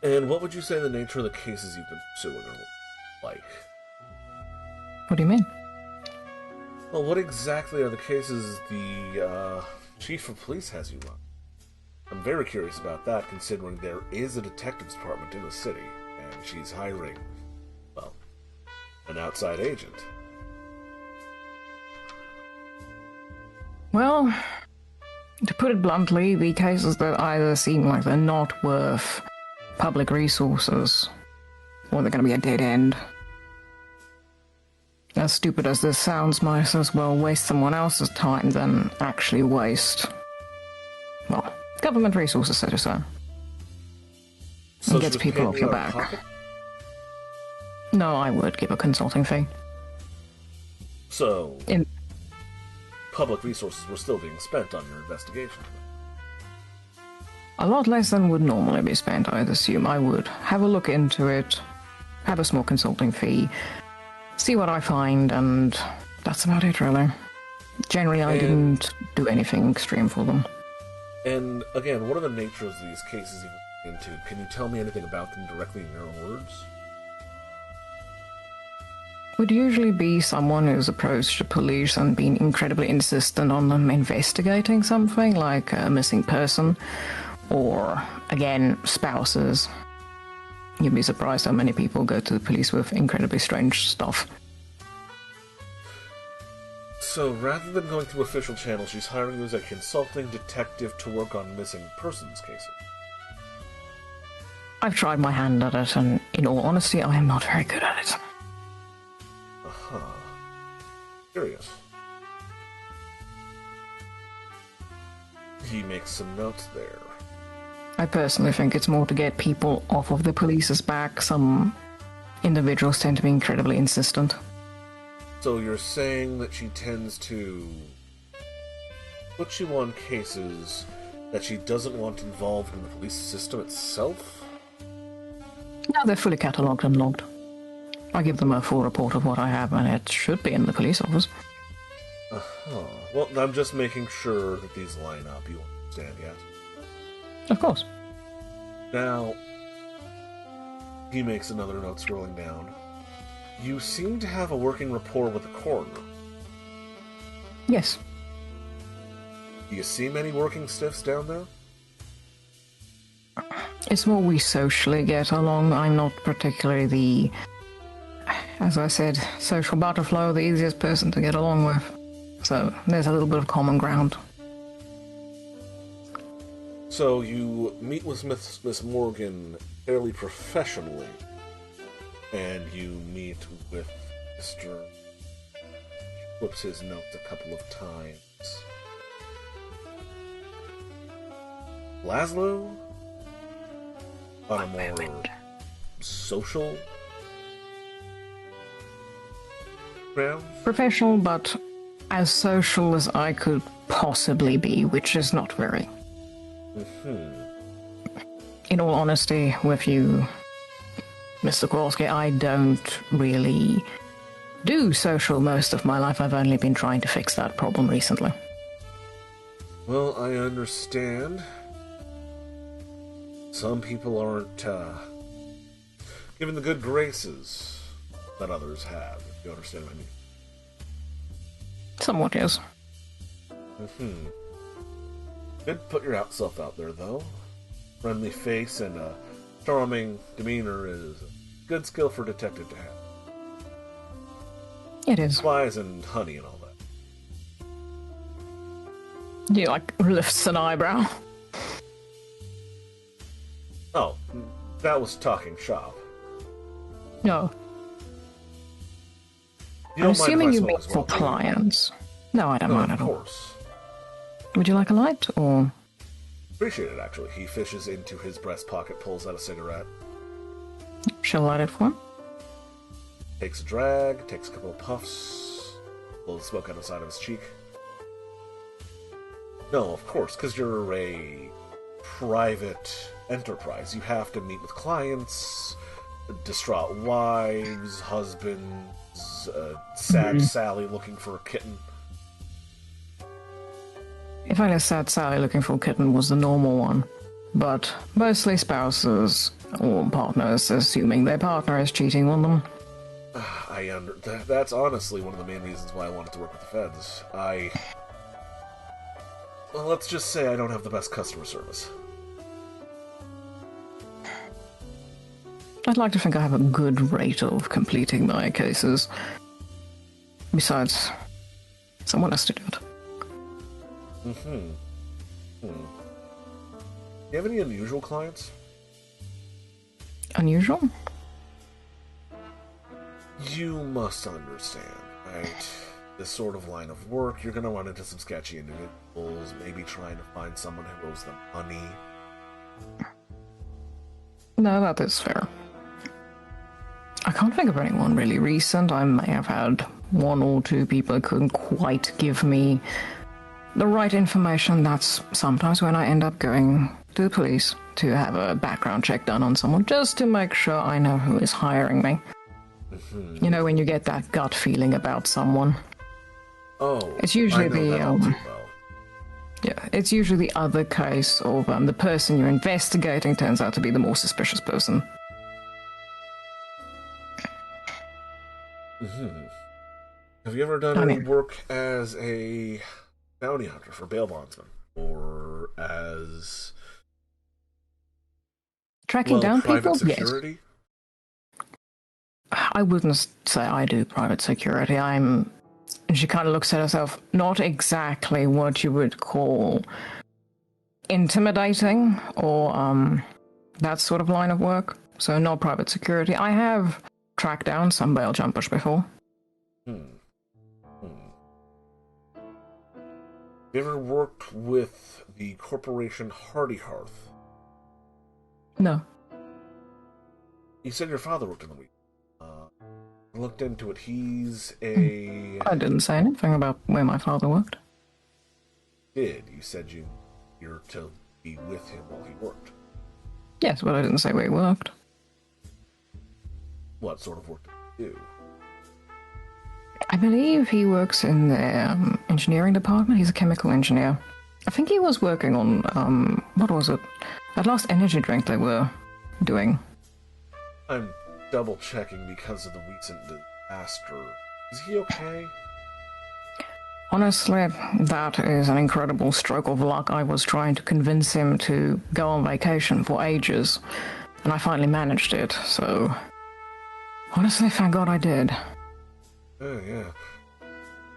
And what would you say the nature of the cases you've been pursuing are like? What do you mean? Well, what exactly are the cases the chief of police has you run? I'm very curious about that, considering there is a detectives department in the city, and she's hiring, well, an outside agent. Well, to put it bluntly, the cases that either seem like they're not worth public resources, or they're going to be a dead end. As stupid as this sounds, might as well waste someone else's time than actually waste, well, government resources, so to say. So it gets people off your back. Pocket? No, I would give a consulting fee. So, public resources were still being spent on your investigation. A lot less than would normally be spent, I'd assume. I would have a look into it, have a small consulting fee, see what I find, and that's about it, really. Generally, I didn't do anything extreme for them. And, again, what are the natures of these cases you've looked into? Can you tell me anything about them directly in your own words? Would usually be someone who's approached the police and been incredibly insistent on them investigating something, like a missing person, or, again, spouses. You'd be surprised how many people go to the police with incredibly strange stuff. So, rather than going through official channels, she's hiring you as a consulting detective to work on missing persons cases. I've tried my hand at it, and in all honesty, I am not very good at it. Curious. He makes some notes there. I personally think it's more to get people off of the police's back. Some individuals tend to be incredibly insistent. So you're saying that she tends to put you on cases that she doesn't want involved in the police system itself? No, they're fully catalogued and logged. I give them a full report of what I have, and it should be in the police office. Well, I'm just making sure that these line up. You understand, yes? Of course. Now, he makes another note scrolling down. You seem to have a working rapport with the coroner. Yes. Do you see many working stiffs down there? It's more we socially get along. I'm not particularly the, as I said, social butterfly or the easiest person to get along with. So there's a little bit of common ground. So you meet with Miss Morgan fairly professionally, and you meet with Mr. He flips his notes a couple of times. Laszlo? On a more social ground? Professional, but as social as I could possibly be, which is not very. In all honesty with you, Mr. Kowalski, I don't really do social most of my life. I've only been trying to fix that problem recently. Well, I understand. Some people aren't given the good graces that others have, if you understand what I mean. Somewhat, yes. Good put yourself out there, though. Friendly face and a charming demeanor is a good skill for a detective to have. It is. Flies and honey and all that. He, lifts an eyebrow. Oh, that was talking shop. No. I'm assuming you mean for clients. No, I don't mind at all. Of course. Would you like a light, or...? Appreciate it, actually. He fishes into his breast pocket, pulls out a cigarette. Shall I light it for him? Takes a drag, takes a couple of puffs, blows smoke out of the side of his cheek. No, of course, because you're a private enterprise. You have to meet with clients, distraught wives, husbands, sad Sally looking for a kitten. If only sad Sally looking for a kitten was the normal one. But mostly spouses or partners, assuming their partner is cheating on them. That's honestly one of the main reasons why I wanted to work with the feds. Well, let's just say I don't have the best customer service. I'd like to think I have a good rate of completing my cases. Besides, someone has to do it. Do you have any unusual clients? Unusual? You must understand, right? This sort of line of work, you're gonna run into some sketchy individuals, maybe trying to find someone who owes them money. No, that is fair. I can't think of anyone really recent. I may have had one or two people who couldn't quite give me the right information. That's sometimes when I end up going to the police to have a background check done on someone, just to make sure I know who is hiring me. You know, when you get that gut feeling about someone. Oh, it's usually I know that all too well. Yeah, it's usually the other case of the person you're investigating turns out to be the more suspicious person. Have you ever done any work as a bounty hunter for bail bondsmen? Or as... tracking down people? Security? Yes. I wouldn't say I do private security. And she kind of looks at herself, not exactly what you would call intimidating or that sort of line of work. So not private security. I have tracked down some bail jumpers before. Have you ever worked with the corporation Hardy Hearth? No. You said your father worked in the week. Looked into it. He's a... I didn't say anything about where my father worked. You said you're to be with him while he worked. Yes, but I didn't say where he worked. What sort of work did he do? I believe he works in the engineering department. He's a chemical engineer. I think he was working on, what was it? That last energy drink they were doing. I'm double-checking because of the recent disaster. Is he okay? Honestly, that is an incredible stroke of luck. I was trying to convince him to go on vacation for ages, and I finally managed it, so... honestly, thank God I did. Oh, yeah.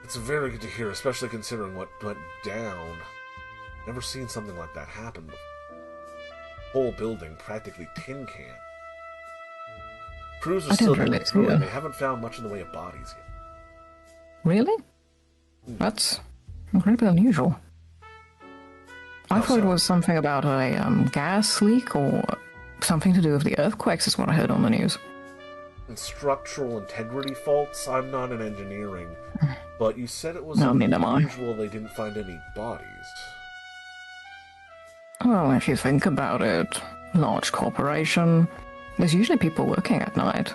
It's very good to hear, especially considering what went down. Never seen something like that happen before. Whole building practically tin can. Crews are still going through it. They haven't found much in the way of bodies yet. Really? That's incredibly unusual. I thought it was something about a gas leak or something to do with the earthquakes is what I heard on the news. structural integrity faults. I'm not in engineering, but you said it was neither am I. unusual they didn't find any bodies. Well, if you think about it, large corporation, there's usually people working at night.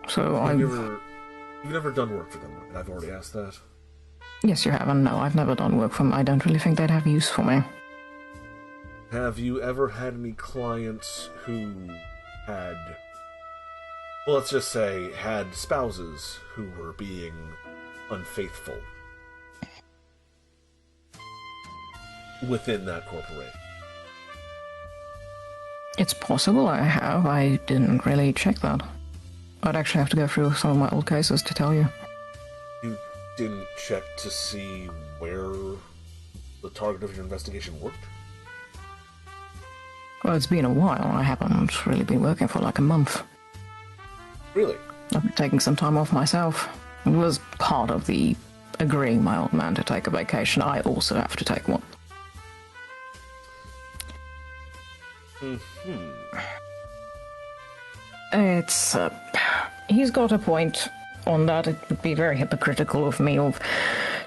So You've never done work for them, and I've already asked that. Yes, you have, and no, I've never done work for them. I don't really think they'd have use for me. Have you ever had any clients who had, well, let's just say, had spouses who were being unfaithful within that corporation? It's possible I have. I didn't really check that. I'd actually have to go through some of my old cases to tell you. You didn't check to see where the target of your investigation worked? Well, it's been a while. I haven't really been working for like a month. Really? I've been taking some time off myself. It was part of the agreeing my old man to take a vacation. I also have to take one. It's, he's got a point on that. It would be very hypocritical of me of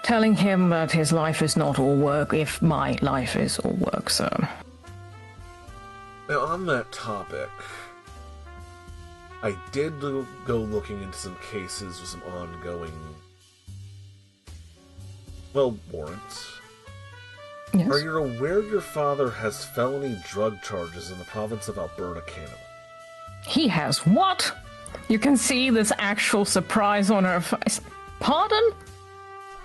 telling him that his life is not all work if my life is all work, so... Now, on that topic, I did go looking into some cases with some ongoing, well, warrants. Yes. Are you aware your father has felony drug charges in the province of Alberta, Canada? He has what? You can see this actual surprise on her face. Pardon?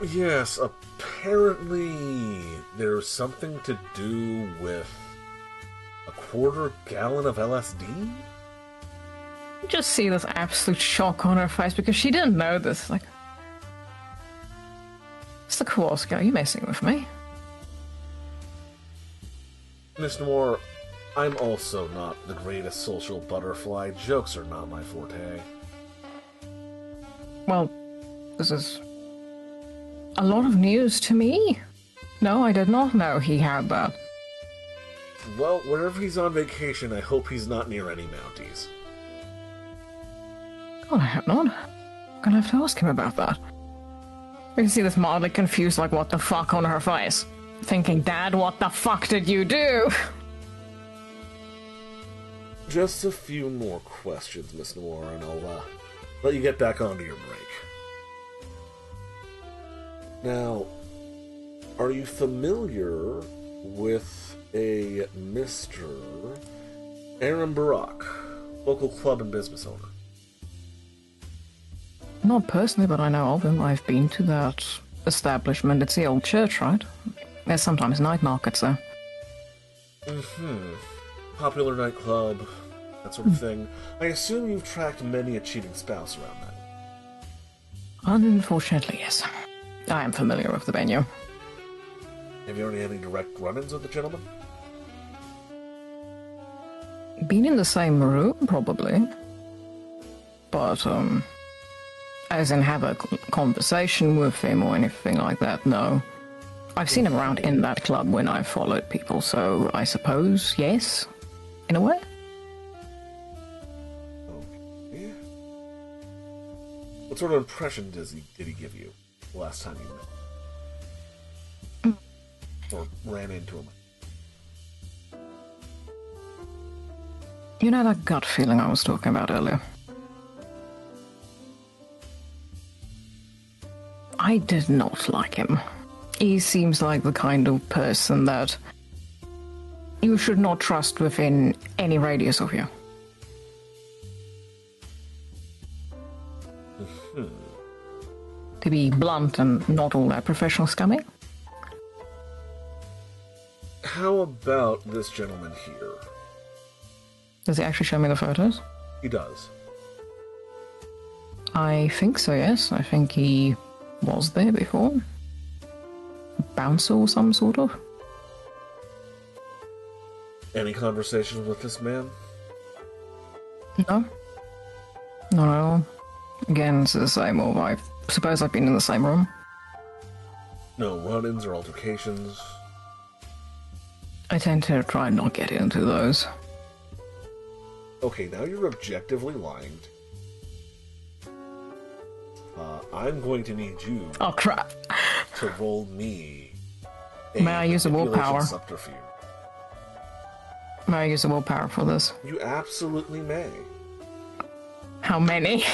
Yes, apparently there's something to do with a quarter gallon of LSD? You just see this absolute shock on her face because she didn't know this. Like, Mr. Kowalski, are you messing with me? Miss Noir, I'm also not the greatest social butterfly. Jokes are not my forte. Well, this is a lot of news to me. No, I did not know he had that. Well, wherever he's on vacation, I hope he's not near any Mounties. God, I hope not. I'm gonna have to ask him about that. We can see this mildly confused, like, what the fuck on her face. Thinking, Dad, what the fuck did you do? Just a few more questions, Miss Noir, and I'll let you get back onto your break. Now, are you familiar with a Mr. Aaron Barak, local club and business owner? Not personally, but I know of him. I've been to that establishment. It's the old church, right? There's sometimes night markets there. Popular nightclub, that sort of thing. I assume you've tracked many a cheating spouse around that. Unfortunately, yes. I am familiar with the venue. Have you already had any direct run-ins with the gentleman? Been in the same room, probably. But, as in have a conversation with him or anything like that, no. I've seen him around in that club when I've followed people, so I suppose, yes, in a way. Okay. What sort of impression did he give you the last time you met? Or ran into him? You know that gut feeling I was talking about earlier? I did not like him. He seems like the kind of person that you should not trust within any radius of you. To be blunt and not all that professional scummy. How about this gentleman here? Does he actually show me the photos? He does. I think so, yes. I think he was there before. A bouncer or some sort of. Any conversations with this man? No. Not at all. Again, it's the same old. I suppose I've been in the same room. No run-ins or altercations? I tend to try and not get into those. Okay, now you're objectively lying. I'm going to need you Oh, crap. to roll me May I use a willpower? subterfuge. May I use a willpower for this? You absolutely may. How many?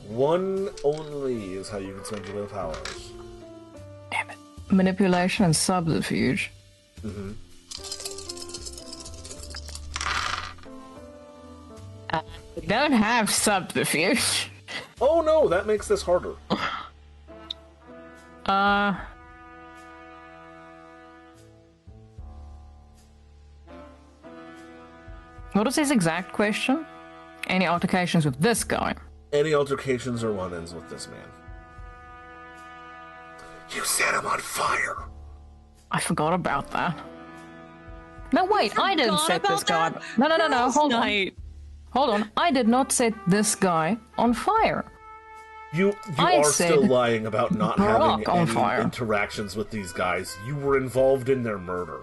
One only is how you can spend your willpowers. Damn it. Manipulation and subterfuge. Mm-hmm. I don't have subterfuge. Oh no, that makes this harder. What is his exact question? Any altercations with this guy? Any altercations or run-ins with this man? You set him on fire. I forgot about that. No, wait, I didn't set this guy. No. Hold on. Hold on. I did not set this guy on fire. You I are said still lying about not Brock having on any fire. interactions with these guys. You were involved in their murder.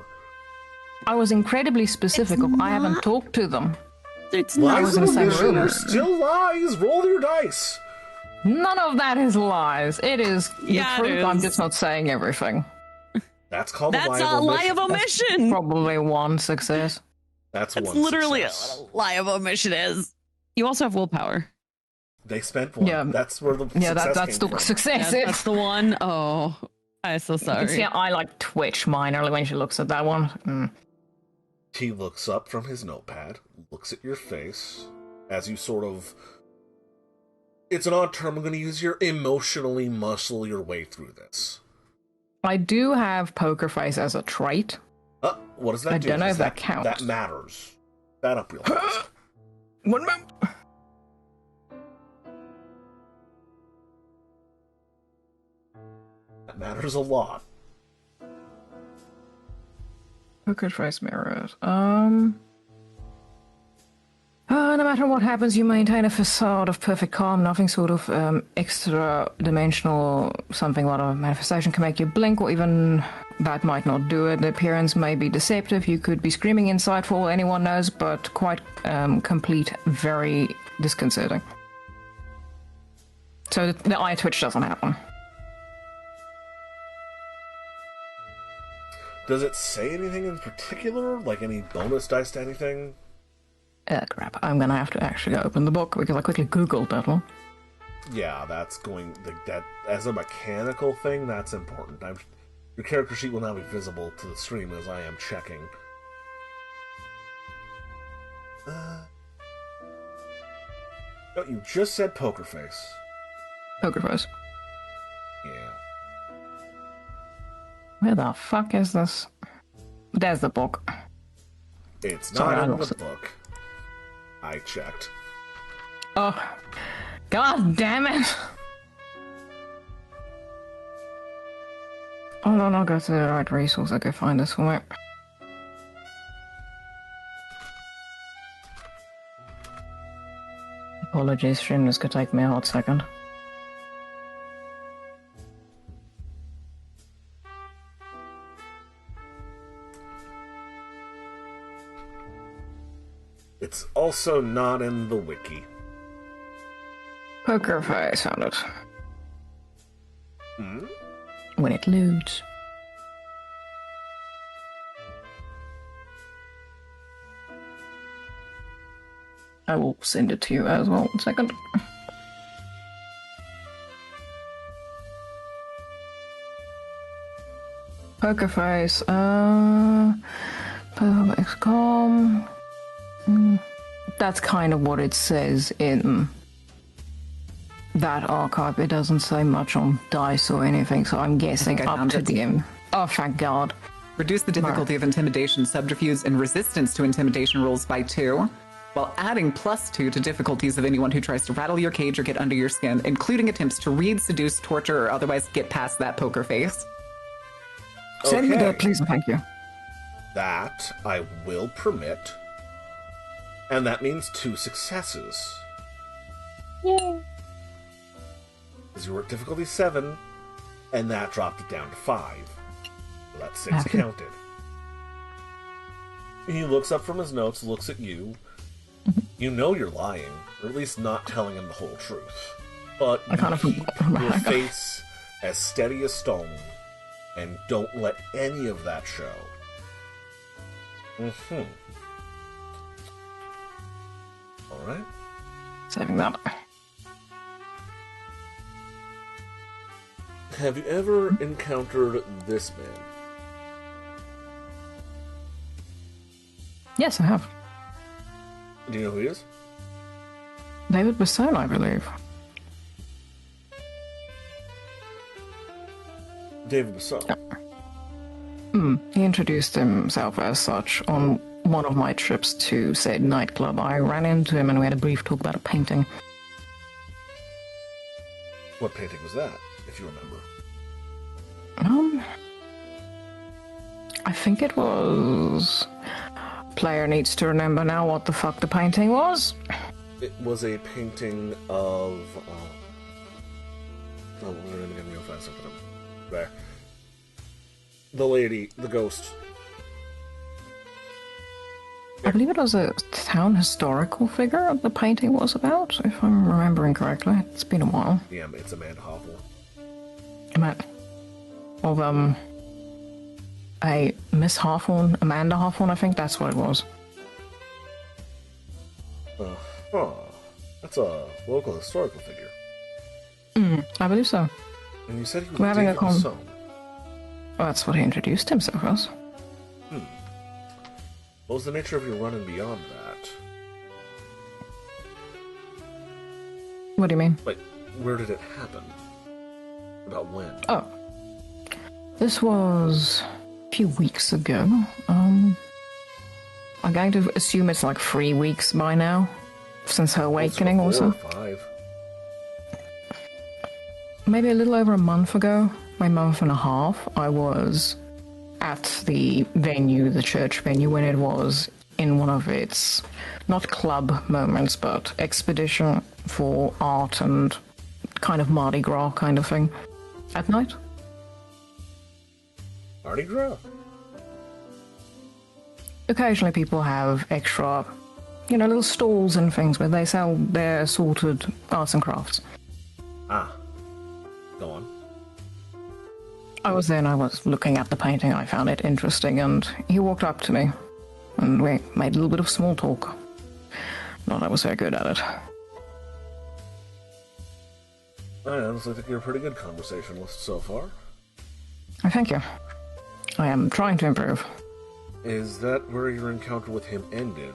I was incredibly specific of I haven't talked to them. It's I Lies was of in the same omission room. are still lies. Roll your dice. None of that is lies. It is Yeah, the it truth. I'm is. just not saying everything. That's called That's a lie a of lie omission. of omission. Probably one success. That's That's one literally success. a lie of omission is. You also have willpower. They spent one. Yeah. That's where the Yeah, success that's came the from. success. That's the one. Oh, I'm so You can see sorry. how I like twitch minorly when she looks at that one. He looks up from his notepad, looks at your face, as you sort of... It's an odd term. I'm going to use your emotionally muscle your way through this. I do have poker face as a trait. What does that I do? don't know if 'Cause that counts. That matters. That up real fast. One moment. That matters a lot. Poker face mirrors. No matter what happens, you maintain a facade of perfect calm. Nothing sort of extra-dimensional something about a manifestation can make you blink, or even that might not do it. The appearance may be deceptive. You could be screaming inside for all anyone knows, but quite complete, very disconcerting. So the eye twitch doesn't happen. Does it say anything in particular? Like any bonus dice to anything? Crap. I'm gonna have to actually open the book because I quickly googled that one. Yeah, that's going... that as a mechanical thing, that's important. Your character sheet will now be visible to the stream as I am checking. Oh, you just said poker face. Poker face. Yeah. Where the fuck is this? There's the book. It's Sorry, I not in lost the it. book. I checked. Oh, god damn it! Hold on, I'll go to the right resource. Okay, find this for me. Apologies, stream. This could take me a hot second. It's also not in the wiki. Poker face, found it. Hmm? When it loads. I will send it to you as well. 1 second. Poker face. XCOM. That's kind of what it says in that archive. It doesn't say much on dice or anything, so I'm guessing I up found to it. DM. Oh, thank God. Reduce the difficulty of intimidation, subterfuge, and resistance to intimidation rolls by 2, while adding +2 to difficulties of anyone who tries to rattle your cage or get under your skin, including attempts to read, seduce, torture, or otherwise get past that poker face. Send me Okay. that, please, and thank you. That I will permit. And that means 2 successes. Yay. Because you were at difficulty 7, and that dropped it down to 5. So that's 6 Happy. counted. He looks up from his notes, looks at you. You know you're lying, or at least not telling him the whole truth. But I kind of keep your face as steady as stone, and don't let any of that show. Alright. Saving that. Have you ever encountered this man? Yes, I have. Do you know who he is? David Basson, I believe. David Basson. He introduced himself as such on one of my trips to said nightclub. I ran into him and we had a brief talk about a painting. What painting was that, if you remember? I think it was... Player needs to remember now what the fuck the painting was. It was a painting of... what was her name again? Real fast. There. The lady, the ghost. I believe it was a town historical figure the painting was about, if I'm remembering correctly. It's been a while. Yeah, it's Amanda Hawthorne. Of, a Miss Hawthorne, Amanda Hawthorne, I think that's what it was. That's a local historical figure. I believe so. And you said he was We're having David a Basson. Well, that's what he introduced himself as. What was the nature of your run-in beyond that? What do you mean? Like, where did it happen? About when? Oh. This was a few weeks ago. I'm going to assume it's like 3 weeks by now, since her awakening also. 4 or 5. Maybe a little over a month ago, a month and a half, I was at the venue, the church venue, when it was in one of its, not club moments, but expedition for art and kind of Mardi Gras kind of thing. At night. Mardi Gras? Occasionally people have extra, little stalls and things where they sell their assorted arts and crafts. Ah. Go on. I was there and I was looking at the painting. I found it interesting and he walked up to me and we made a little bit of small talk. Not that I was very good at it. I honestly think you're a pretty good conversationalist so far. Thank you. I am trying to improve. Is that where your encounter with him ended?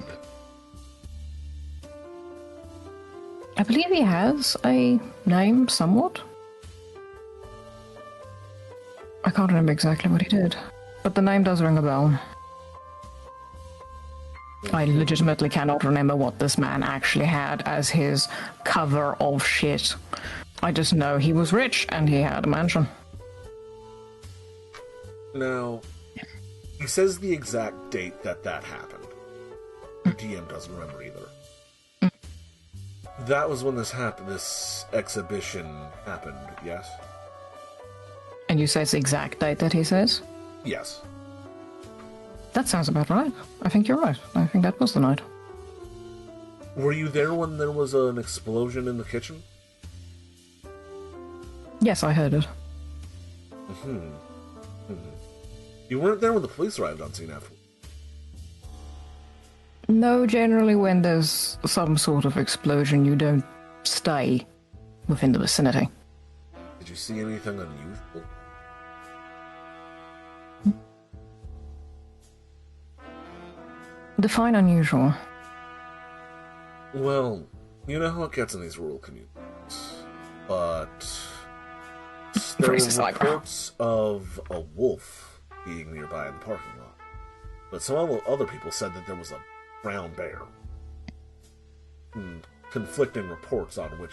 I believe he has a name, somewhat. I can't remember exactly what he did, but the name does ring a bell. I legitimately cannot remember what this man actually had as his cover of shit. I just know he was rich and he had a mansion. Now, he says the exact date that happened. Your DM doesn't remember either. That was when this happened. This exhibition happened, yes? And you say it's the exact date that he says? Yes. That sounds about right. I think you're right. I think that was the night. Were you there when there was an explosion in the kitchen? Yes, I heard it. You weren't there when the police arrived on scene after. No, generally when there's some sort of explosion, you don't stay within the vicinity. Did you see anything unusual? Define unusual. Well, you know how it gets in these rural communities. But there were reports of a wolf being nearby in the parking lot. But some other people said that there was a brown bear. Conflicting reports on which.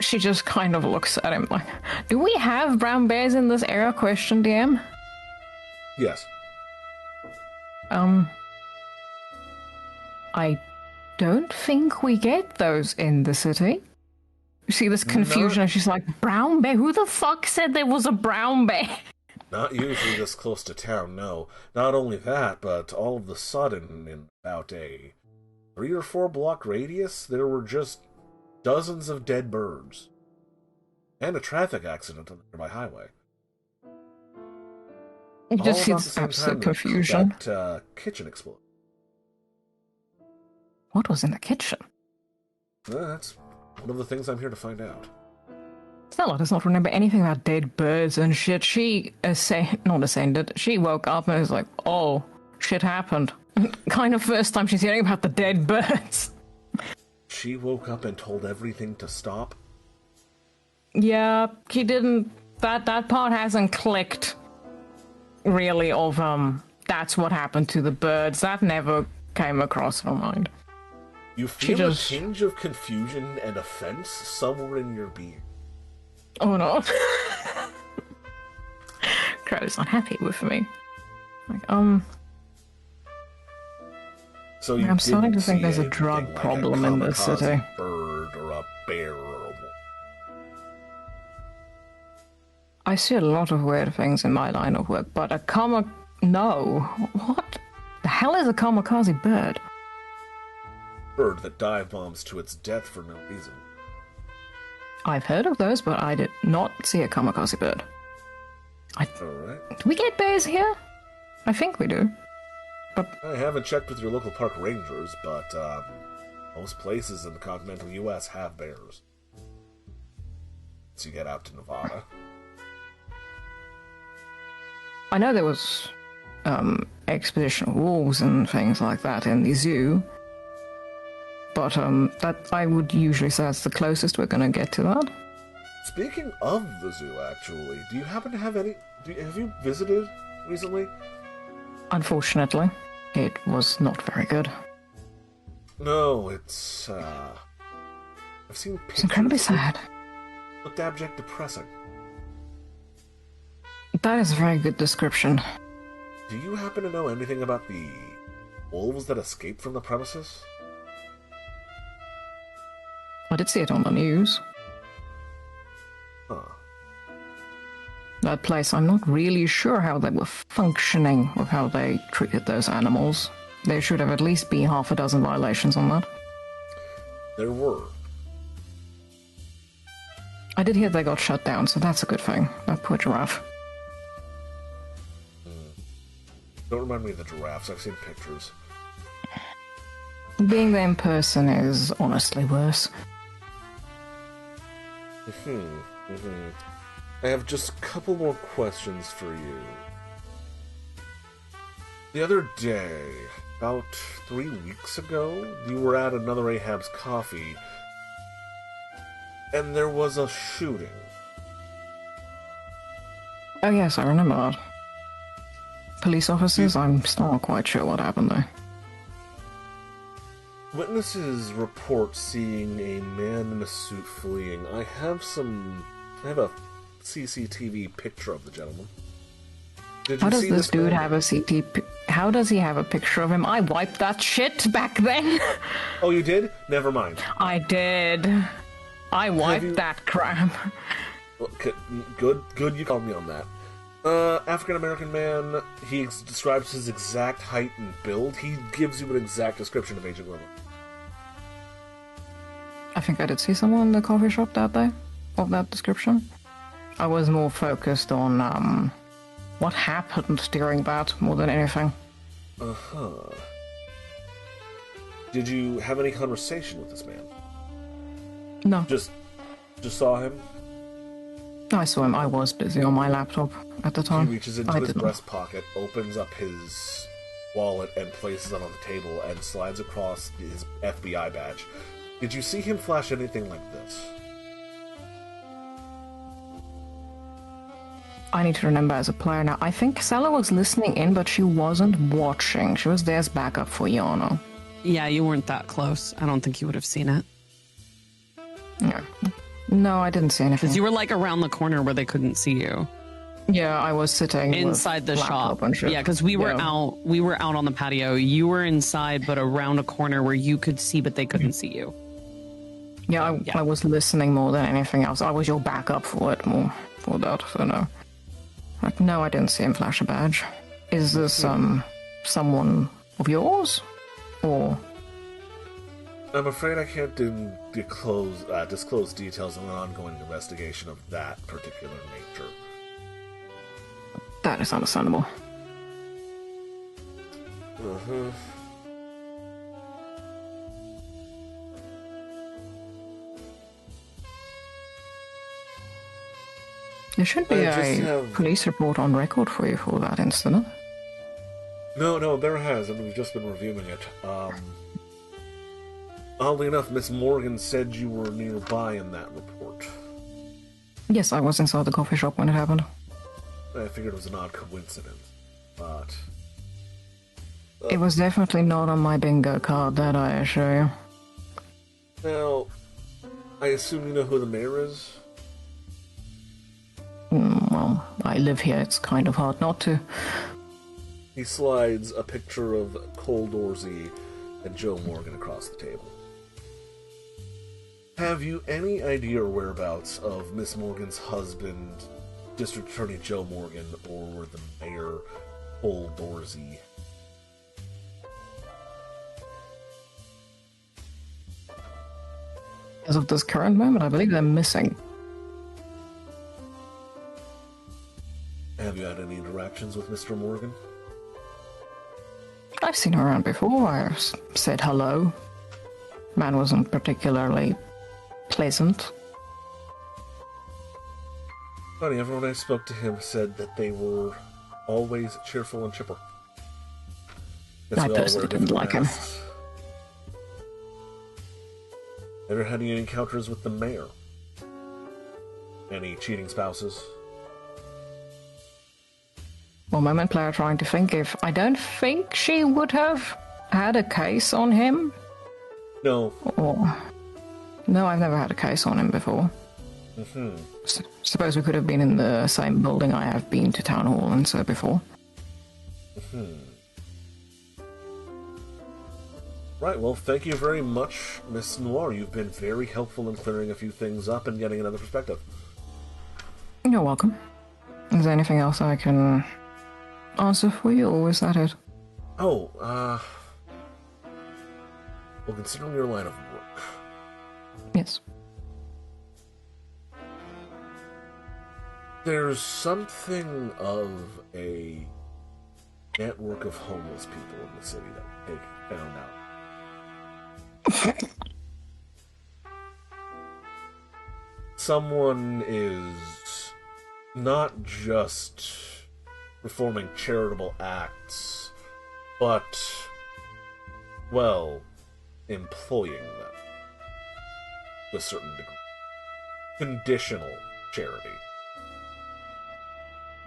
She just kind of looks at him like, do we have brown bears in this area? Question, DM? Yes. I don't think we get those in the city. You see this confusion, and she's like, brown bear? Who the fuck said there was a brown bear? Not usually this close to town, no. Not only that, but all of a sudden, in about a 3 or 4 block radius, there were just dozens of dead birds. And a traffic accident on the nearby highway. It All just about seems the same absolute time confusion. that kitchen exploded. What was in the kitchen? That's one of the things I'm here to find out. Stella does not remember anything about dead birds and shit. She not ascended. She woke up and was like, "Oh, shit happened." Kind of first time she's hearing about the dead birds. She woke up and told everything to stop? Yeah, he didn't. That part hasn't clicked. Really, of that's what happened to the birds. That never came across her mind. You feel a tinge of confusion and offense somewhere in your being. Oh no. Crow's not happy with me. Like, So you I'm starting to think there's a anything drug like problem in this kamikaze city. Bird or a bear or a wolf. I see a lot of weird things in my line of work, but no. What the hell is a kamikaze bird? Bird that dive bombs to its death for no reason. I've heard of those, but I did not see a kamikaze bird. Alright. Do we get bears here? I think we do. But I haven't checked with your local park rangers, but most places in the continental U.S. have bears. Once you get out to Nevada. I know there was expedition wolves and things like that in the zoo. But that I would usually say that's the closest we're going to get to that. Speaking of the zoo, actually, do you happen to have any... have you visited recently? Unfortunately, it was not very good. No, it's, I've seen pictures. It's incredibly sad. Looked abject depressing. That is a very good description. Do you happen to know anything about the wolves that escaped from the premises? I did see it on the news. Huh. That place, I'm not really sure how they were functioning with how they treated those animals. There should have at least been half a dozen violations on that. There were. I did hear they got shut down, so that's a good thing. That poor giraffe. Don't remind me of the giraffes, I've seen pictures. Being there in person is honestly worse. I have just a couple more questions for you. The other day, about 3 weeks ago, you were at another Ahab's Coffee, and there was a shooting. Oh yes, I remember that. Police officers? I'm still not quite sure what happened there. Witnesses report seeing a man in a suit fleeing. I have a CCTV picture of the gentleman. How does this dude have a CCTV? How does he have a picture of him? I wiped that shit back then. Oh, you did? Never mind. I did. I wiped that crap. Okay, good you called me on that. African-American man, he describes his exact height and build. He gives you an exact description of Agent Willow. I think I did see someone in the coffee shop that day, of that description. I was more focused on, what happened during that, more than anything. Uh-huh. Did you have any conversation with this man? No. Just saw him? I saw him. I was busy on my laptop at the time. He reaches into his breast pocket, opens up his wallet, and places it on the table, and slides across his FBI badge. Did you see him flash anything like this? I need to remember as a player now. I think Sella was listening in, but she wasn't watching. She was there as backup for Yana. Yeah, you weren't that close. I don't think you would have seen it. Yeah. No, I didn't see anything. Because you were like around the corner where they couldn't see you. Yeah, I was sitting inside the shop. And shit. Yeah, because we were out. We were out on the patio. You were inside, but around a corner where you could see, but they couldn't see you. Yeah, I was listening more than anything else. I was your backup for it more for that. So no. Like, no, I didn't see him flash a badge. Is this, someone of yours? Or... I'm afraid I can't disclose details of an ongoing investigation of that particular nature. That is understandable. Uh-huh. There should be a police report on record for you for that incident. No, there has, and we've just been reviewing it. Oddly enough, Miss Morgan said you were nearby in that report. Yes, I was inside the coffee shop when it happened. I figured it was an odd coincidence, but... It was definitely not on my bingo card, that I assure you. Now, I assume you know who the mayor is? Well, I live here, it's kind of hard not to. He slides a picture of Cole Dorsey and Joe Morgan across the table. Have you any idea whereabouts of Miss Morgan's husband, District Attorney Joe Morgan, or the mayor, Cole Dorsey? As of this current moment, I believe they're missing. Have you had any interactions with Mr. Morgan? I've seen her around before. I've said hello. Man wasn't particularly pleasant. Funny, everyone I spoke to him said that they were always cheerful and chipper. I personally didn't like him. Ever had any encounters with the mayor? Any cheating spouses? One moment, player trying to think if... I don't think she would have had a case on him. No. Or... No, I've never had a case on him before. Mm-hmm. Suppose we could have been in the same building I have been to Town Hall and so before. Mm-hmm. Right, well, thank you very much, Miss Noir. You've been very helpful in clearing a few things up and getting another perspective. You're welcome. Is there anything else I can answer for you, or is that it? Oh, well, considering your line of work... Yes. There's something of a network of homeless people in the city that they found out. Someone is not just performing charitable acts, but, well, employing them to a certain degree. Conditional charity.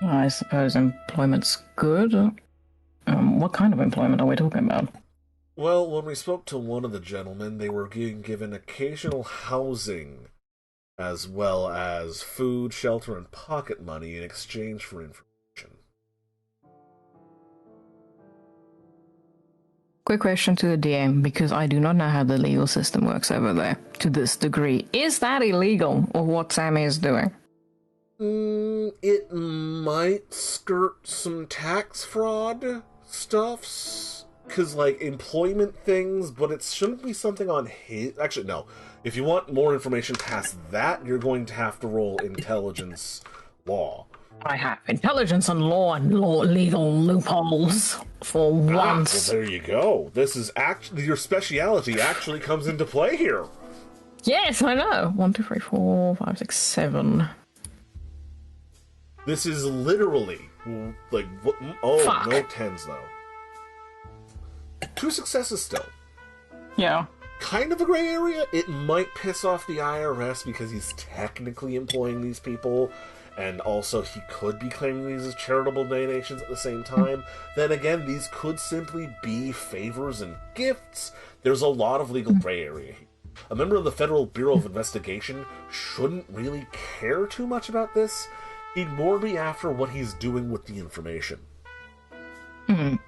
I suppose employment's good. What kind of employment are we talking about? Well, when we spoke to one of the gentlemen, they were being given occasional housing, as well as food, shelter, and pocket money in exchange for information. Quick question to the DM, because I do not know how the legal system works over there to this degree. Is that illegal, or what Sammy is doing? It might skirt some tax fraud stuffs, because, like, employment things, but it shouldn't be something on his... Actually, no. If you want more information past that, you're going to have to roll intelligence law. I have intelligence and law legal loopholes for once. Well, there you go. This is actually... Your speciality actually comes into play here. Yes, I know. 1, 2, 3, 4, 5, 6, 7... This is literally, like, oh, Fuck. No 10s, though. 2 successes still. Yeah. Kind of a gray area. It might piss off the IRS because he's technically employing these people, and also he could be claiming these as charitable donations at the same time. Then again, these could simply be favors and gifts. There's a lot of legal gray area here. A member of the Federal Bureau of Investigation shouldn't really care too much about this. He'd more be after what he's doing with the information. And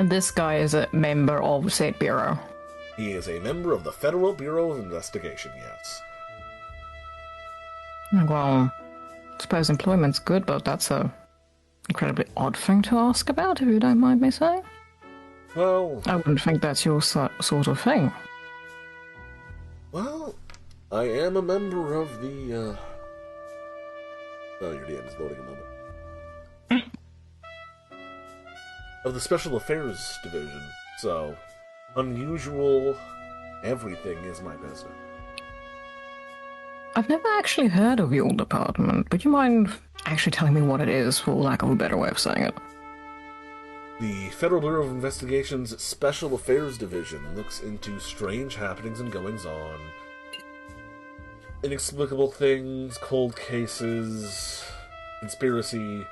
this guy is a member of said bureau. He is a member of the Federal Bureau of Investigation, yes. Well, suppose employment's good, but that's a incredibly odd thing to ask about, if you don't mind me saying. Well, I wouldn't think that's your sort of thing. well, I am a member of the, Oh, your DM is loading a moment. Of the Special Affairs Division, so unusual everything is my business. I've never actually heard of your department. Would you mind actually telling me what it is, for lack of a better way of saying it? The Federal Bureau of Investigation's Special Affairs Division looks into strange happenings and goings-on, inexplicable things, cold cases, conspiracy.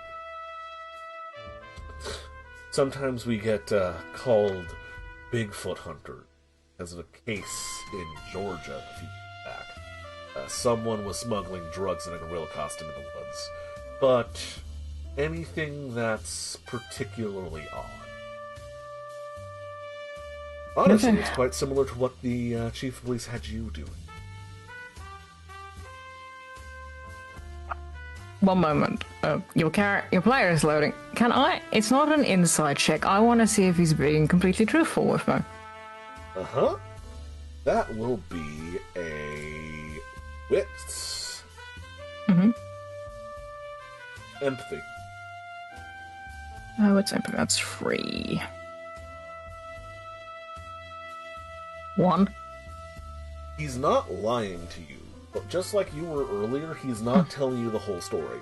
Sometimes we get called Bigfoot Hunter, as of a case in Georgia a few years back. Someone was smuggling drugs in a gorilla costume in the woods. But anything that's particularly odd. Honestly, Okay. it's quite similar to what the chief of police had you doing. One moment. Your player is loading. Can I? It's not an inside check. I want to see if he's being completely truthful with me. Uh-huh. That will be a wits. Mm-hmm. Empathy. Oh, it's empty. That's free. 1. He's not lying to you, but just like you were earlier, he's not telling you the whole story.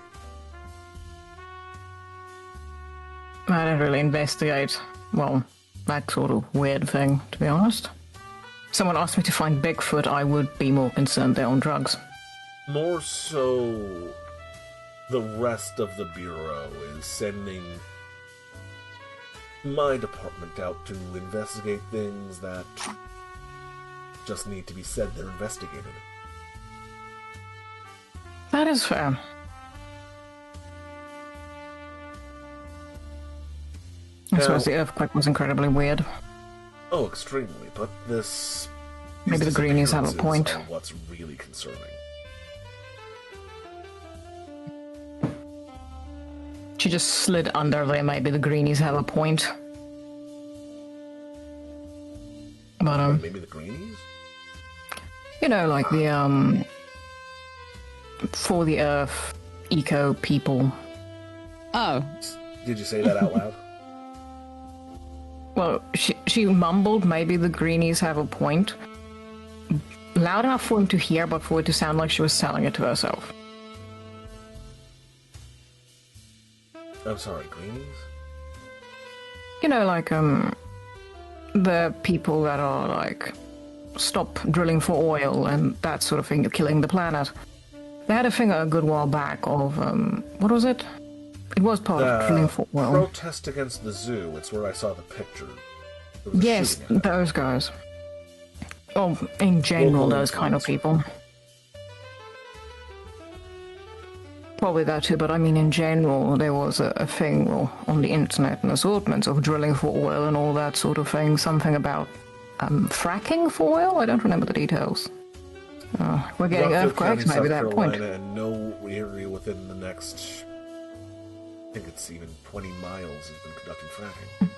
I don't really investigate, well, that sort of weird thing, to be honest. If someone asked me to find Bigfoot, I would be more concerned they're on drugs. More so, the rest of the Bureau is sending my department out to investigate things that just need to be said they're investigated. That is fair. I suppose the earthquake was incredibly weird. Oh, extremely, but this... Maybe the greenies have a disappearances point. are what's really concerning. She just slid under there. Maybe the greenies have a point. But, Maybe the greenies? you know, like the, for the earth, eco people. Oh, Did you say that out loud? Well, she mumbled, maybe the greenies have a point. Loud enough for him to hear, but for it to sound like she was telling it to herself. I'm sorry, greenies? You know, like, the people that are, like, stop drilling for oil and that sort of thing, you're killing the planet. They had a thing a good while back of, what was it? It was part of drilling for oil. Protest against the zoo, it's where I saw the picture. There was a Yes, shooting at it. those guys. Well, in general, Local those kind of influence. people. Probably that too, but I mean, in general, there was a thing, well, on the internet, and assortments of drilling for oil and all that sort of thing. Something about fracking for oil? I don't remember the details. We're getting Rockfield earthquakes, County, maybe South that point. Carolina, and no area within the next, I think it's even 20 miles, has been conducting fracking.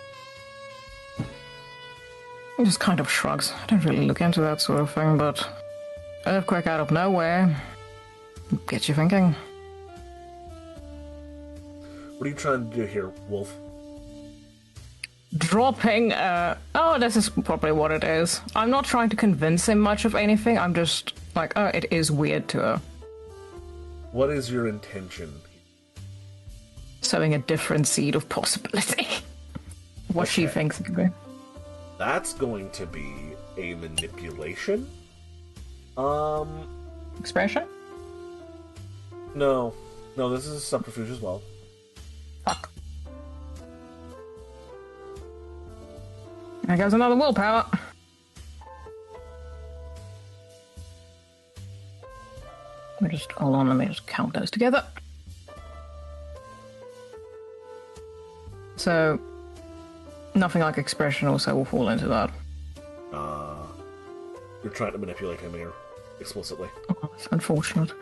He just kind of shrugs. I don't really look into that sort of thing, but earthquake out of nowhere gets you thinking. What are you trying to do here, Wolf? Dropping, oh, this is probably what it is. I'm not trying to convince him much of anything, I'm just like, oh, it is weird to her. What is your intention? Sowing a different seed of possibility. What she Okay. thinks it could be. That's going to be a manipulation? Expression? No. No, this is a subterfuge as well. Fuck. There goes another willpower. Hold on, let me just count those together. So, nothing like expression also will fall into that. You're trying to manipulate him here, explicitly. Oh, that's unfortunate.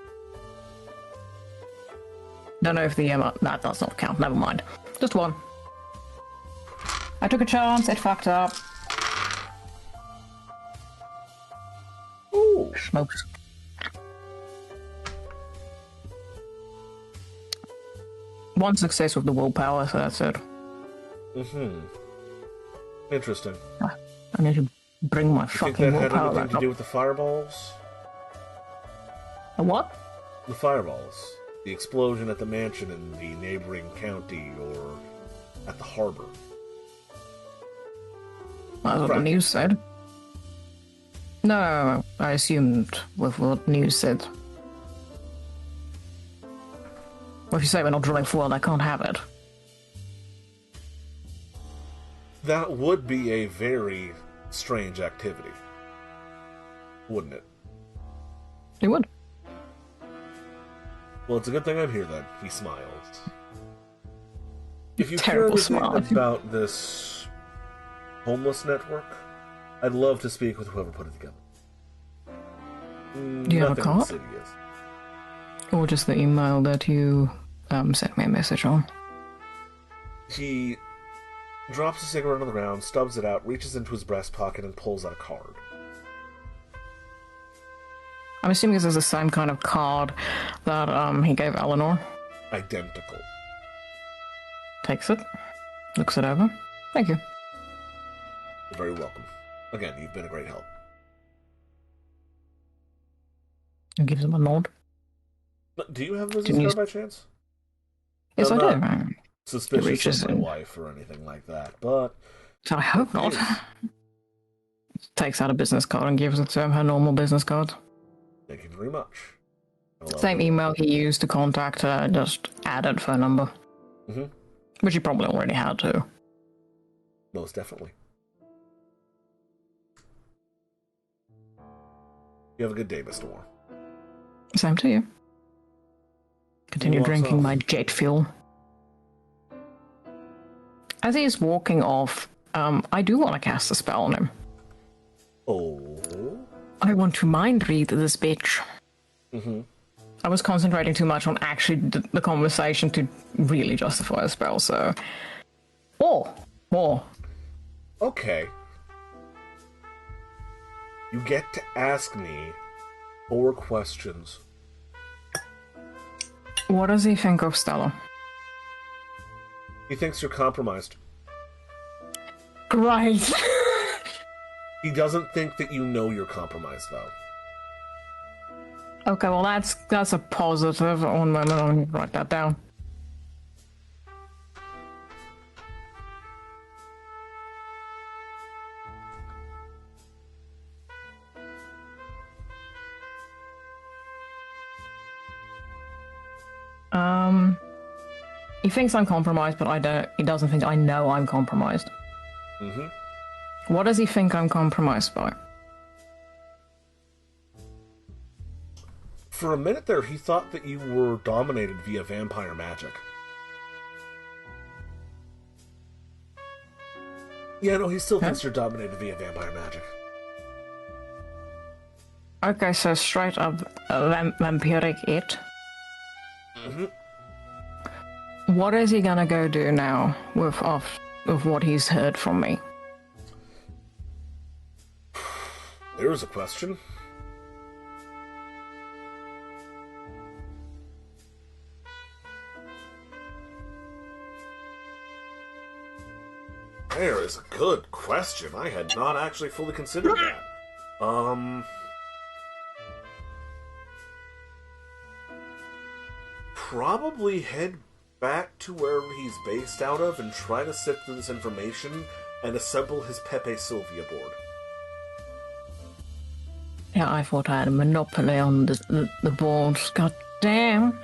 Don't know if the that does not count. Never mind. Just one. I took a chance. It fucked up. Ooh. Smokes. One success with the willpower, so that's it. Mm-hmm. Interesting. I need to bring my You think fucking that had willpower anything back to up. do with the fireballs? A what? The fireballs. The explosion at the mansion in the neighboring county or at the harbor. That's what the news said. No, I assumed with what news said. Well, if you say we're not drilling for oil, I can't have it. That would be a very strange activity. Wouldn't it? It would. Well, it's a good thing I'm here then. He smiles. If you hear Terrible anything smile. about this homeless network, I'd love to speak with whoever put it together. Do you have a Nothing card? insidious. Or just the email that you sent me a message on. He drops a cigarette on the ground, stubs it out, reaches into his breast pocket, and pulls out a card. I'm assuming this is the same kind of card that he gave Eleanor. Identical. Takes it. Looks it over. Thank you. You're very welcome. Again, you've been a great help. And gives him a nod. But do you have a business Didn't you- card by chance? Yes, I'm I not do. Suspicious reaches of my in. wife or anything like that, but So I hope not. Yes. Takes out a business card and gives it to him, her normal business card. Thank you very much. I'll Same email he used to contact her, just added phone number. Mhm. Which he probably already had too. Most definitely. You have a good day, Mr. Moore. Same to you. Continue walks drinking off. my jet fuel. As he is walking off, I do want to cast a spell on him. Oh. I want to mind read this bitch. Mm-hmm. I was concentrating too much on actually the conversation to really justify a spell, so... Oh! Okay. You get to ask me 4 questions. What does he think of Stella? He thinks you're compromised. Great! He doesn't think that you know you're compromised, though. Okay, well that's a positive. One moment, I'll write that down. He thinks I'm compromised, but he doesn't think I know I'm compromised. Mm-hmm. What does he think I'm compromised by? For a minute there, he thought that you were dominated via vampire magic. Yeah, no, he still thinks you're dominated via vampire magic. Okay, so straight up vampiric it. Mm-hmm. What is he gonna go do now with what he's heard from me? There's a question. There is a good question. I had not actually fully considered that. Probably head back to where he's based out of and try to sift through this information and assemble his Pepe Sylvia board. Yeah, I thought I had a monopoly on the boards. God damn.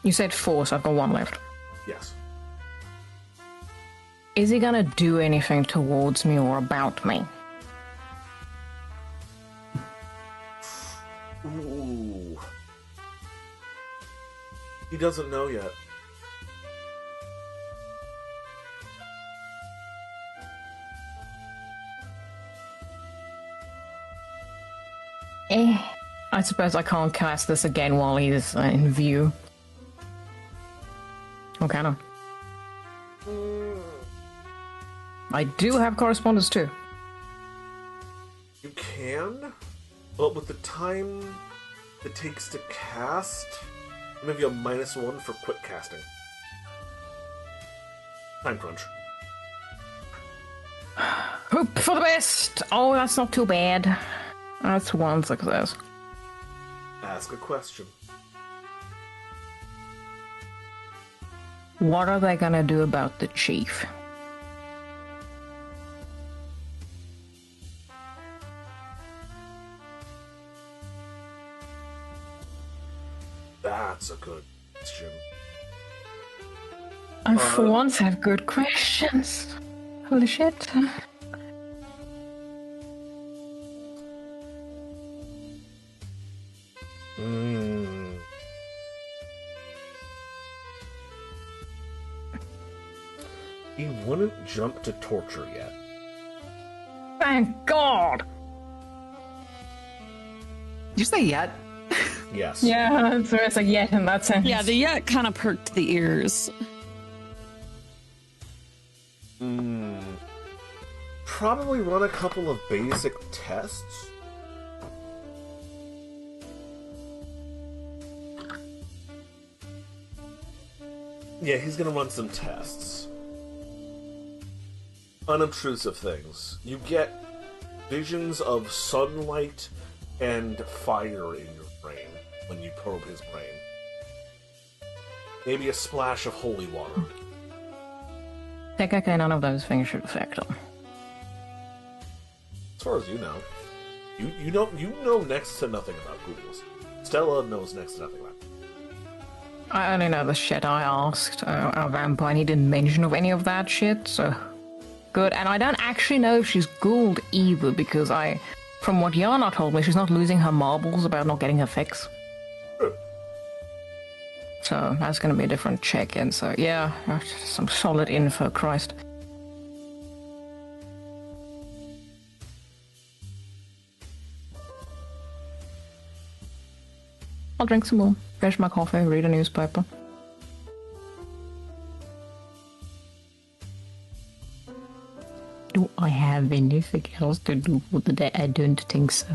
You said 4, so I've got 1 left. Yes. Is he gonna do anything towards me or about me? Ooh. He doesn't know yet. I suppose I can't cast this again while he's in view. Or can I? I do have correspondence too. You can, but with the time it takes to cast, I'll give you a -1 for quick casting. Time crunch. Hope for the best! Oh, that's not too bad. That's one success. Ask a question. What are they gonna do about the chief? That's a good question. I for once have good questions. Holy shit. He wouldn't jump to torture yet. Thank God! Did you say yet? Yes. Yeah, so it's like yet in that sense. Yeah, the yet kind of perked the ears. Probably run a couple of basic tests. Yeah, he's gonna run some tests. Unobtrusive things. You get visions of sunlight and fire in your brain when you probe his brain. Maybe a splash of holy water. Technically, none of those things should affect him. As far as you know. You know next to nothing about Googles. Stella knows next to nothing about it. I only know the shit I asked our vampire, and he didn't mention of any of that shit, so... Good, and I don't actually know if she's ghouled either, because from what Yana told me, she's not losing her marbles about not getting her fix. So that's going to be a different check-in, so yeah, some solid info, Christ. I'll drink some more, finish my coffee, read a newspaper. Do I have anything else to do for the day? I don't think so.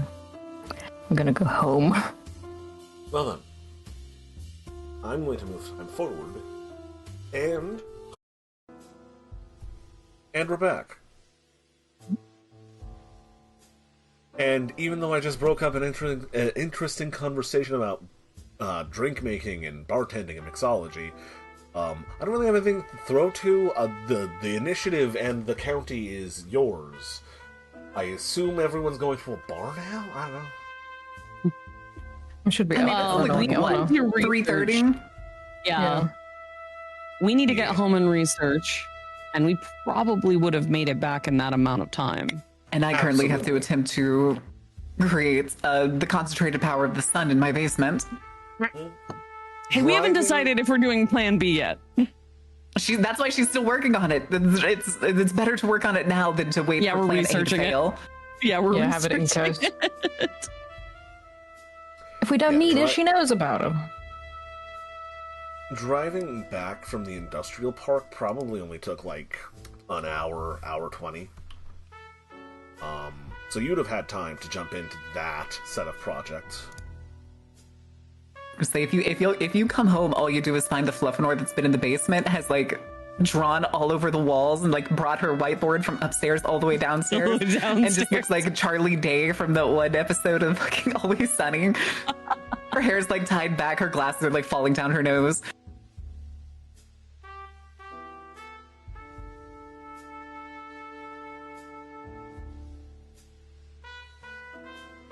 I'm gonna go home. Well then. I'm going to move time forward. And we're back. And even though I just broke up an interesting conversation about drink making and bartending and mixology, I don't really have anything to throw to. The initiative and the county is yours. I assume everyone's going to a bar now? I don't know. It should be. Like 3:30. Yeah. We need to get home and research, and we probably would have made it back in that amount of time. And I currently have to attempt to create the concentrated power of the sun in my basement. Hey, we haven't decided if we're doing Plan B yet. That's why she's still working on it. It's better to work on it now than to wait for we're Plan A to researching fail. Yeah, we're have it in researching toast. If we don't need it, she knows about it. Driving back from the industrial park probably only took like an hour 20. So you'd have had time to jump into that set of projects. Say if you come home, all you do is find the Fluffinor that's been in the basement has like drawn all over the walls and like brought her whiteboard from upstairs all the way downstairs, and just looks like Charlie Day from the one episode of fucking Always Sunny. Her hair's like tied back, her glasses are like falling down her nose.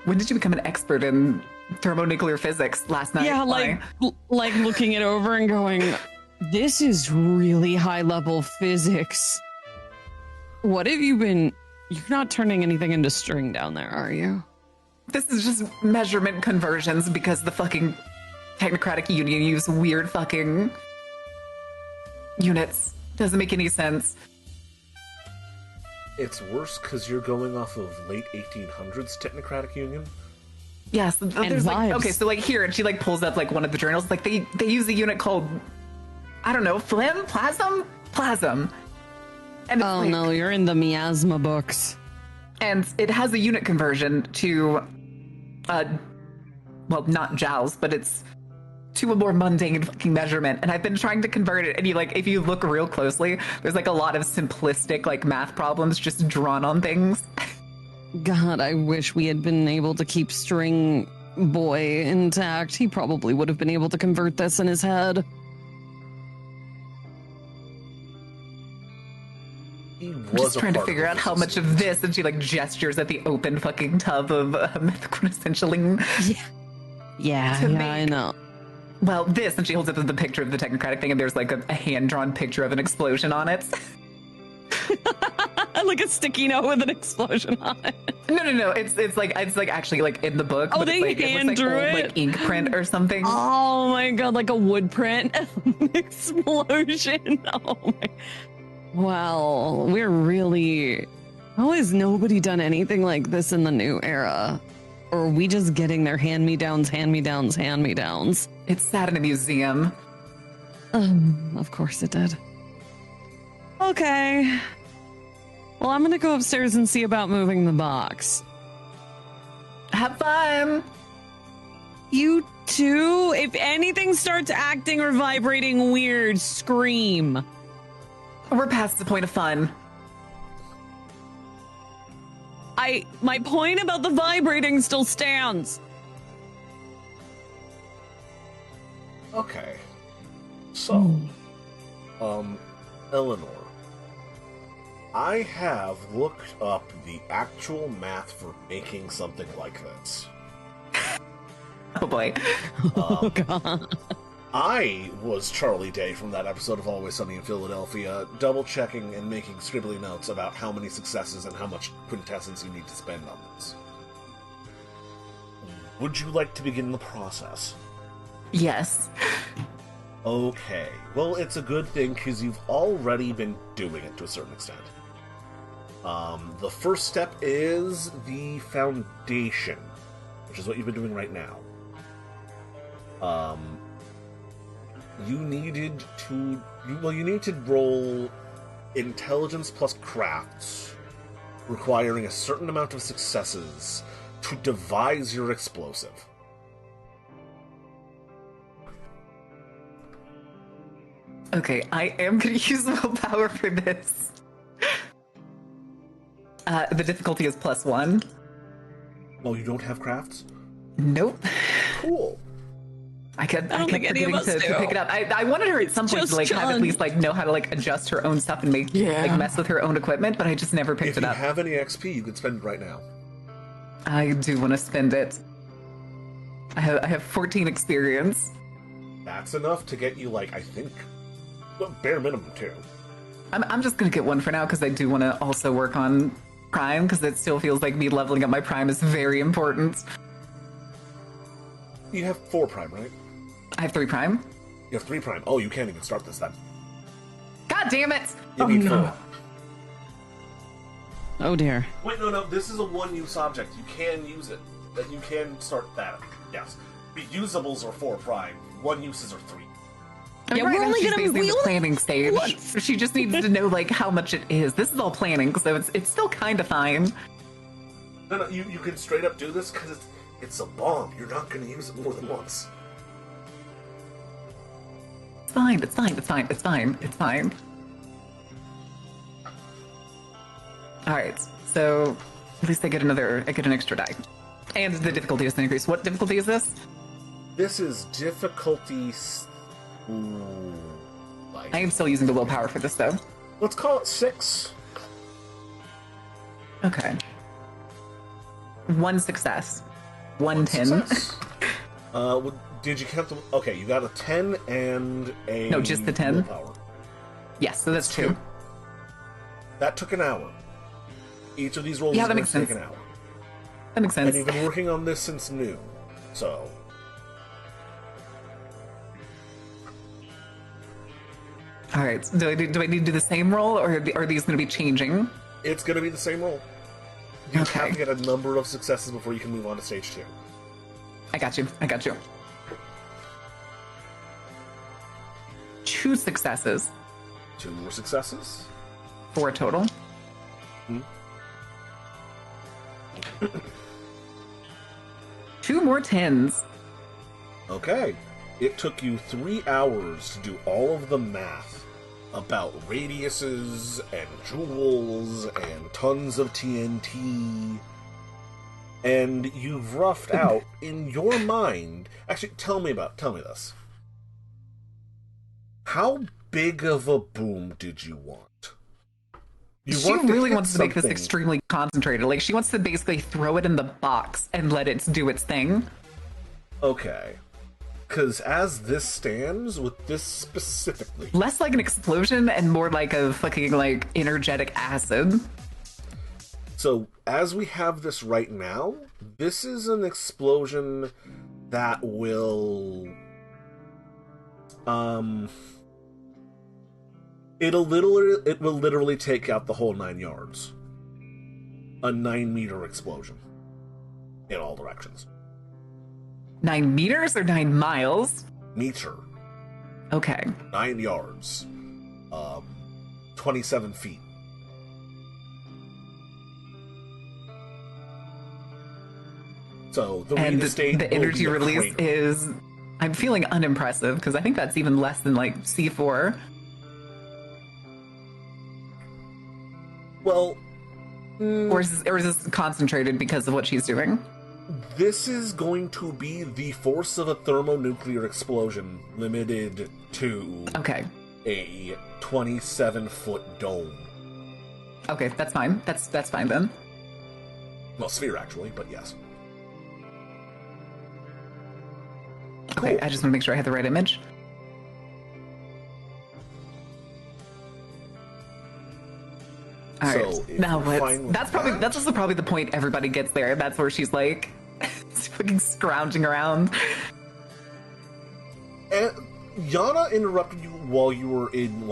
When did you become an expert in thermonuclear physics last night? Yeah, like looking it over and going, this is really high level physics. What have you been? You're not turning anything into string down there, are you? This is just measurement conversions because the fucking Technocratic Union use weird fucking units. Doesn't make any sense. It's worse because you're going off of late 1800s Technocratic Union. Yes, there's like, vibes. okay, so like here, and she like pulls up like one of the journals. Like they use a unit called, I don't know, plasm, and it's Oh like, no, you're in the miasma books. and it has a unit conversion to, well, not joules, but it's to a more mundane fucking measurement. And I've been trying to convert it, and you like, if you look real closely, there's like a lot of simplistic like math problems just drawn on things. God, I wish we had been able to keep String Boy intact. He probably would have been able to convert this in his head. I'm just trying to figure out how much of this, and she like gestures at the open fucking tub of quintessentialing. Yeah, To I make- know. Well, this, and she holds up the picture of the technocratic thing, and there's like a hand-drawn picture of an explosion on it. Like a sticky note with an explosion on it. No. It's like actually like in the book. Oh, but they it's like, hand it drew looks like old, it? like ink print or something. Oh my god, like a wood print explosion. Oh my. Wow, we're really. How has nobody done anything like this in the new era? Or are we just getting their hand-me-downs? It sat in a museum. Of course it did. Okay. Well, I'm gonna go upstairs and see about moving the box. Have fun. You too? If anything starts acting or vibrating weird, scream. We're past the point of fun. My point about the vibrating still stands. Okay. So, Eleanor, I have looked up the actual math for making something like this. Oh boy. Oh god. I was Charlie Day from that episode of Always Sunny in Philadelphia, double-checking and making scribbly notes about how many successes and how much quintessence you need to spend on this. Would you like to begin the process? Yes. Okay. Well, it's a good thing, because you've already been doing it to a certain extent. The first step is the foundation, which is what you've been doing right now. You need to roll intelligence plus crafts, requiring a certain amount of successes to devise your explosive. Okay, I am going to use willpower for this. The difficulty is +1. Oh, you don't have crafts? Nope. Cool. I kept I don't think any of forgetting us to do. pick it up. I wanted her at some point Just to like have at John. least like know how to like adjust her own stuff and make Yeah. like mess with her own equipment, but I just never picked If it you up. have any XP, you can spend it right now. I do want to spend it. I have 14 experience. That's enough to get you, like, I think, well, bare minimum, too. I'm just gonna get one for now because I do want to also work on Prime because it still feels like me leveling up my Prime is very important. You have 4 Prime, right? I have 3 Prime. You have 3 Prime. Oh, you can't even start this then. God damn it! You need no. 4. Oh dear. Wait, no, this is a one-use object. You can use it. That you can start that. Yes. Reusables are 4 Prime. One-uses are 3. I mean, Yeah, right we're now only she's gonna- basically in we the only- planning stage. What? She just needs to know like how much it is. This is all planning, so it's still kind of fine. No, you can straight up do this because it's a bomb. You're not going to use it more than once. It's fine. It's fine. It's fine. It's fine. It's fine. All right. So at least I get an extra die, and the difficulty is increased. What difficulty is this? This is difficulty... I am still using the willpower for this though. Let's call it 6. Okay. 1 success. 1 10. Success. Did you count the... Okay, you got a 10 and a... No, just the 10? willpower. Yes, so that's 2. That took an hour. Each of these rolls Yeah, is that going makes to take sense. an hour. That makes sense. And you've been working on this since noon, so... All right. Do I need to do the same roll, or are these going to be changing? It's going to be the same roll. You Okay. have to get a number of successes before you can move on to stage 2. I got you. 2 successes. 2 more successes. 4 total. Hmm. 2 more 10s. Okay. It took you 3 hours to do all of the math about radiuses and joules and tons of TNT. And you've roughed out in your mind. Actually, tell me this. How big of a boom did you want? She really wants to make this extremely concentrated. Like, she wants to basically throw it in the box and let it do its thing. Okay. Because as this stands, with this specifically... Less like an explosion and more like a fucking, like, energetic acid. So, as we have this right now, this is an explosion that will... It will literally take out the whole 9 yards. A 9-meter explosion. In all directions. 9 meters or 9 miles? Meter. Okay. 9 yards. 27 feet. So, the energy release is... I'm feeling unimpressive, because I think that's even less than, like, C4. Well... Or is this concentrated because of what she's doing? This is going to be the force of a thermonuclear explosion limited to a 27-foot dome. Okay, that's fine. That's fine then. Well, sphere, actually, but yes. Okay, Cool. I just want to make sure I have the right image. All right. So, now what? That's also probably the point everybody gets there. That's where she's like fucking scrounging around. And Yana interrupted you while you were in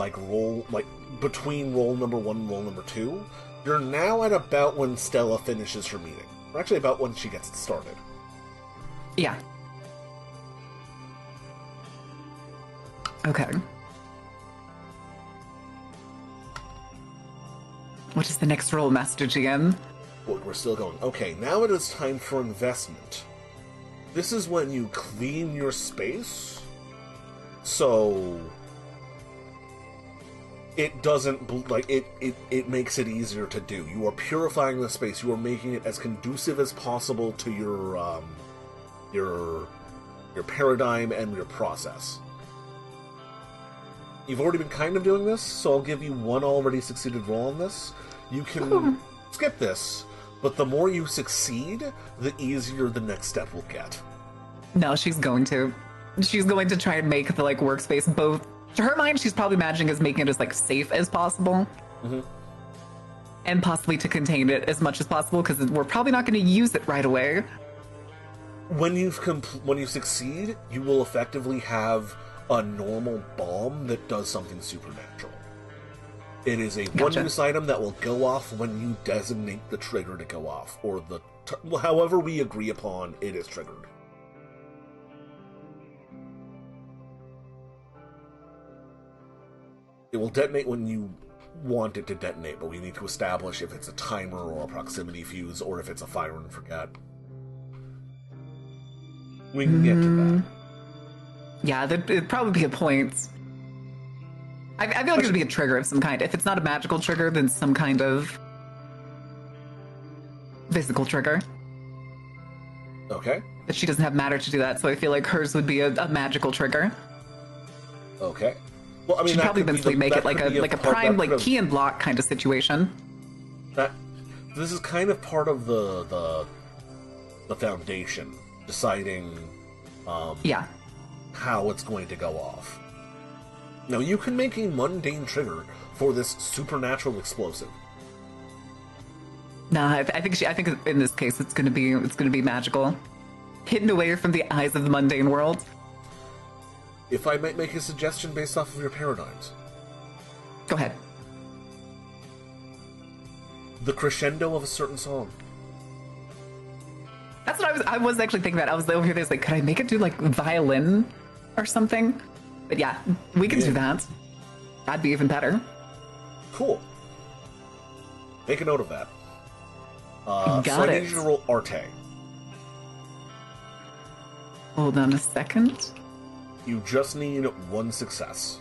between roll number 1 and roll number 2. You're now at about when Stella finishes her meeting. Or actually about when she gets started. Yeah. Okay. What is the next roll, Master GM? Well, we're still going. Okay, now it is time for investment. This is when you clean your space, so it doesn't it makes it easier to do. You are purifying the space. You are making it as conducive as possible to your paradigm and your process. You've already been kind of doing this, so I'll give you 1 already succeeded roll on this. You can skip this, but the more you succeed, the easier the next step will get. No, she's going to. She's going to try and make the, like, workspace both... To her mind, she's probably imagining as making it as, like, safe as possible. Mm-hmm. And possibly to contain it as much as possible, because we're probably not going to use it right away. When you succeed, you will effectively have a normal bomb that does something supernatural. It is a one-use item that will go off when you designate the trigger to go off, or however we agree upon it is triggered. It will detonate when you want it to detonate, but we need to establish if it's a timer or a proximity fuse, or if it's a fire and forget. We can get to that. Yeah, it'd probably be a point. I feel like it'd be a trigger of some kind. If it's not a magical trigger, then some kind of physical trigger. Okay. But she doesn't have matter to do that, so I feel like hers would be a magical trigger. Okay. Well, I mean, she'd probably eventually make it like a prime, like, key and block kind of situation. This is kind of part of the foundation, deciding how it's going to go off. Now, you can make a mundane trigger for this supernatural explosive. Nah, I think in this case it's gonna be magical, hidden away from the eyes of the mundane world. If I might make a suggestion based off of your paradigms. Go ahead. The crescendo of a certain song. That's what I was actually thinking about. I was over here, like, could I make it do like violin or something? But yeah, we can do that. That'd be even better. Cool. Make a note of that. Got so I it. need you to roll Arte. Hold on a second. You just need 1 success.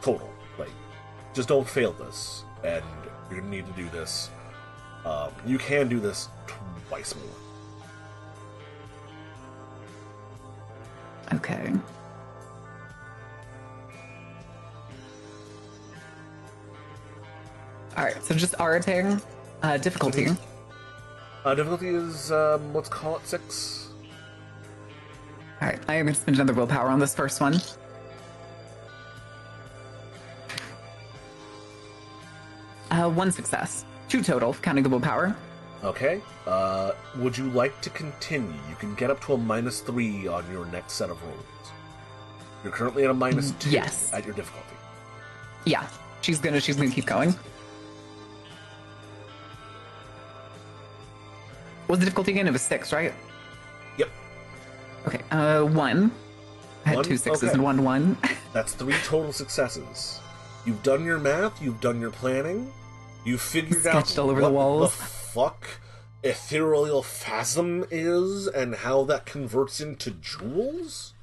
Total. Like, just don't fail this. And you're gonna need to do this. You can do this twice more. Okay. Alright, so just arting. Difficulty. Difficulty is, let's call it 6. Alright, I am going to spend another willpower on this first one. One success. 2 total, counting the willpower. Okay. Would you like to continue? You can get up to a -3 on your next set of rolls. You're currently at a -2 Yes. at your difficulty. Yeah, she's gonna keep going. What's the difficulty again? It was 6, right? Yep. Okay, 1. I had 1? 2 6s Okay. and 1. That's 3 total successes. You've done your math, you've done your planning, you've figured out Sketched all over what the walls. the fuck ethereal phasm is and how that converts into jewels?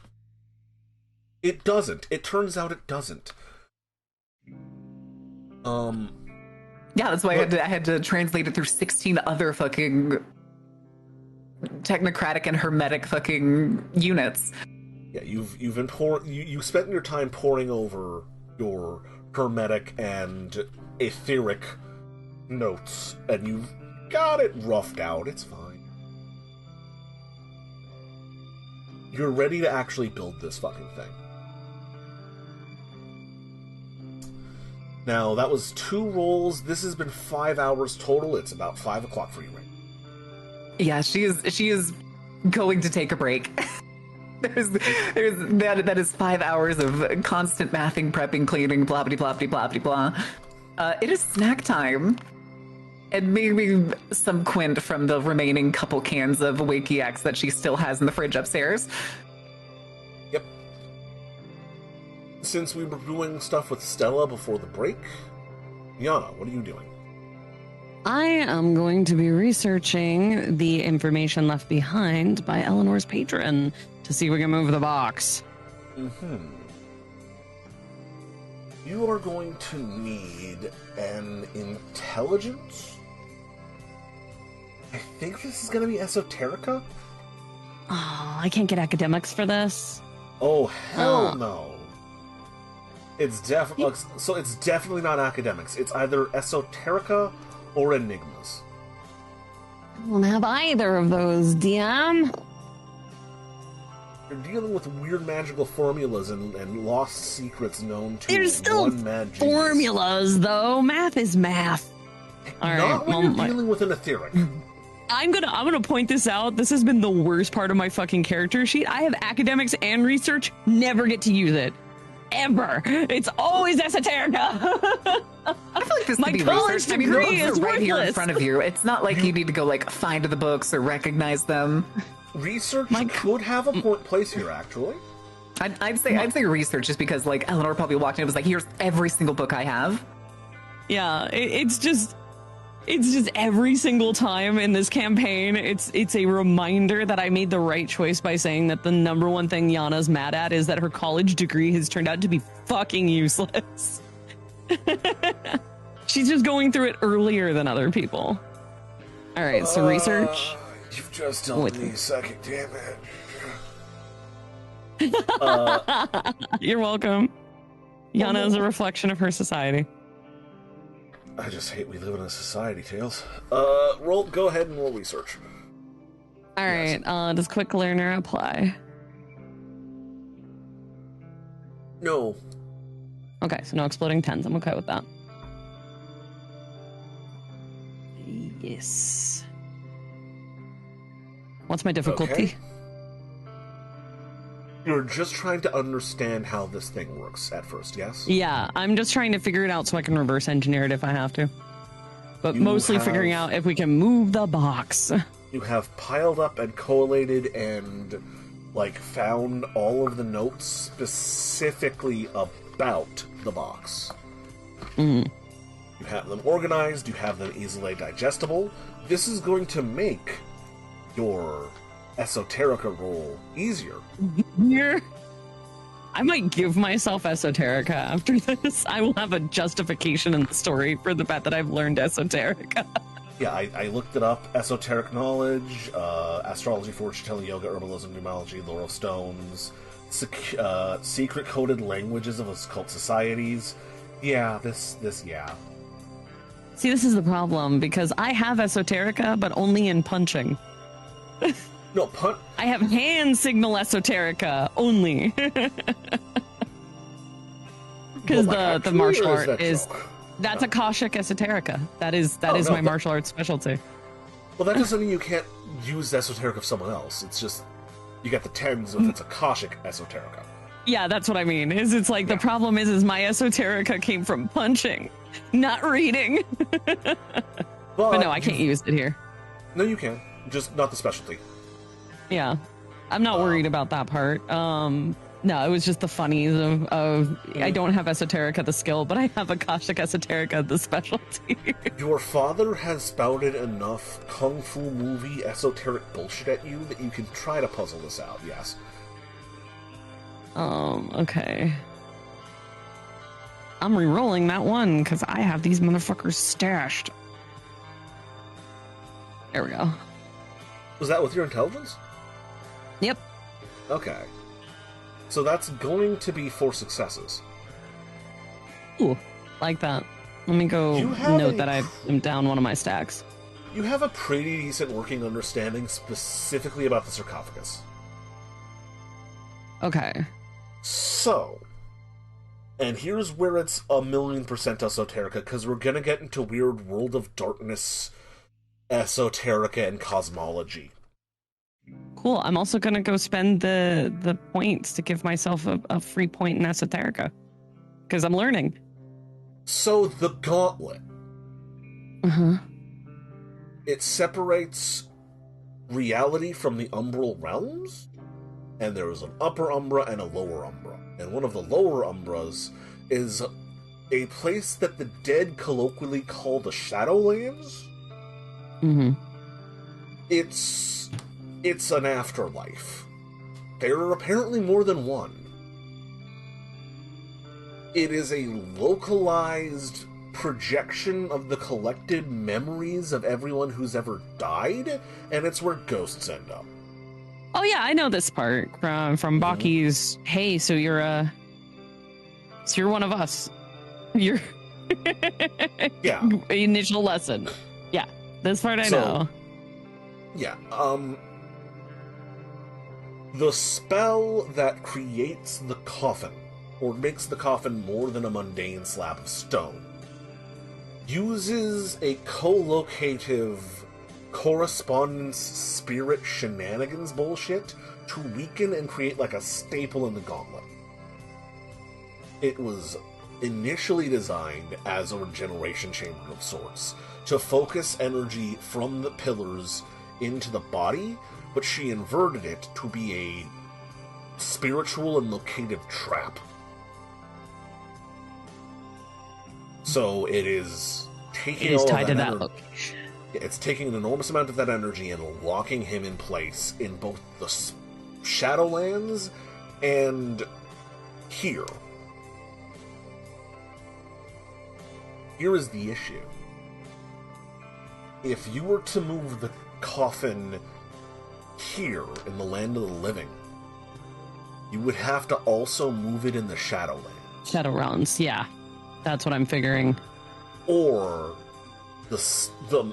It doesn't. It turns out it doesn't. Yeah, that's why I had to translate it through 16 other fucking technocratic and hermetic fucking units. Yeah, you've been you spent your time poring over your hermetic and etheric notes, and you've got it roughed out. It's fine. You're ready to actually build this fucking thing. Now, that was 2 rolls. This has been 5 hours total. It's about 5 o'clock for you right now. Yeah, she is going to take a break. there's that is 5 hours of constant mathing, prepping, cleaning, blah blah blah blah blah blah. It is snack time. And maybe some quint from the remaining couple cans of Wakey X that she still has in the fridge upstairs. Yep. Since we were doing stuff with Stella before the break, Yana, what are you doing? I am going to be researching the information left behind by Eleanor's patron to see if we can move the box. Mm-hmm. You are going to need an intelligence. I think this is going to be esoterica. Oh, I can't get academics for this. Oh, hell no. It's it's definitely not academics. It's either esoterica or enigmas. I don't have either of those, DM. You're dealing with weird magical formulas and lost secrets known to There's still one mad genius. formulas, though. Math is math. All right, Not when you're dealing with an etheric. I'm gonna point this out. This has been the worst part of my fucking character sheet. I have academics and research. Never get to use it. Ever. It's always esoterica. I feel like this My could be college research. I mean, the degree books is are right here in worthless. front of you. It's not like you need to go like find the books or recognize them. Research could have a place here, actually. I'd say research, just because like Eleanor probably walked in and was like, "Here's every single book I have." Yeah, it's just every single time in this campaign, it's a reminder that I made the right choice by saying that the number one thing Yana's mad at is that her college degree has turned out to be fucking useless. She's just going through it earlier than other people. All right, so research. You've just told me, second, damn it. You're welcome. Yana is a reflection of her society. I just hate we live in a society, Tails. Go ahead and roll research. All right, does quick learner apply? No. Okay, so no exploding tens. I'm okay with that. Yes. What's my difficulty? Okay. You're just trying to understand how this thing works at first, yes? Yeah, I'm just trying to figure it out so I can reverse engineer it if I have to. but You mostly have- figuring out if we can move the box. You have piled up and collated and, like, found all of the notes specifically about the box. Mm. You have them organized, you have them easily digestible. This is going to make your esoterica roll easier. Here, I might give myself esoterica after this. I will have a justification in the story for the fact that I've learned esoterica. Yeah, I looked it up. Esoteric knowledge, astrology, fortune telling, yoga, herbalism, numerology, lore of stones, secret coded languages of occult societies. Yeah, yeah. See, this is the problem, because I have esoterica, but only in punching. No, I have hand signal esoterica only. Because Well, the actually, martial or art that is joke? that's No. Akashic esoterica. That is Oh, no, my that- martial arts specialty. Well, that doesn't mean you can't use the esoteric of someone else. It's just you get the tens if it's Akashic esoterica. Yeah, that's what I mean. It's like the problem is my esoterica came from punching, not reading. But no, I can't use it here. No, you can. Just not the specialty. Yeah, I'm not worried about that part. No, it was just the funnies of I don't have esoterica the skill, but I have Akashic esoterica the specialty. Your father has spouted enough kung fu movie esoteric bullshit at you that you can try to puzzle this out, yes. Okay. I'm re-rolling that one because I have these motherfuckers stashed. There we go. Was that with your intelligence? Yep. Okay. So that's going to be 4 successes. Ooh, like that. Let me go You have note a that I am down one of my stacks. You have a pretty decent working understanding specifically about the sarcophagus. Okay. So, and here's where it's 1,000,000% esoterica, because we're gonna get into weird World of Darkness esoterica and cosmology. Cool. I'm also gonna go spend the points to give myself a free point in esoterica. Because I'm learning. So, the gauntlet. Uh-huh. It separates reality from the umbral realms, and there is an upper umbra and a lower umbra. And one of the lower umbras is a place that the dead colloquially call the Shadowlands. Mm-hmm. It's an afterlife. There are apparently more than one. It is a localized projection of the collected memories of everyone who's ever died, and it's where ghosts end up. Oh yeah, I know this part from Baki's. Hey, so you're one of us. You're Yeah. initial lesson. Yeah, this part I know. Yeah, the spell that creates the coffin, or makes the coffin more than a mundane slab of stone, uses a collocative correspondence spirit shenanigans bullshit to weaken and create like a staple in the gauntlet. It was initially designed as a regeneration chamber of sorts, to focus energy from the pillars into the body, but she inverted it to be a spiritual and locative trap. So it is taking It is all tied of to that that ener- location. It's taking an enormous amount of that energy and locking him in place in both the Shadowlands and here. Here is the issue. If you were to move the coffin here in the land of the living, you would have to also move it in the Shadowlands. Shadow Realms, yeah. That's what I'm figuring. Or the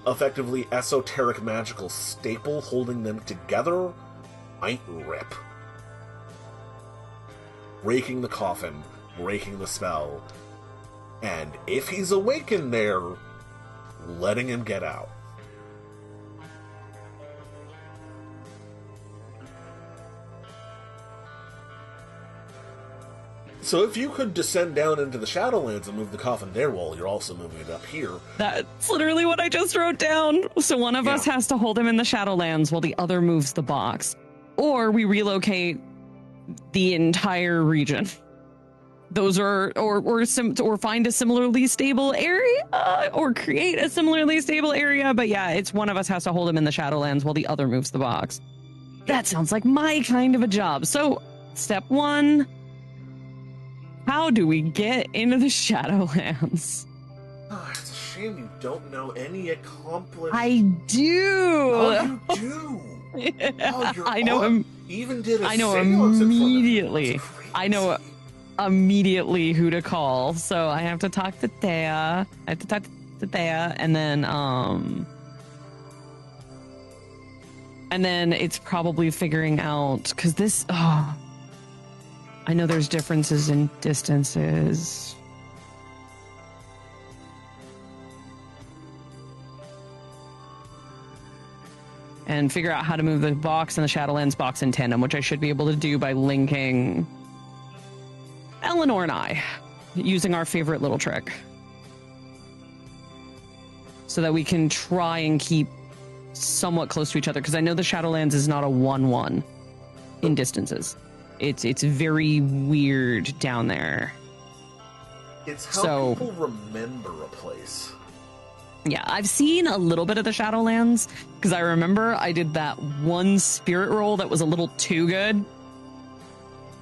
effectively esoteric magical staple holding them together might rip. Breaking the coffin, breaking the spell, and if he's awakened there, letting him get out. So if you could descend down into the Shadowlands and move the coffin there while you're also moving it up here. That's literally what I just wrote down. So one of us has to hold him in the Shadowlands while the other moves the box. Or we relocate the entire region. Those are, or find a similarly stable area, or create a similarly stable area. But yeah, it's one of us has to hold him in the Shadowlands while the other moves the box. That sounds like my kind of a job. So, step one, how do we get into the Shadowlands? Oh, it's a shame you don't know any accomplished... I do! Oh, you do! Oh, you're I know even did a I know seance in front of me. immediately. That's crazy. I know immediately who to call. So I have to talk to Thea. And then it's probably figuring out, because this, I know there's differences in distances. And figure out how to move the box and the Shadowlands box in tandem, which I should be able to do by linking Eleanor and I, using our favorite little trick. So that we can try and keep somewhat close to each other, because I know the Shadowlands is not a 1-1 in distances. It's very weird down there. It's how people remember a place. Yeah, I've seen a little bit of the Shadowlands, because I remember I did that one spirit roll that was a little too good.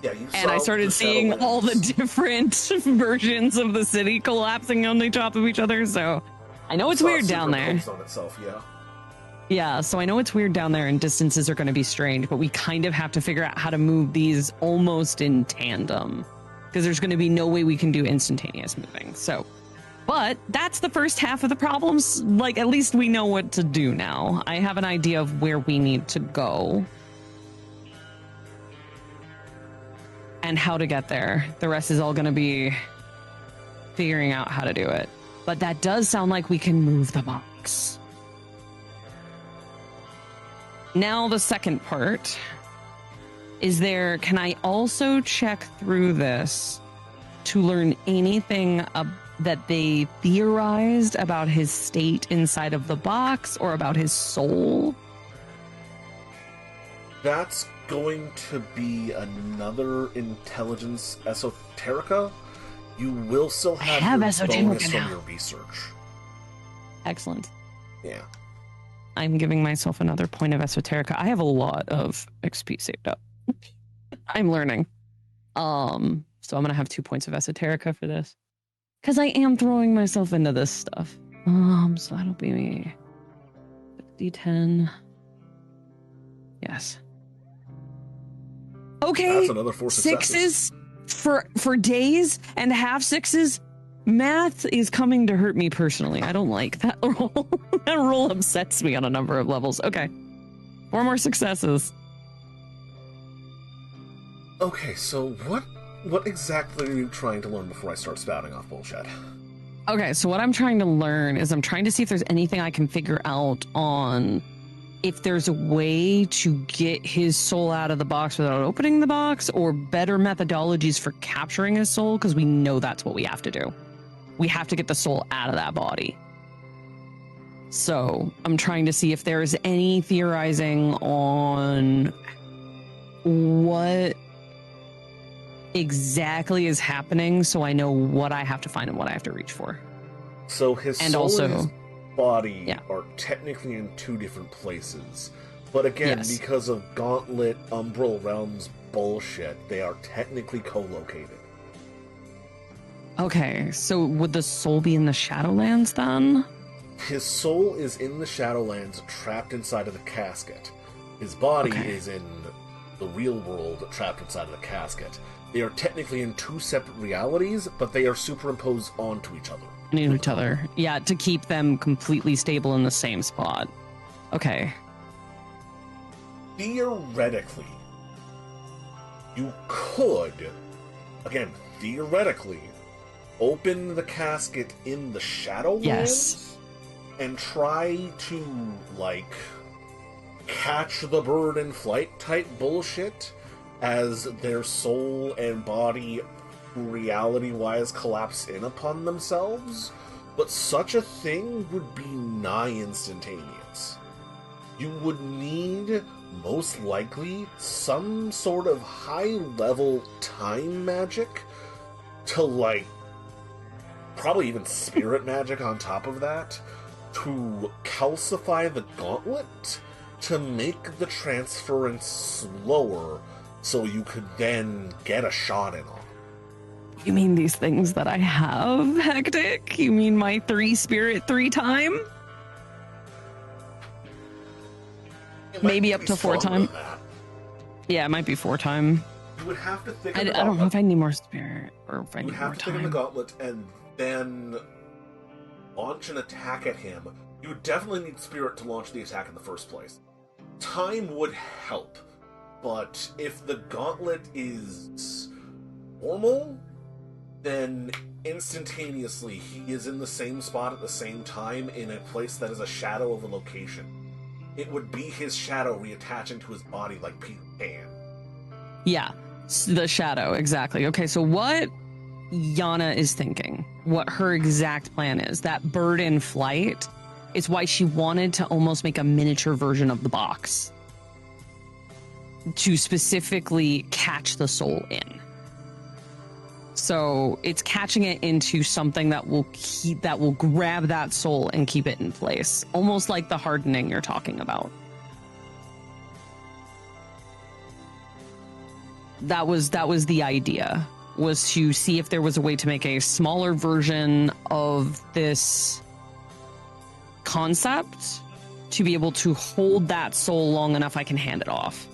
Yeah, you and I started seeing all the different versions of the city collapsing on the top of each other, so I know it's weird down there. On itself, yeah. Yeah, so I know it's weird down there and distances are going to be strange, but we kind of have to figure out how to move these almost in tandem, because there's going to be no way we can do instantaneous moving. So, but that's the first half of the problems. Like, at least we know what to do now. I have an idea of where we need to go and how to get there. The rest is all going to be figuring out how to do it. But that does sound like we can move the box. Now the second part is can I also check through this to learn anything that they theorized about his state inside of the box or about his soul? That's going to be another intelligence esoterica. You will still have your bonus from your research. Excellent. Yeah. I'm giving myself another point of esoterica. I have a lot of XP saved up. I'm learning. So I'm going to have 2 points of esoterica for this. Because I am throwing myself into this stuff. So that'll be me. D10. Yes. Okay. That's another 4 successes. 6s for days and half 6s. Math is coming to hurt me personally. I don't like that roll. That roll upsets me on a number of levels. Okay. 4 more successes. Okay, so what exactly are you trying to learn before I start spouting off bullshit? Okay, so what I'm trying to learn is I'm trying to see if there's anything I can figure out on if there's a way to get his soul out of the box without opening the box, or better methodologies for capturing his soul, because we know that's what we have to do. We have to get the soul out of that body. So I'm trying to see if there's any theorizing on what exactly is happening, so I know what I have to find and what I have to reach for. So his soul and his body are technically in 2 different places. But again, because of Gauntlet Umbral Realms bullshit, they are technically co-located. Okay, so would the soul be in the Shadowlands then? His soul is in the Shadowlands, trapped inside of the casket. His body is in the real world, trapped inside of the casket. They are technically in 2 separate realities, but they are superimposed onto each other. Into each other. Yeah, to keep them completely stable in the same spot. Okay. Theoretically, you could, again, theoretically, open the casket in the Shadowlands and try to, like, catch the bird in flight type bullshit as their soul and body reality-wise collapse in upon themselves, but such a thing would be nigh instantaneous. You would need, most likely, some sort of high-level time magic to, like, probably even spirit magic on top of that, to calcify the gauntlet to make the transference slower so you could then get a shot in on. You mean these things that I have, Hectic? You mean my 3 spirit 3 time? Maybe up to 4 time. Yeah, it might be 4 time. You would have to think. I don't know if I need more spirit or if I need more time. You would have to think of the gauntlet and then launch an attack at him. You would definitely need spirit to launch the attack in the first place. Time would help, but if the gauntlet is normal, then instantaneously he is in the same spot at the same time in a place that is a shadow of a location. It would be his shadow reattaching to his body like Peter Pan. Yeah, the shadow, exactly. Okay, so what Yana is thinking, what her exact plan is, that bird in flight is why she wanted to almost make a miniature version of the box to specifically catch the soul in. So it's catching it into something that will grab that soul and keep it in place, almost like the hardening you're talking about. That was the idea, was to see if there was a way to make a smaller version of this concept to be able to hold that soul long enough I can hand it off.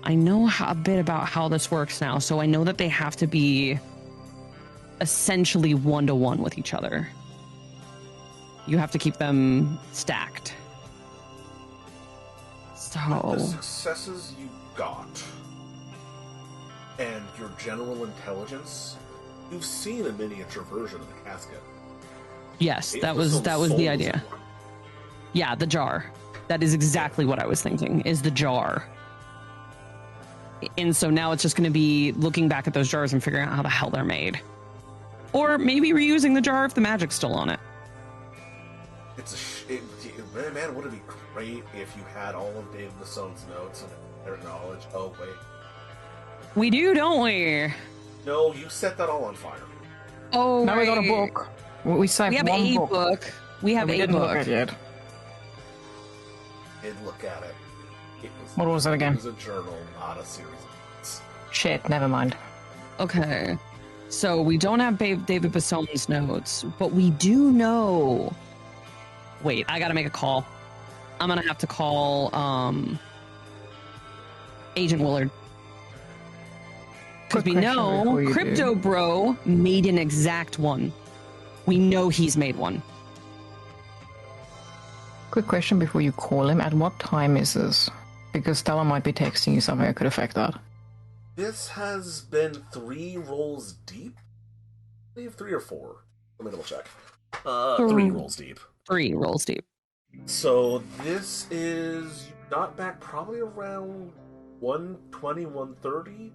I know a bit about how this works now, so I know that they have to be essentially 1-to-1 with each other. You have to keep them stacked. So the successes you got and your general intelligence, you've seen a miniature version of the casket. Yes, that was the idea. Yeah, the jar. That is exactly what I was thinking, is the jar. And so now it's just going to be looking back at those jars and figuring out how the hell they're made. Or maybe reusing the jar if the magic's still on it. Man, would it be great if you had all of David Bassone's notes and their knowledge? Oh, wait. We do, don't we? No, you set that all on fire. Oh, now right. we got a book. We saved have one a book. We have a book. Look at it. Did look at it. What was it again? It was a journal, not a series of notes. Shit, never mind. Okay. So we don't have David Bassone's notes, but we do know... Wait, I gotta make a call. I'm gonna have to call Agent Willard. Because we know Crypto Bro made an exact one. We know he's made one. Quick question before you call him. At what time is this? Because Stella might be texting you something that could affect that. This has been 3 rolls deep? I believe 3 or 4. Let me double check. 3 rolls deep. 3 rolls deep. So this is, you got back probably around 1:20, 1:30.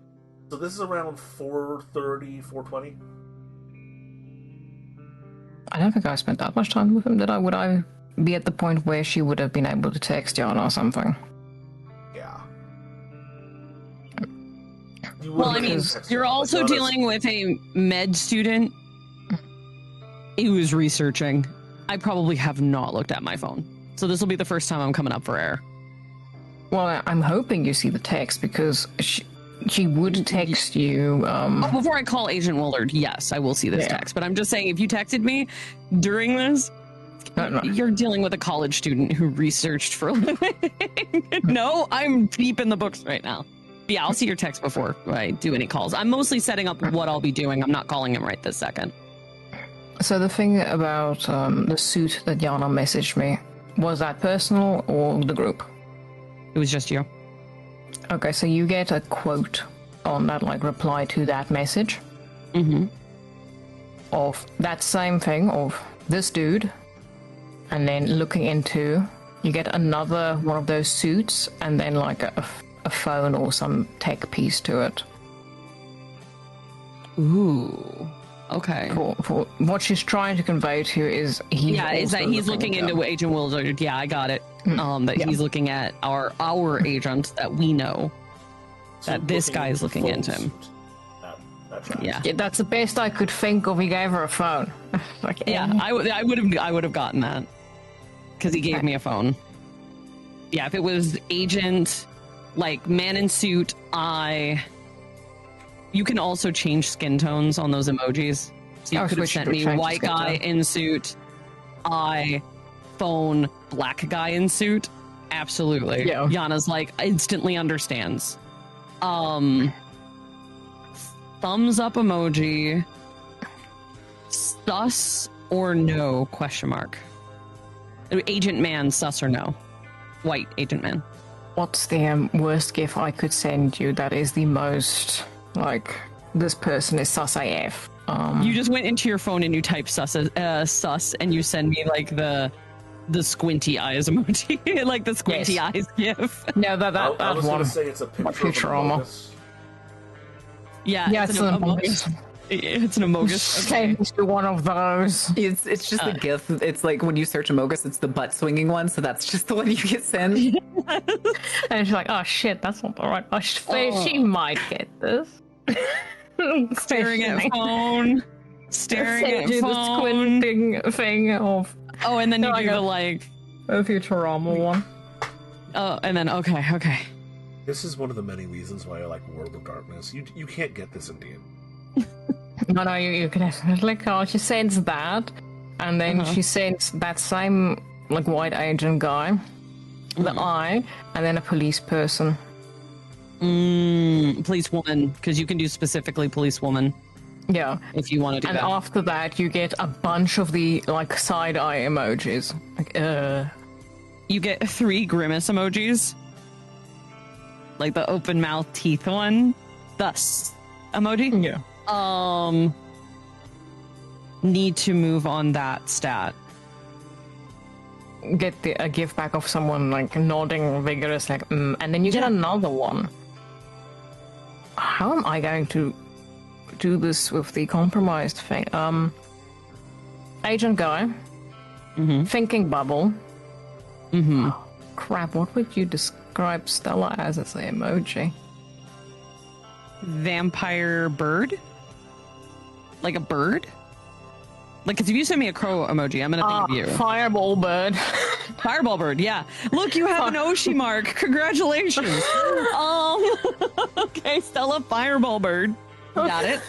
So this is around 4:30, 4:20. I don't think I spent that much time with him, did I? Would I be at the point where she would have been able to text Yana or something? Yeah. Well, I mean, you're also dealing with a med student who is researching. I probably have not looked at my phone. So this will be the first time I'm coming up for air. Well, I'm hoping you see the text because she would text you. Before I call Agent Willard, yes, I will see this text. But I'm just saying, if you texted me during this, no. You're dealing with a college student who researched for a living. No, I'm deep in the books right now. Yeah, I'll see your text before I do any calls. I'm mostly setting up what I'll be doing. I'm not calling him right this second. So the thing about the suit that Yana messaged me, was that personal or the group? It was just you. Okay, so you get a quote on that, like, reply to that message. Mm-hmm. Of that same thing, of this dude, and then looking into, you get another one of those suits, and then like a phone or some tech piece to it. Ooh. Okay. For what she's trying to convey to you is is that he's looking into Agent Willard. Yeah, I got it. That he's looking at our agent that we know. So That this guy is looking into him. Yeah. Yeah, that's the best I could think of. He gave her a phone. Like, Yeah, I would have gotten that because he gave me a phone. Yeah, if it was agent, like man in suit, you can also change skin tones on those emojis. So you could have sent me white guy in suit, phone, black guy in suit. Absolutely. Yeah. Yana's like instantly understands. Thumbs up emoji. Sus or no? Question mark. Agent man, sus or no? White agent man. What's the worst GIF I could send you that is the most, like, this person is sus AF? You just went into your phone and you typed sus, and you send me, like, the squinty eyes emoji, like the squinty eyes GIF. No, that I was one. going to say it's a picture of an Amogus. Yeah, it's an Amogus. It's an Amogus. Send to one of those. It's just a GIF. It's like when you search Amogus, it's the butt swinging one, so that's just the one you get sent. And she's like, oh shit, that's not the right one. She might get this. Staring at phone. Staring at phone. The squinting thing of... Oh, and then you do the, like... A Futurama one. Oh, and then, okay. This is one of the many reasons why I like World of Darkness. You can't get this in D&D. No, you can definitely call. She sends that, and then she sends that same, like, white agent guy, the eye, and then a police person. Police woman, because you can do specifically police woman. Yeah. If you want to do and that. And after that, you get a bunch of the, like, side-eye emojis. Like, You get 3 grimace emojis. Like the open mouth teeth one. Thus emoji. Yeah. Need to move on that stat. Get a gift back of someone, like, nodding vigorous, like, and then you get another one. How am I going to do this with the compromised thing? Agent guy. Thinking bubble. Oh, crap, what would you describe Stella as an emoji? Vampire bird? Like a bird? Like, if you send me a crow emoji, I'm gonna think of you. Fireball bird. Fireball bird, yeah. Look, you have an Oshi mark. Congratulations. Okay, Stella, fireball bird. Got it.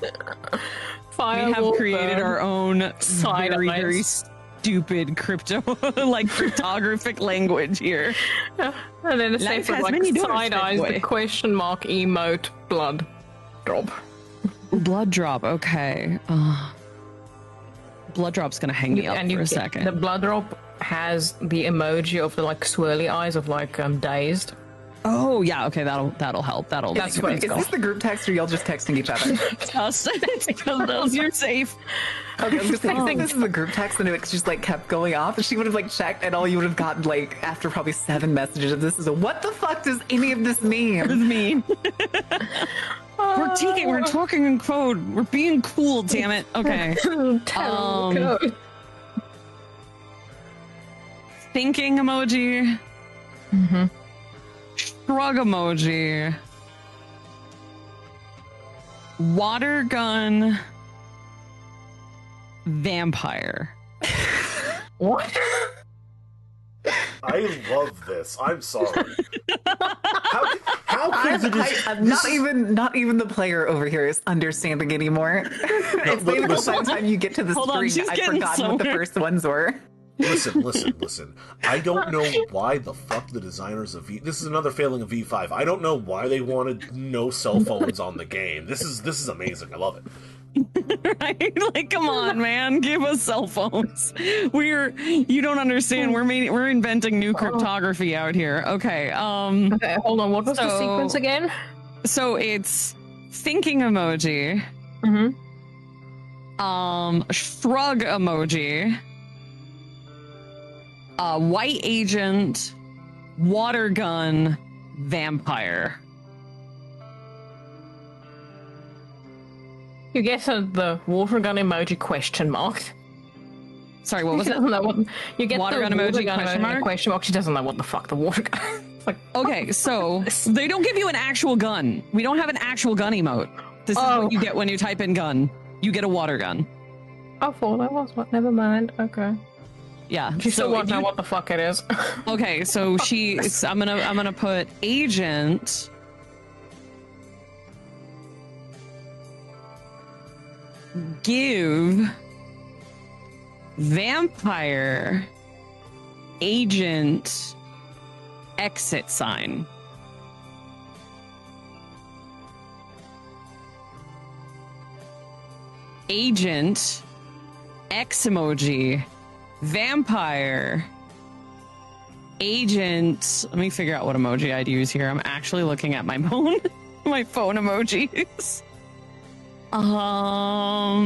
Fireball we have created bird. Our own Side very eyes. stupid cryptographic language here. And then a Life separate, has like, many doors, side eyes, boy. the question mark emote blood drop. Blood drop, okay. Blood drop's gonna hang me up for a second. The blood drop has the emoji of the, like, swirly eyes of, like, dazed. Oh yeah, okay, that'll help. That'll That's make what it it's Is this the group text or y'all just texting each other? us. Because you're safe. Okay, I was just saying, I think this is a group text and it just, like, kept going off, and she would have, like, checked, and all you would have gotten, like, after probably 7 messages of this is what the fuck does any of this mean? mean. We're talking in code. We're being cool, damn it. Okay. Terrible code. Thinking emoji. Shrug emoji. Water gun. Vampire. What? I love this. I'm sorry. How could it just... Not even the player over here is understanding anymore. It's but like the listen. time you get to the Hold on, screen, she's I've getting forgotten what the somewhere. first ones were. Listen. I don't know why the fuck the designers of This is another failing of V5. I don't know why they wanted no cell phones on the game. This is amazing. I love it. Right? Like, come on, man. Give us cell phones. You don't understand. We're inventing new cryptography out here. Okay. Okay, hold on. What was the sequence again? So it's thinking emoji. Shrug emoji. White agent, water gun, vampire. You get the water gun emoji question mark. Sorry, what was She it? doesn't know what you get. Water the gun water emoji gun question emoji mark? question mark. She doesn't know what the fuck the water gun. It's like, Okay, so they don't give you an actual gun. We don't have an actual gun emote. This is what you get when you type in gun. You get a water gun. I thought that was what. Never mind. Okay. Yeah. She still so won't if know you- what the fuck it is. Okay, so I'm gonna put agent give vampire agent exit sign. Agent X emoji vampire agent. Let me figure out what emoji I'd use here. I'm actually looking at my phone, my phone emojis. I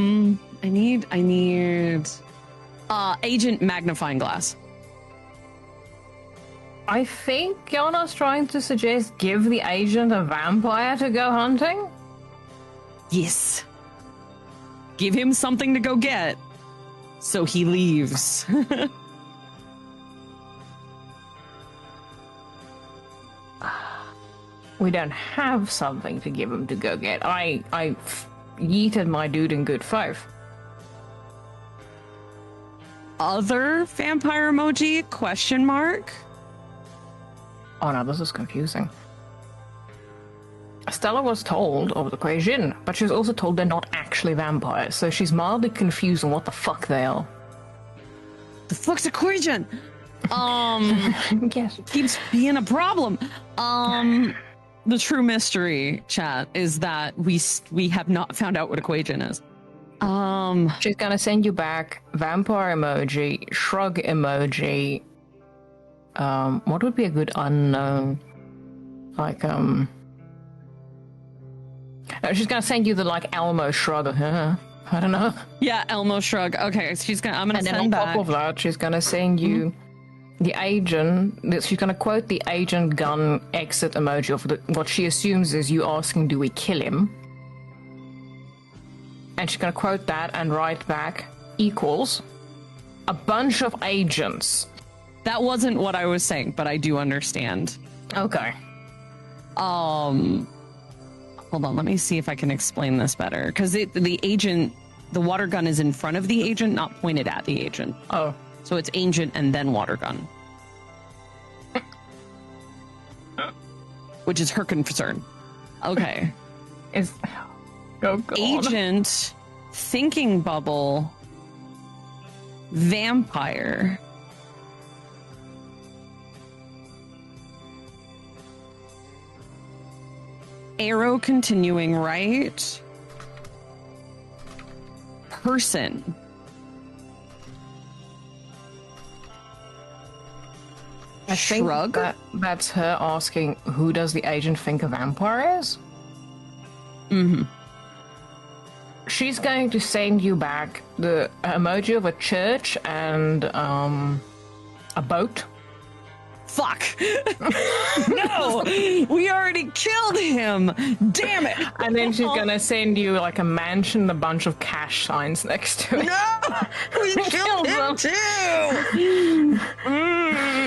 need agent magnifying glass. I think Yana's trying to suggest give the agent a vampire to go hunting. Yes. Give him something to go get, so he leaves. We don't have something to give him to go get. I yeeted my dude in good faith. Other vampire emoji question mark. Oh no, this is confusing. Stella was told of the Kuei-jin, but she was also told they're not actually vampires, so she's mildly confused on what the fuck they are. The fuck's a question? Yes. Keeps being a problem. The true mystery, chat, is that we have not found out what equation is. She's gonna send you back vampire emoji, shrug emoji. What would be a good unknown? Like, no, she's gonna send you the, like, Elmo shrug. I don't know. Yeah, Elmo shrug. Okay, I'm gonna And then on send top back. of that, she's gonna send you the agent. She's gonna quote the agent gun exit emoji of what she assumes is you asking, "Do we kill him?" And she's gonna quote that and write back equals a bunch of agents. That wasn't what I was saying, but I do understand. Okay. Hold on, let me see if I can explain this better. Because the agent, the water gun is in front of the agent, not pointed at the agent. Oh. So it's agent and then water gun. Which is her concern. Okay. Is oh god. Agent, thinking bubble, vampire. Arrow continuing right. Person. I think Shrug. that's her asking, who does the agent think a vampire is? Mm-hmm. She's going to send you back the emoji of a church and a boat. Fuck. No, we already killed him. Damn it. And then she's gonna send you like a mansion, a bunch of cash signs next to it. No, we killed him too.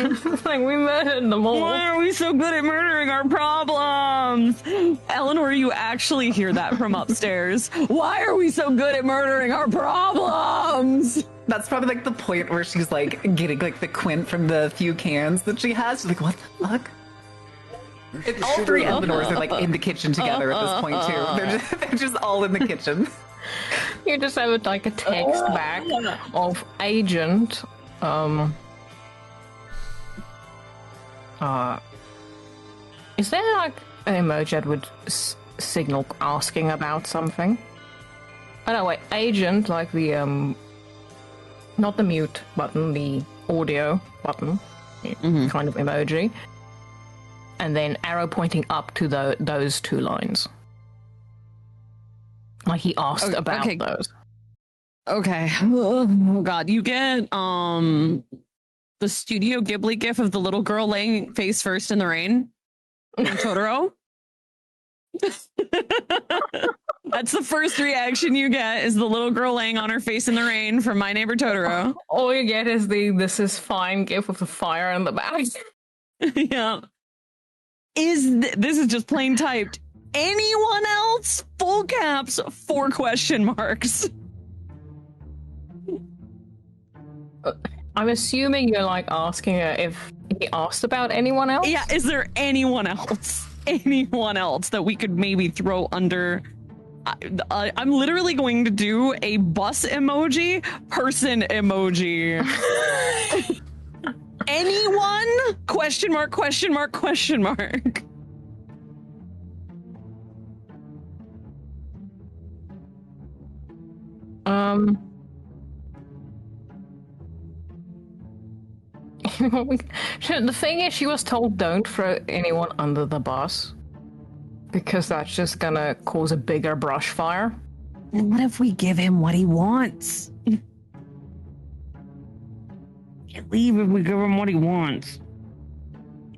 It's like we murdered them all. Why are we so good at murdering our problems? Eleanor, you actually hear that from upstairs. Why are we so good at murdering our problems? That's probably like the point where she's like getting like the quint from the few cans that she has. She's like, what the fuck? And all three Eleanors are like in the kitchen together at this point too. They're just all in the kitchen. You just have like a text back of agent. Is there like an emoji that would signal asking about something? Oh no, wait, agent, like the not the mute button, the audio button, kind of emoji, and then arrow pointing up to those two lines. Like he asked about those. Okay. Oh god, you get the Studio Ghibli gif of the little girl laying face first in the rain in Totoro. That's the first reaction you get is the little girl laying on her face in the rain from My Neighbor Totoro. All you get is the "this is fine" gif with the fire in the back. Yeah. This is just plain typed. Anyone else? Full caps, 4 question marks. I'm assuming you're like asking her if he asked about anyone else? Yeah, is there anyone else? Anyone else that we could maybe throw under? I'm literally going to do a bus emoji, person emoji. Anyone? Question mark, question mark, question mark. The thing is, she was told don't throw anyone under the bus because that's just gonna cause a bigger brush fire. And what if we give him what he wants? Can't leave if we give him what he wants.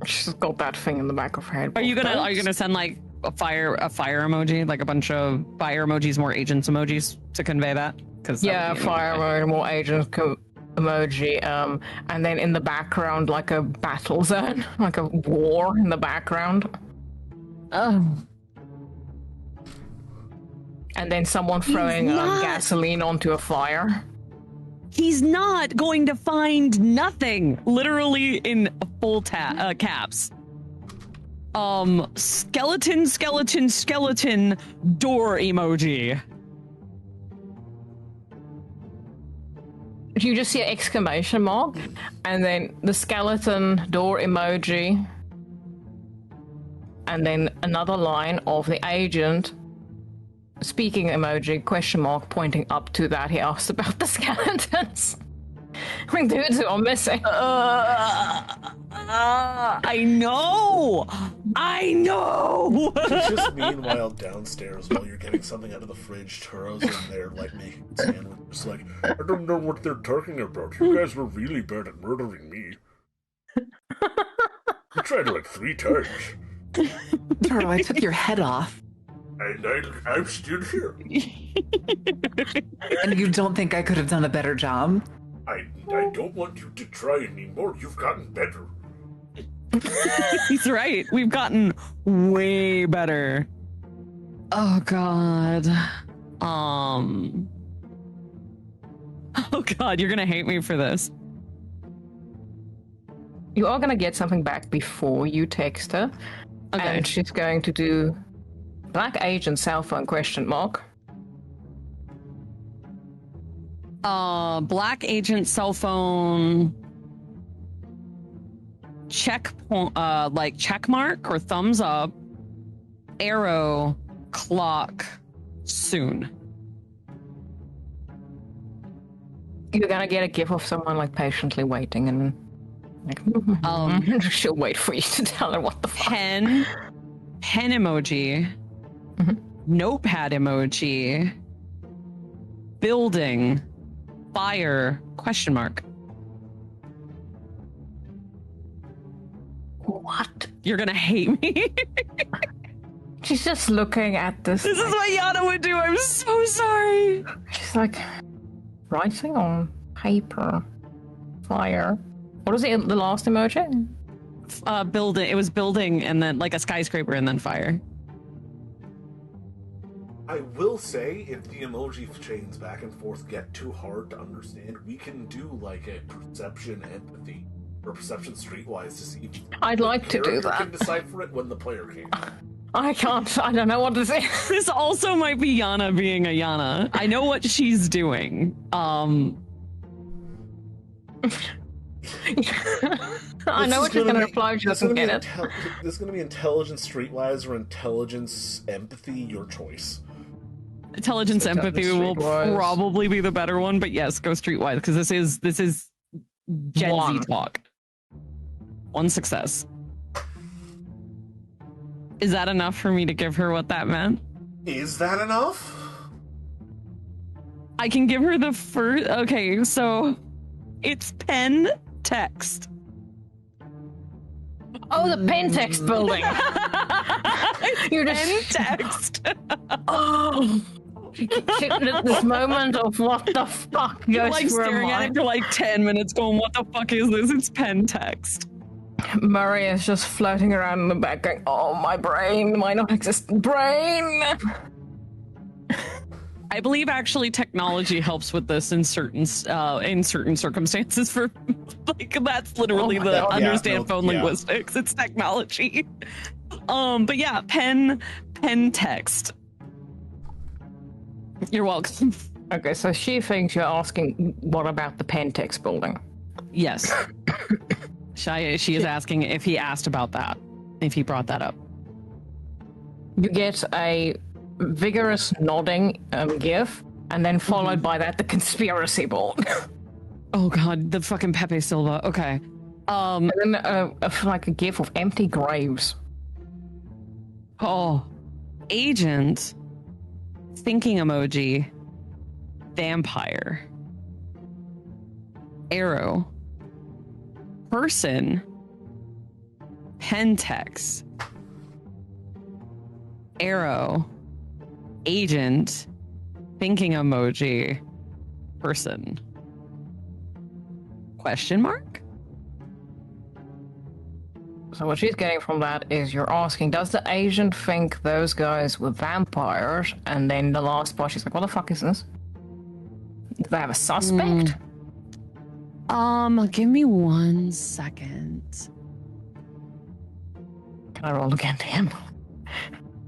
She's got that thing in the back of her head. Are you gonna send like a fire emoji, like a bunch of fire emojis, more agents emojis to convey that? Because yeah, fire emoji, more agents emoji, and then in the background like a battle zone, like a war in the background. And then someone throwing gasoline onto a fire. He's not going to find nothing. Literally in full caps. Skeleton, skeleton, skeleton, door emoji. You just see an exclamation mark, and then the skeleton door emoji, and then another line of the agent speaking emoji, question mark, pointing up to that he asked about the skeletons. I mean, dudes are missing. I know! I know! Just meanwhile downstairs while you're getting something out of the fridge, Turo's in there, like, making sandwiches. Like, I don't know what they're talking about. You guys were really bad at murdering me. You tried it like 3 times. Turo, I took your head off. And I'm still here. And you don't think I could have done a better job? I don't want you to try anymore. You've gotten better. He's right. We've gotten way better. Oh God. Oh God, you're gonna hate me for this. You are gonna get something back before you text her. Okay. And she's going to do black agent cell phone question mark. Black agent cell phone like check mark or thumbs up, arrow, clock, soon. You're gonna get a gif of someone like patiently waiting and like she'll wait for you to tell her what the fuck. Pen emoji, notepad emoji, building, fire, question mark. What? You're gonna hate me. She's just looking at this. This is what Yana would do. I'm so sorry. She's like writing on paper. Fire. What was it? The last emoji? Building. It was building and then like a skyscraper and then fire. I will say, if the emoji chains back and forth get too hard to understand, we can do like a perception empathy or perception streetwise to see if I'd like to do that. can decipher it when the player can. I can't. I don't know what to say. This also might be Yana being a Yana. I know what she's doing. I know what she's going to reply. She doesn't get it. This is going to be intelligence streetwise or intelligence empathy, your choice. Intelligence empathy will probably be the better one, but yes, go streetwise because this is Gen Z talk. 1 success. Is that enough for me to give her what that meant? Is that enough? I can give her the first. Okay, so it's pen text. Oh, the pen text building. You're just pen text. Oh, this moment of what the fuck goes You're like through her staring at mind. it for like 10 minutes going, what the fuck is this? It's pen text. Murray is just floating around in the back going, oh, my brain, my non-existent brain. I believe actually technology helps with this in certain circumstances. For like that's literally Oh my the God. understand phone yeah. linguistics. It's technology. But yeah, pen text. You're welcome. Okay, so she thinks you're asking what about the Pentex building? Yes. She is asking if he asked about that, if he brought that up. You get a vigorous nodding gif, and then followed by that, the conspiracy board. Oh god, the fucking Pepe Silva. Okay. And then like a gif of empty graves. Oh. Agent. Thinking emoji. Vampire. Arrow. Person. Pentex. Arrow. Agent. Thinking emoji. Person. Question mark? So what she's getting from that is you're asking, does the agent think those guys were vampires? And then the last part, she's like, what the fuck is this? Do they have a suspect? Give me 1 second. Can I roll again, damn?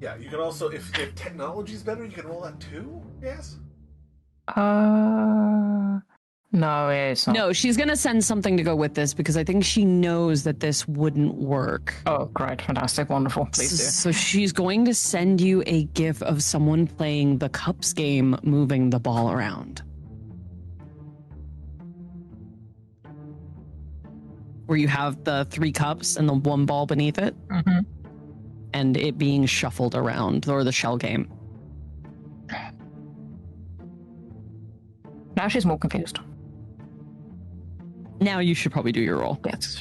Yeah, you can also, if technology's better, you can roll that too, yes? No, it's not. No, she's gonna send something to go with this because I think she knows that this wouldn't work. Oh, great, fantastic, wonderful, please do. So she's going to send you a gif of someone playing the cups game, moving the ball around. Where you have the 3 cups and the 1 ball beneath it, and it being shuffled around, or the shell game. Now she's more confused. Now you should probably do your roll. Yes.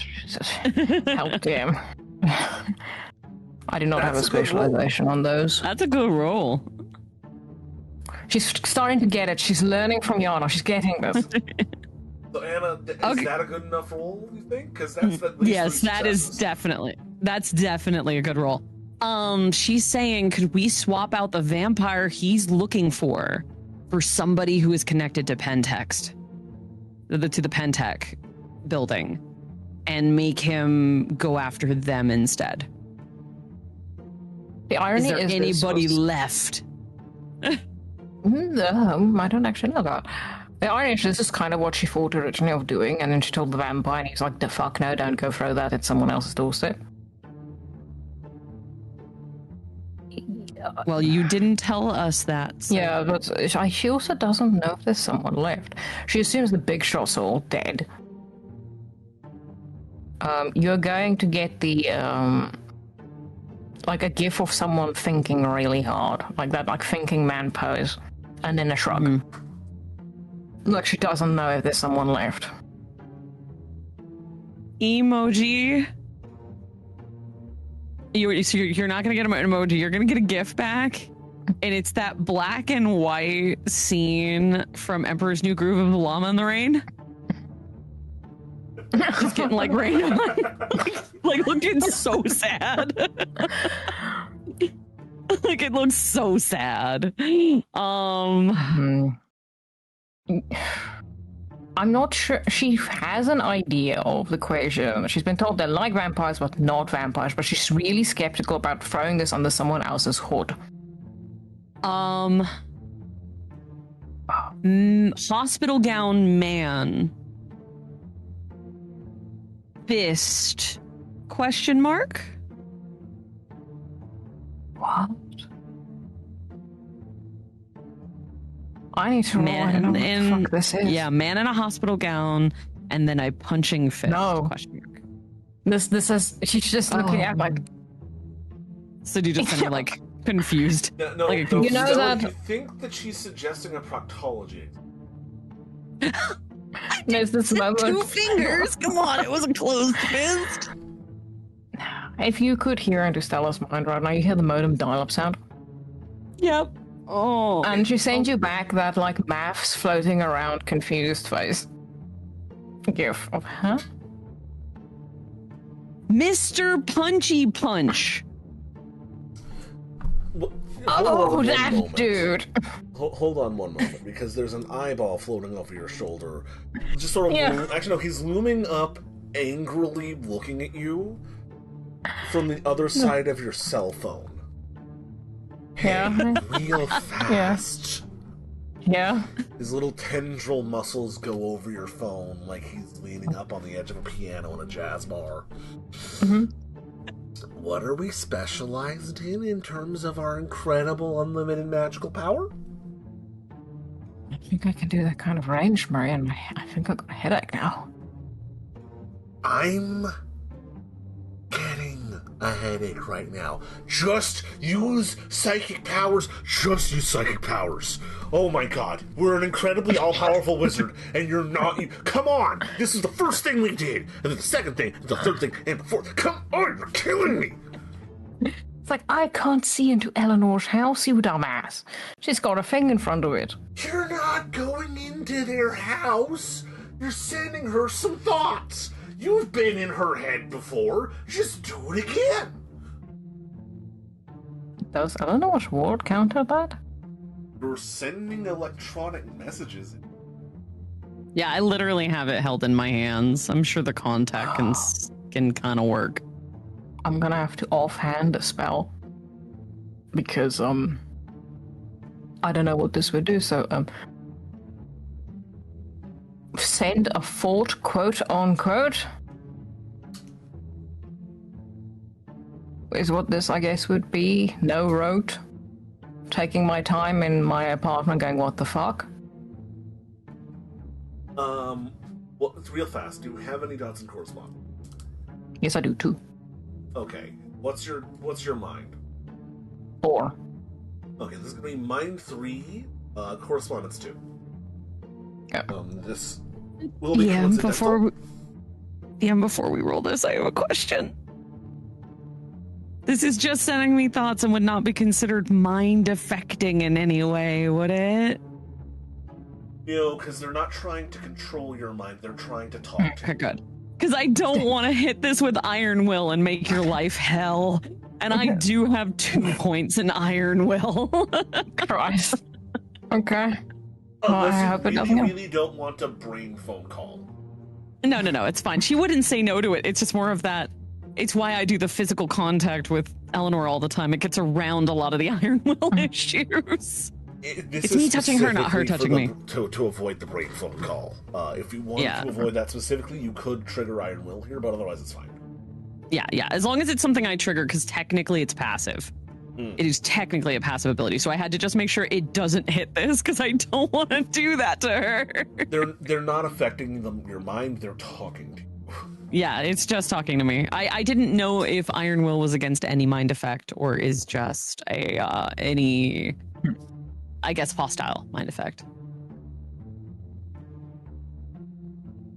Help, damn. I do not have a That's a good roll. specialization on those. That's a good roll. She's starting to get it. She's learning from Yana. She's getting this. So Anna, is Okay. that a good enough roll, you think? Because that's at least Yes, 3 that is successes. that's definitely a good roll. She's saying, could we swap out the vampire he's looking for somebody who is connected to Pentext, to the Pentech building, and make him go after them instead? The Is irony there is anybody this was- left? I don't actually know that. The irony is this is kind of what she thought originally of doing, and then she told the vampire, and he's like, the fuck no, don't go throw that at someone else's doorstep. Well, you didn't tell us that. So. Yeah, but she also doesn't know if there's someone left. She assumes the big shots are all dead. You're going to get the, like a gif of someone thinking really hard. Like that, like thinking man pose. And then a shrug. Look, she doesn't know if there's someone left. Emoji. You're not going to get an emoji. You're going to get a GIF back. And it's that black and white scene from Emperor's New Groove of the Llama in the Rain. Just getting like rain on. Like looking so sad. Like it looks so sad. I'm not sure. She has an idea of the equation. She's been told they're like vampires, but not vampires. But she's really skeptical about throwing this under someone else's hood. Hospital gown man. Fist? Question mark? What? I need to roll. I don't know what the fuck this is. Yeah, man in a hospital gown, and then a punching fist. No. Question mark. This is. She's just looking at like. So do you just kind of like confused? No, Like, no, you know no, that- you think that she's suggesting a proctology. There's this moment. 2 fingers. Come on, it was a closed fist. If you could hear into Stella's mind right now, you hear the modem dial-up sound. Yep. Oh. And she sends you back that, like, maths floating around confused face. GIF of, huh? Mr. Punchy Punch. Oh, that dude. Hold on one moment, because there's an eyeball floating over your shoulder. Just sort of... Yeah. Actually, no, he's looming up, angrily looking at you from the other side of your cell phone. Yeah. Real fast. Yeah. His little tendril muscles go over your phone like he's leaning up on the edge of a piano in a jazz bar. Mm-hmm. What are we specialized in terms of our incredible unlimited magical power? I think I can do that kind of range, Marianne. I think I've got a headache now. I'm getting a headache right now. Just use psychic powers. Just use psychic powers. Oh my god. We're an incredibly all-powerful wizard, and you're not... Come on! This is the first thing we did, and then the second thing, the third thing, and the fourth... Come on! You're killing me! It's like, I can't see into Eleanor's house, you dumbass. She's got a thing in front of it. You're not going into their house. You're sending her some thoughts. You've been in her head before. Just do it again. Does Eleanor's ward counter that? You're sending electronic messages. Yeah, I literally have it held in my hands. I'm sure the contact can kind of work. I'm gonna have to offhand a spell. Because, I don't know what this would do, so, send a thought, quote unquote, is what this, I guess, would be. No rote. Taking my time in my apartment going, what the fuck? Well, it's real fast. Do you have any dots and correspond? Yes, I do too. Okay. What's your mind? 4. Okay, this is gonna be mind 3, correspondence 2. Yeah. This will be coincidental. Before we roll this, I have a question. This is just sending me thoughts and would not be considered mind affecting in any way, would it? No, because they're not trying to control your mind, they're trying to talk to you. Good. Because I don't want to hit this with Iron Will and make your life hell. And I do have 2 points in Iron Will. Christ. Okay. Well, I hope it doesn't You help. really don't want a brain phone call. No, it's fine. She wouldn't say no to it. It's just more of that. It's why I do the physical contact with Eleanor all the time. It gets around a lot of the Iron Will issues. It's me touching her, not her touching me. To avoid the brain phone call. If you wanted to avoid that specifically, you could trigger Iron Will here, but otherwise it's fine. Yeah. As long as it's something I trigger, because technically it's passive. It is technically a passive ability, so I had to just make sure it doesn't hit this, because I don't want to do that to her. They're not affecting your mind, they're talking to you. Yeah, it's just talking to me. I didn't know if Iron Will was against any mind effect, or is just any, I guess, hostile mind effect.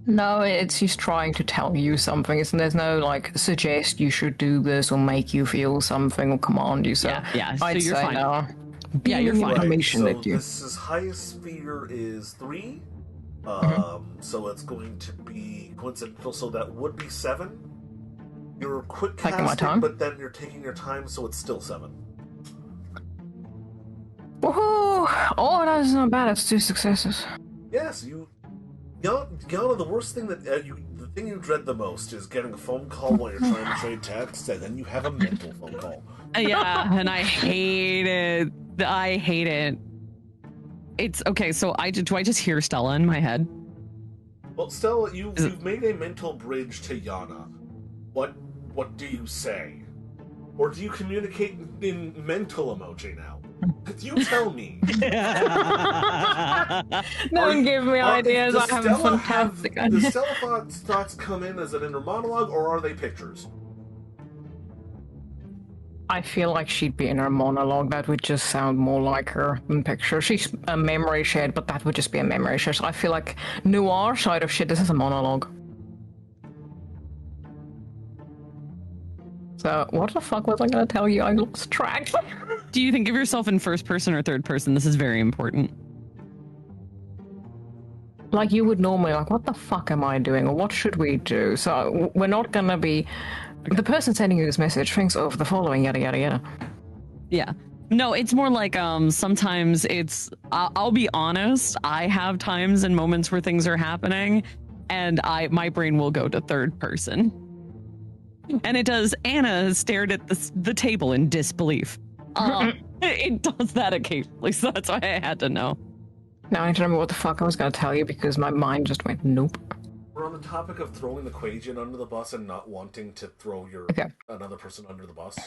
No, it's he's trying to tell you something. There's no, like, suggest you should do this or make you feel something or command you. So Yeah, so I'd you're say fine. no. Yeah, you're fine. Information so that you... this highest sphere is 3. So it's going to be coincidental, so that would be 7. You're quick Taking my casting, time? but then you're taking your time, so it's still 7. Woohoo! Oh, that's not bad. It's 2 successes. Yes, Yana, the worst thing that the thing you dread the most is getting a phone call while you're trying to trade texts, and then you have a mental phone call. Yeah, and I hate it. I hate it. It's okay. So do I just hear Stella in my head? Well, Stella, you've made a mental bridge to Yana. What do you say? Or do you communicate in mental emoji now? You tell me. Don't give me ideas. I have a fantastic idea. Does Stella thoughts come in as an inner monologue, or are they pictures? I feel like she'd be in her monologue. That would just sound more like her than picture. She's a memory shed, but that would just be a memory shed. So I feel like noir side of shit, this is a monologue. So what the fuck was I gonna tell you? I lost track. Do you think of yourself in first person or third person? This is very important. Like you would normally, like, what the fuck am I doing, or what should we do? So we're not gonna be. The person sending you this message thinks of the following, yada yada yada. Yeah. No, it's more like sometimes it's. I'll be honest. I have times and moments where things are happening, and my brain will go to third person. And it does. Anna stared at the table in disbelief. It does that occasionally, so that's why I had to know. Now I need to remember what the fuck I was going to tell you because my mind just went nope. We're on the topic of throwing the Quagian under the bus and not wanting to throw another person under the bus.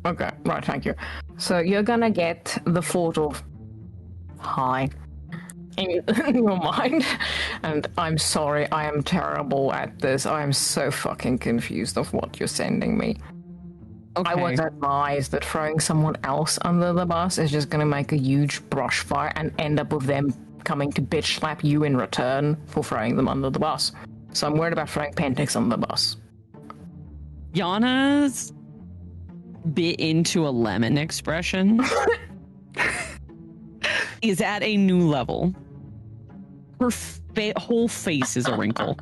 Okay, right, thank you. So you're gonna get the thought of hi in your mind, and I'm sorry, I am terrible at this. I am so fucking confused of what you're sending me. Okay. I was advised that throwing someone else under the bus is just gonna make a huge brush fire and end up with them coming to bitch slap you in return for throwing them under the bus. So I'm worried about throwing Pentix under the bus. Yana's bit into a lemon expression is at a new level. Her whole face is a wrinkle.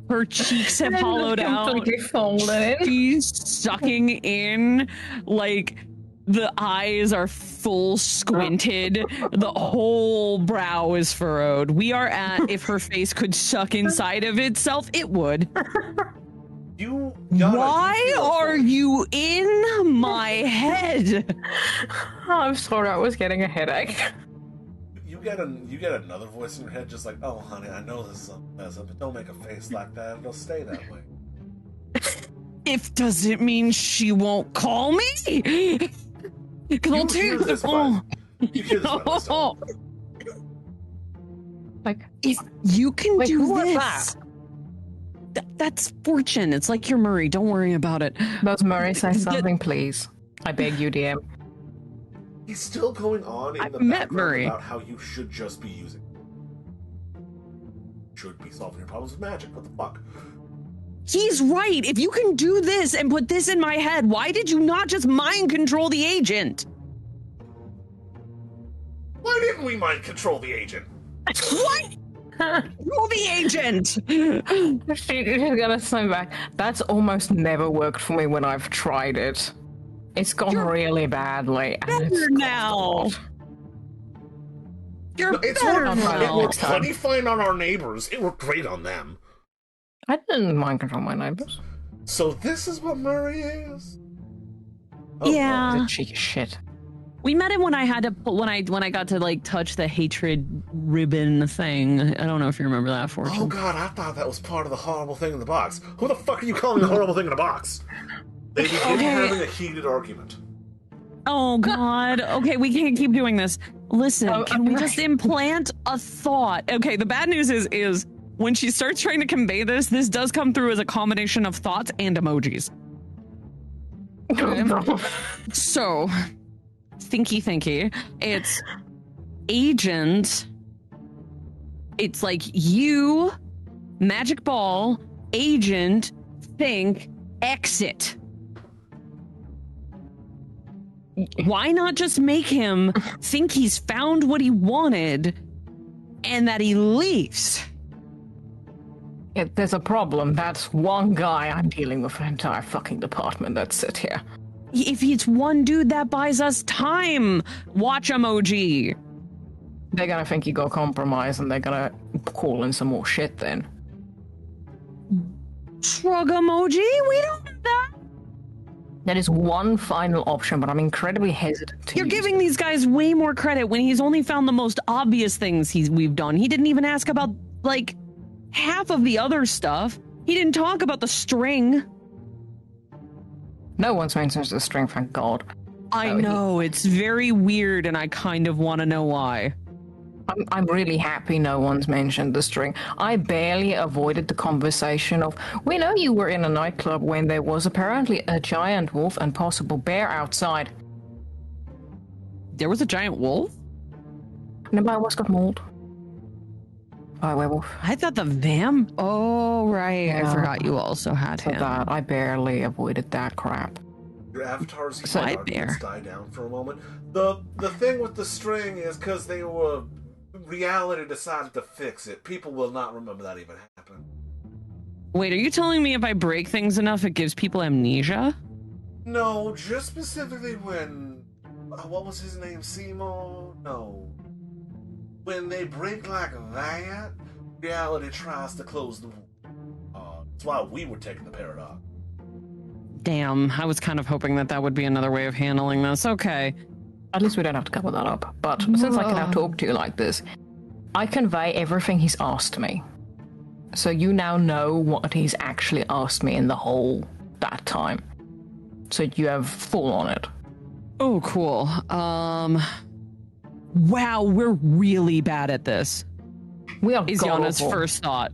Her cheeks have hollowed out. She's sucking in, like, the eyes are full squinted. The whole brow is furrowed. We are at, if her face could suck inside of itself, it would. Why are you in my head? I'm sorry, I was getting a headache. You get another voice in your head just like, oh honey, I know this is unpleasant, but don't make a face like that. It'll stay that way. If doesn't mean she won't call me. Because I'll take the phone. You hear this by myself. Like, if you can do who this, that's Fortune. It's like you're Murray. Don't worry about it. Does Murray say something, please? I beg you, DM. He's still going on in the background about how you should just be using it. Should be solving your problems with magic. What the fuck? He's right. If you can do this and put this in my head, why did you not just mind control the agent? Why didn't we mind control the agent? What? Control the agent. She's gonna say back. That's almost never worked for me when I've tried it. It's gone really badly. Better now. You're it's better worked, now. It worked plenty fine on our neighbors. It worked great on them. I didn't mind control my neighbors. So this is what Murray is? Oh, yeah. The cheeky shit. We met him when I had to when I got to like touch the hatred ribbon thing. I don't know if you remember that, Fortune. Oh god, I thought that was part of the horrible thing in the box. Who the fuck are you calling the horrible thing in the box? They begin having a heated argument. Oh god. Okay, we can't keep doing this. Listen, can we just implant a thought? Okay, the bad news is when she starts trying to convey this does come through as a combination of thoughts and emojis. Okay. So, thinky. It's agent. It's like you, magic ball, agent, think, exit. Why not just make him think he's found what he wanted and that he leaves? If there's a problem, that's one guy I'm dealing with an entire fucking department that's sit here. If it's one dude, that buys us time. Watch emoji. They're gonna think you got compromised and they're gonna call in some more shit then. Shrug emoji? We don't do that. That is one final option, but I'm incredibly hesitant to You're giving these guys way more credit when he's only found the most obvious things we've done. He didn't even ask about, like, half of the other stuff. He didn't talk about the string. No one's mentioned the string, thank God. I know, it's very weird, and I kind of want to know why. I'm really happy no one's mentioned the string. I barely avoided the conversation of, we know you were in a nightclub when there was apparently a giant wolf and possible bear outside. There was a giant wolf? Nobody else got mauled by a werewolf. I thought the vamp. Oh, right. Yeah. I forgot you also had him. That I barely avoided that crap. Your avatar's Side arguments die down for a moment. The thing with the string is because reality decided to fix it. People will not remember that even happened. Wait, are you telling me if I break things enough, it gives people amnesia? No, just specifically when... what was his name? Simo? No. When they break like that, reality tries to close the wound. That's why we were taking the paradox. Damn, I was kind of hoping that would be another way of handling this. Okay. At least we don't have to cover that up. But since I can now talk to you like this, I convey everything he's asked me. So you now know what he's actually asked me in the whole that time. So you have full on it. Oh, cool. Wow, we're really bad at this. We are Is Yana's first thought.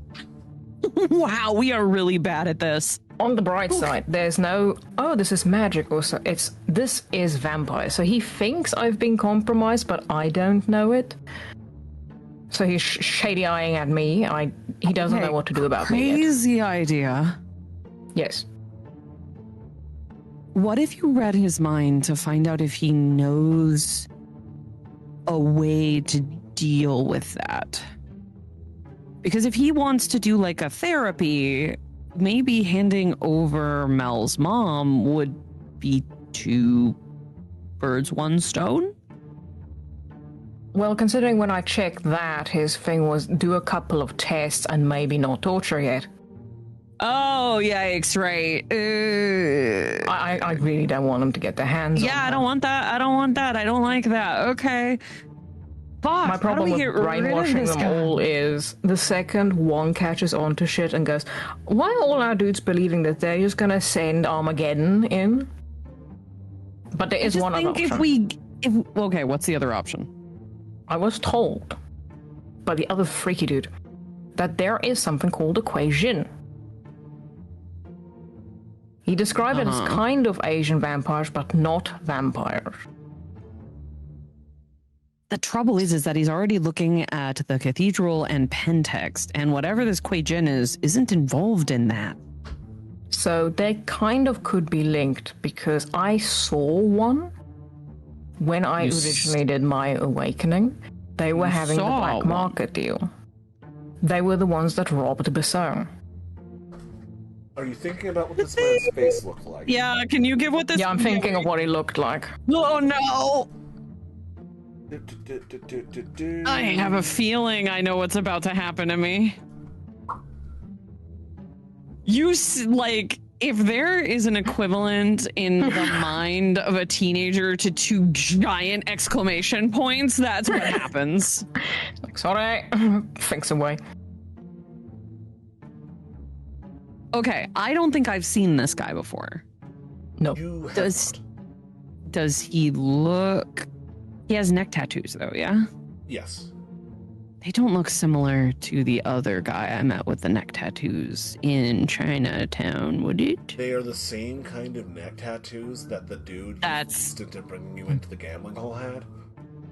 Wow, we are really bad at this. On the bright side, there's no, oh, this is magic, or so. This is vampire. So he thinks I've been compromised, but I don't know it. So he's shady-eyeing at me. He doesn't know what to do about me yet. Crazy idea. Yes. What if you read his mind to find out if he knows a way to deal with that? Because if he wants to do like a therapy, maybe handing over Mel's mom would be 2 birds, 1 stone? Well, considering when I checked that, his thing was do a couple of tests and maybe not torture yet. Oh, yikes, right. I really don't want him to get their hands on Yeah, her. I don't want that. I don't want that. I don't like that. Okay. Fuck, My problem with brainwashing them all is the second one catches on to shit and goes, why are all our dudes believing that they're just gonna send Armageddon in? But there is one other option. Okay, what's the other option? I was told by the other freaky dude that there is something called a Kuei-jin. He described it as kind of Asian vampires, but not vampires. The trouble is that he's already looking at the cathedral and pen text, and whatever this Kuei-jin isn't involved in that. So they kind of could be linked, because I saw one when I originally did my awakening. They were having the black market deal. They were the ones that robbed Besson. Are you thinking about what this man's face looked like? Yeah, can you give what this... Yeah, I'm thinking of what he looked like. Oh, no! I have a feeling I know what's about to happen to me. If there is an equivalent in the mind of a teenager to 2 giant exclamation points, that's what happens. Like, sorry, thinks away. Okay, I don't think I've seen this guy before. No. Does he look... He has neck tattoos, though, yeah? Yes. They don't look similar to the other guy I met with the neck tattoos in Chinatown, would it? They are the same kind of neck tattoos that the dude used to bring you into the gambling hall had.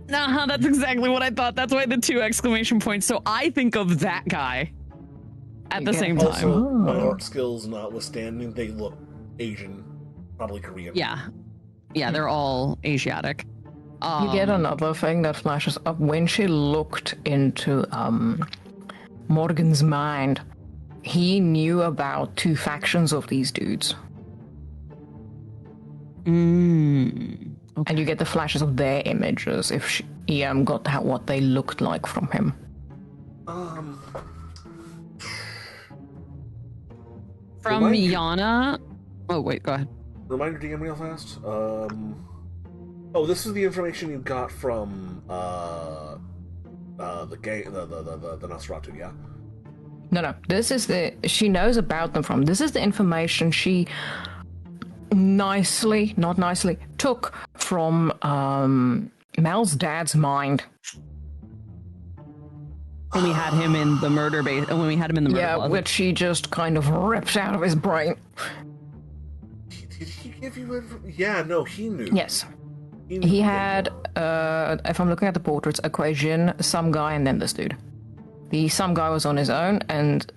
That's exactly what I thought. That's why the 2 exclamation points. So I think of that guy at the same time. Also, my art skills notwithstanding, they look Asian, probably Korean. Yeah, they're all Asiatic. You get another thing that flashes up. When she looked into Morgan's mind, he knew about 2 factions of these dudes. Okay. And you get the flashes of their images if she got what they looked like from him. From Yana... Oh, wait, go ahead. Reminder DM real fast. Oh, this is the information you got from the Nosferatu, yeah? No. This is she knows about them from. This is the information she not nicely, took from Mel's dad's mind. When we had him in the murder base, when we had him in the murder closet. Which she just kind of ripped out of his brain. Did he give you information? Yeah, no, he knew. Yes. He had, if I'm looking at the portraits, a Kuei-jin, some guy, and then this dude. The some guy was on his own, and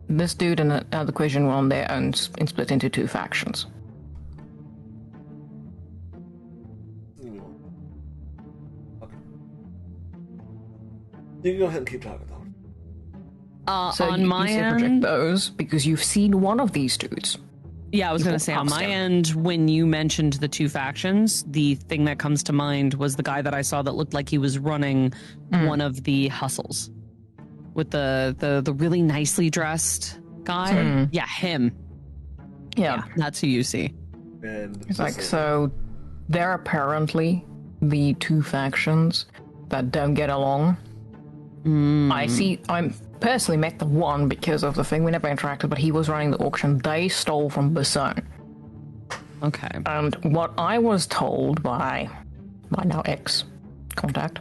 this dude and the Kuei-jin were on their own and split into 2 factions. You can go ahead and keep talking, though. So on you my say project end, those because you've seen one of these dudes. yeah, I was You going go to say on my upstairs. end, when you mentioned the two factions, the thing that comes to mind was the guy that I saw that looked like he was running one of the hustles with the really nicely dressed guy. Yeah, him. Yeah. That's who you see. And It's like, so they're apparently the two factions that don't get along. I'm personally met the one because of the thing. We never interacted, but he was running the auction. They stole from Basone. Okay. And what I was told by my now ex-contact,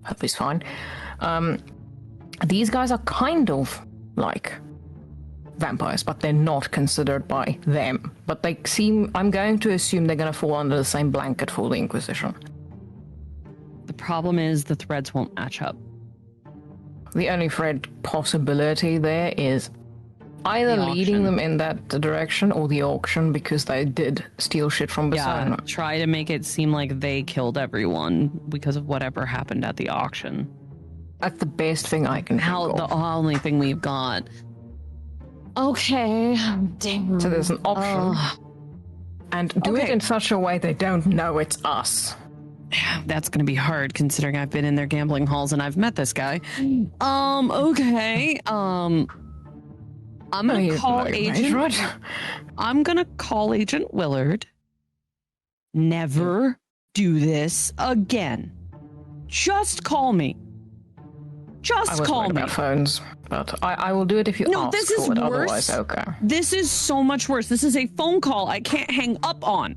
hope he's fine, these guys are kind of like vampires, but they're not considered by them. But they seem, I'm going to assume they're going to fall under the same blanket for the Inquisition. The problem is the threads won't match up. The only thread possibility there is either The leading auction. them in that direction or the auction, because they did steal shit from Yeah, Basone. try to make it seem like they killed everyone because of whatever happened at the auction. That's the best thing I can How think the of. only thing we've got. Okay, damn. So there's an option. And do it Okay. in such a way they don't know it's us. That's gonna be hard considering I've been in their gambling halls and I've met this guy. Okay. I'm gonna He's call like, Agent. right? I'm gonna call Agent Willard. Never do this again. Just call me. I Just was call worried me. about phones, but I will do it if you No, ask this is for it. worse. Otherwise, okay. This is so much worse. This is a phone call I can't hang up on.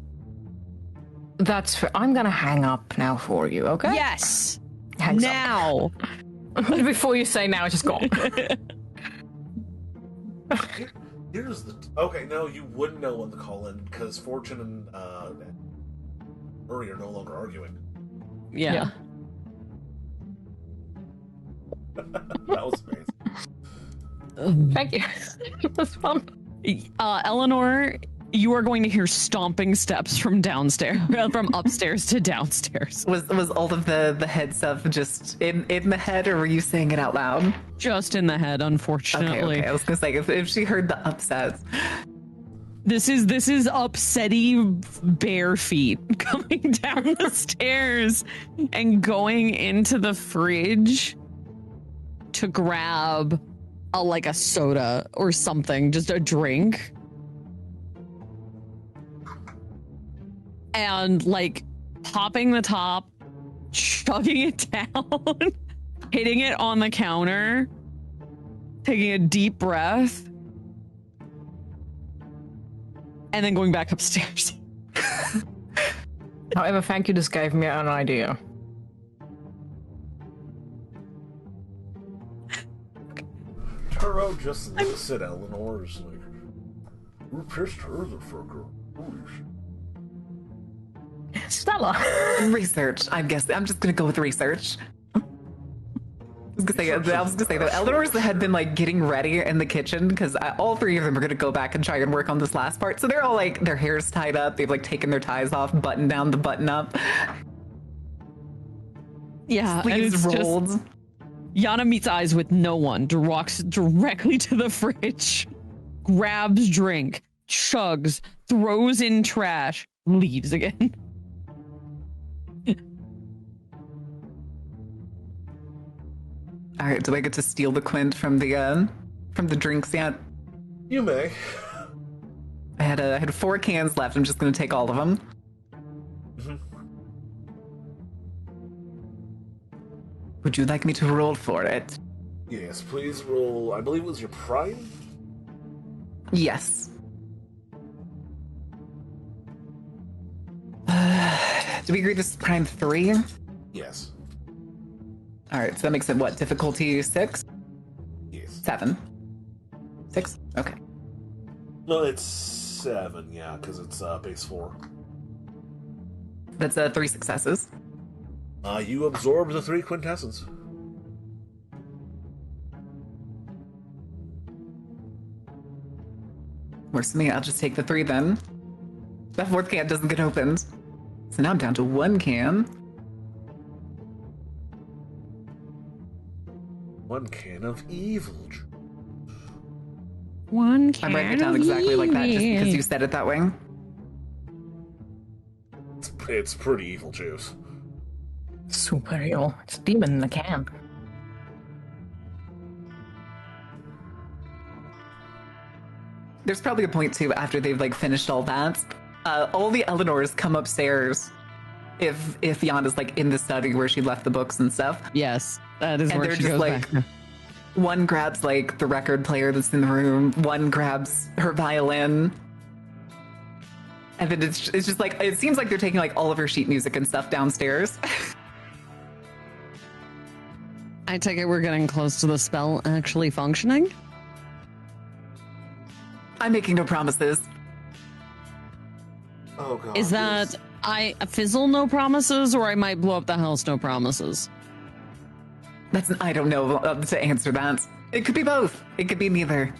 That's fair. I'm gonna hang up now for you, okay? Yes. Hangs up. Now. Before you say now, just gone. here's the okay. No, you wouldn't know when to call in because Fortune and Murray are no longer arguing. Yeah. That was amazing. Thank you. That's fun. Eleanor, you are going to hear stomping steps from downstairs, from upstairs to downstairs. Was all of the head stuff just in the head, or were you saying it out loud? Just in the head, unfortunately. Okay. I was gonna say if she heard the upsets. This is upsetty bare feet coming down the stairs and going into the fridge to grab a soda or something, just a drink. And popping the top, chugging it down, hitting it on the counter, taking a deep breath, and then going back upstairs. However, thank you. This gave me an idea. Turo just looks at Eleanor is like, "You pissed her the fucker." Holy shit. Stella. Research, I guess. I'm just gonna go with research. I was gonna say that Eleanor's had been getting ready in the kitchen because all three of them are gonna go back and try and work on this last part. So they're all their hair's tied up. They've taken their ties off, buttoned down the button up, Yeah, and sleeves it's just rolled. Yana meets eyes with no one, walks directly to the fridge, grabs drink, chugs, throws in trash, leaves again. All right, do I get to steal the quint from the drinks yet? You may. I had 4 cans left. I'm just gonna take all of them. Would you like me to roll for it? Yes, please roll. I believe it was your prime. Yes. Do we agree this is prime 3? Yes. All right, so that makes it what? Difficulty 6? Yes. 7? 6? Okay. No, it's 7. Yeah, because it's base 4. That's 3 successes. You absorb the 3 quintessence. Works for me. I'll just take the 3 then. That 4th can doesn't get opened. So now I'm down to 1 can. 1 can of evil juice. 1 can. I'm writing it down exactly like that just because you said it that way. It's pretty evil juice. Super evil. It's a demon in a can. There's probably a point too after they've like finished all that. All the Eleanors come upstairs if Yana's like in the study where she left the books and stuff. Yes, that is And where they're she just goes like, back. one grabs like the record player that's in the room, one grabs her violin. And then it's just like, it seems like they're taking like all of her sheet music and stuff downstairs. I take it we're getting close to the spell actually functioning. I'm making no promises. Oh god. Is that I fizzle no promises, or I might blow up the house no promises? I don't know to answer that. It could be both. It could be neither.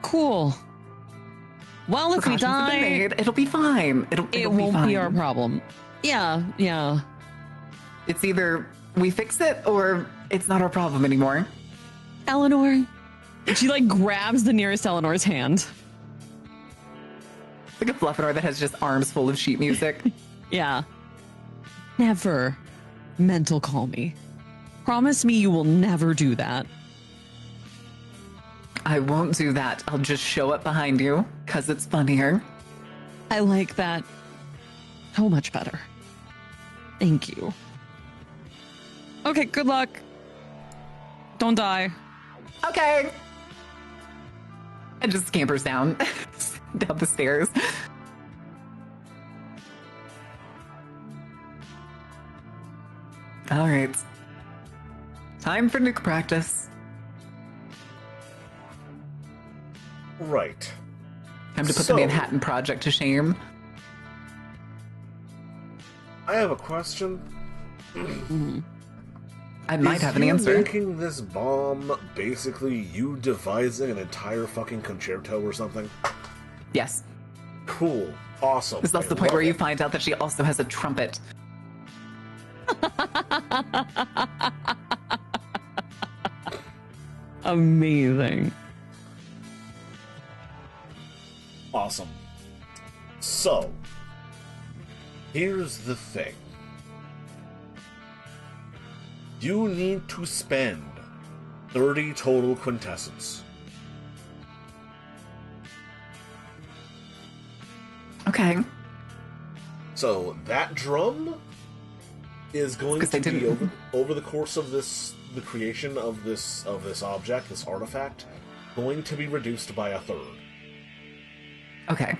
Cool. Well, if we Precautions have been die, made. It'll be fine. It'll it be won't fine. be our problem. Yeah. It's either we fix it or it's not our problem anymore. Eleanor. She like grabs the nearest Eleanor's hand. Like a Fluffinor that has just arms full of sheet music. Yeah. Never mental call me. Promise me you will never do that. I won't do that. I'll just show up behind you because it's funnier. I like that so much better. Thank you. Okay, good luck. Don't die. Okay. And just scampers down the stairs. All right. Time for nuke practice. Right. Time to put So- the Manhattan Project to shame. I have a question. I might Is have an you answer. making this bomb basically you devising an entire fucking concerto or something? Yes. Cool. Awesome. This is also I the point love where you it. find out that she also has a trumpet. Amazing. Awesome. So, here's the thing. You need to spend 30 total quintessence. Okay. So, that drum is going 'Cause to they be didn't- over the course of the creation of this object, this artifact, going to be reduced by a third. Okay.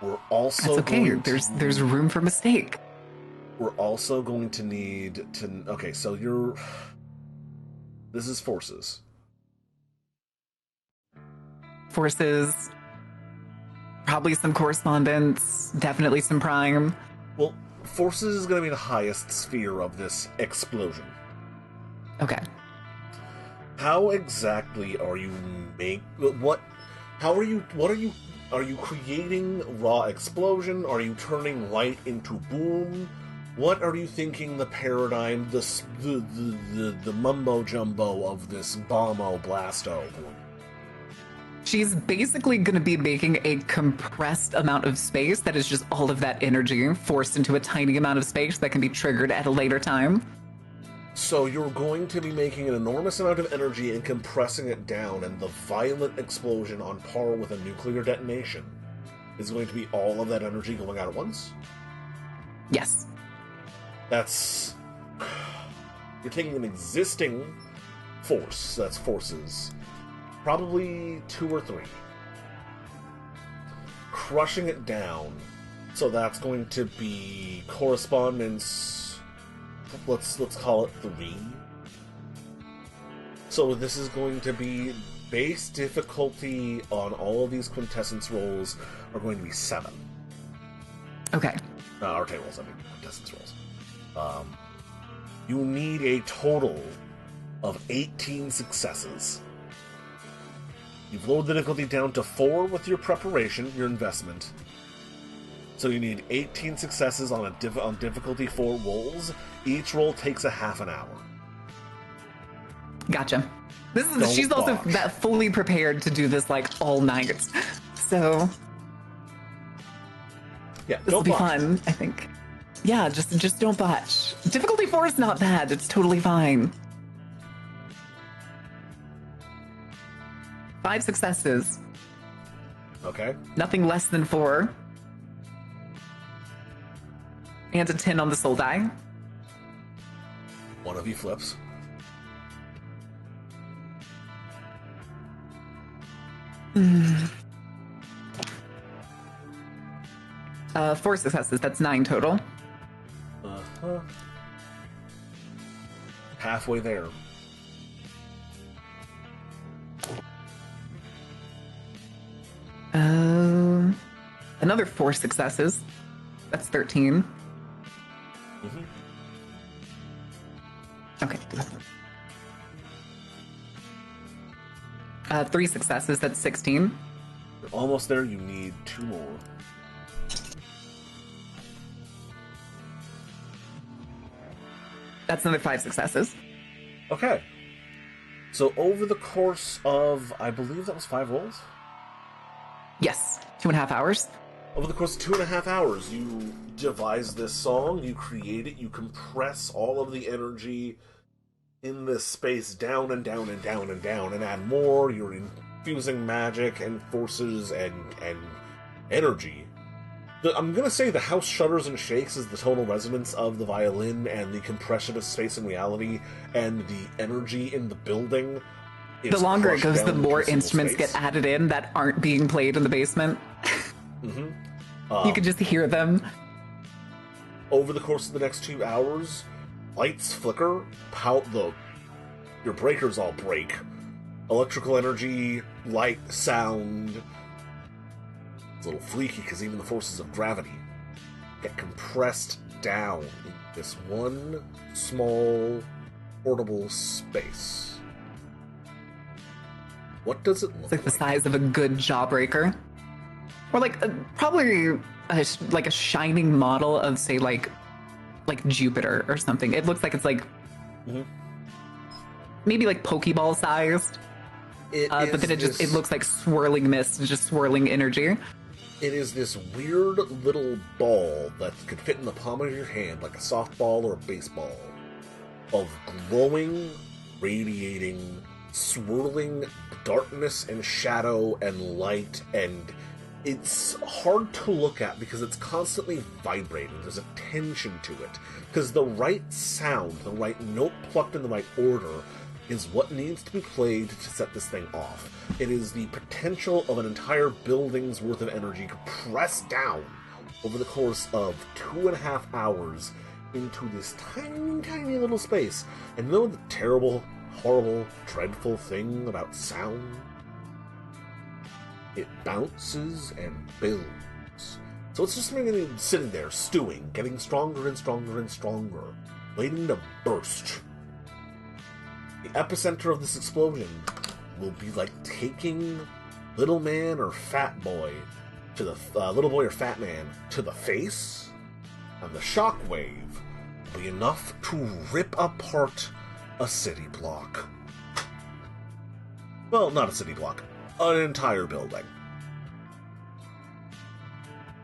We're also That's okay. going to There's room for mistake. We're also going to need to... Okay, so this is forces. Forces. Probably some correspondence. Definitely some prime. Well, forces is going to be the highest sphere of this explosion. Okay. How exactly are you are you creating raw explosion? Are you turning light into boom? What are you thinking the paradigm, the mumbo jumbo of this bombo blasto? She's basically going to be making a compressed amount of space that is just all of that energy forced into a tiny amount of space that can be triggered at a later time. So you're going to be making an enormous amount of energy and compressing it down, and the violent explosion on par with a nuclear detonation is going to be all of that energy going out at once? Yes. That's... You're taking an existing force, that's forces, probably 2 or 3, crushing it down, so that's going to be correspondence, let's call it 3. So this is going to be base difficulty on all of these quintessence rolls are going to be 7. Okay. Arcane rolls, I mean, quintessence rolls. You need a total of 18 successes. You've lowered the difficulty down to 4 with your preparation, your investment. So you need 18 successes on on difficulty 4 rolls. Each roll takes a half an hour. Gotcha. Don't She's also botch. that fully prepared to do this like all night. So Yeah, this will don't be botch. fun, I think. Yeah, just don't botch. Difficulty 4 is not bad. It's totally fine. 5 successes. Okay. Nothing less than 4. And a 10 on the soul die. One of you flips. Mm. 4 successes. That's 9 total. Uh-huh. Halfway there. Another 4 successes. That's 13. Mm-hmm. Okay. 3 successes. That's 16. You're almost there. You need 2 more. That's another 5 successes. Okay. So over the course of, I believe that was 5 rolls? Yes. 2.5 hours. Over the course of 2.5 hours, you devise this song, you create it, you compress all of the energy in this space down and down and down and down, and add more. You're infusing magic and forces and energy. I'm gonna say the house shudders and shakes is the total resonance of the violin and the compression of space and reality and the energy in the building. The longer it goes, the more into instruments space. get added in that aren't being played in the basement. Mm-hmm. You can just hear them. Over the course of the next 2 hours, lights flicker, your breakers all break. Electrical energy, light, sound. It's a little freaky because even the forces of gravity get compressed down in this one small, portable space. What does it look It's like the size of a good jawbreaker. Or like probably a shining model of, say, like Jupiter or something. It looks like it's like maybe like Pokeball sized. But then it looks like swirling mist, just swirling energy. It is this weird little ball that could fit in the palm of your hand, like a softball or a baseball, of glowing, radiating, swirling darkness and shadow and light, and it's hard to look at because it's constantly vibrating. There's a tension to it. Because the right sound, the right note plucked in the right order, is what needs to be played to set this thing off. It is the potential of an entire building's worth of energy compressed down over the course of 2.5 hours into this tiny, tiny little space. And you know the terrible, horrible, dreadful thing about sound? It bounces and builds. So it's just sitting there, stewing, getting stronger and stronger and stronger, waiting to burst. The epicenter of this explosion will be like taking little man or fat boy to the little boy or fat man to the face, and the shockwave will be enough to rip apart a city block. Well, not a city block, an entire building.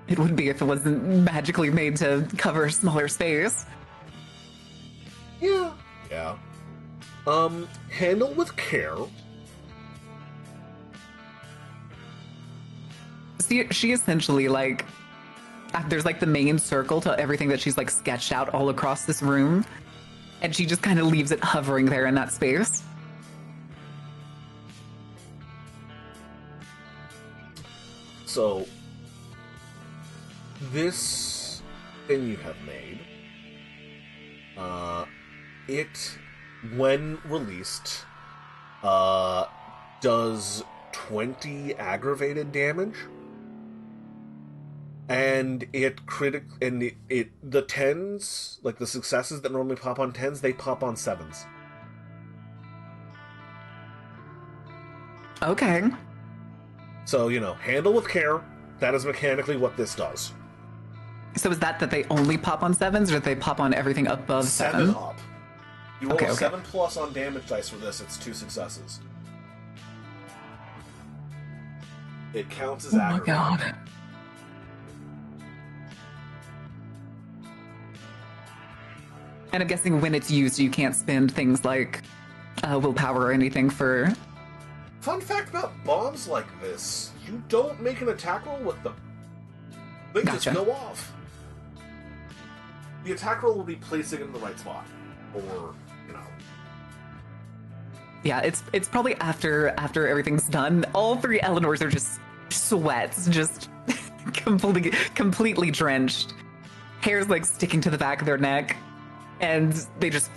It would be if it wasn't magically made to cover a smaller space. Yeah. Handle with care. See, she essentially, like, there's like the main circle to everything that she's like sketched out all across this room, and she just kind of leaves it hovering there in that space. So, this thing you have made, it, when released, does 20 aggravated damage, and the 10s, like the successes that normally pop on 10s, they pop on 7s. Okay. So, handle with care. That is mechanically what this does. So is that they only pop on 7s, or do they pop on everything above 7? 7 up. You roll Okay, a okay. 7 plus on damage dice for this, it's 2 successes. It counts as Oh my aggregate. god. And I'm guessing when it's used, you can't spend things like willpower or anything for... Fun fact about bombs like this, you don't make an attack roll with them. They Gotcha. just go off. The attack roll will be placing it in the right spot. Or, you know. Yeah, it's probably after everything's done. All 3 Eleanors are just sweats, just completely drenched. Hair's like sticking to the back of their neck. And they just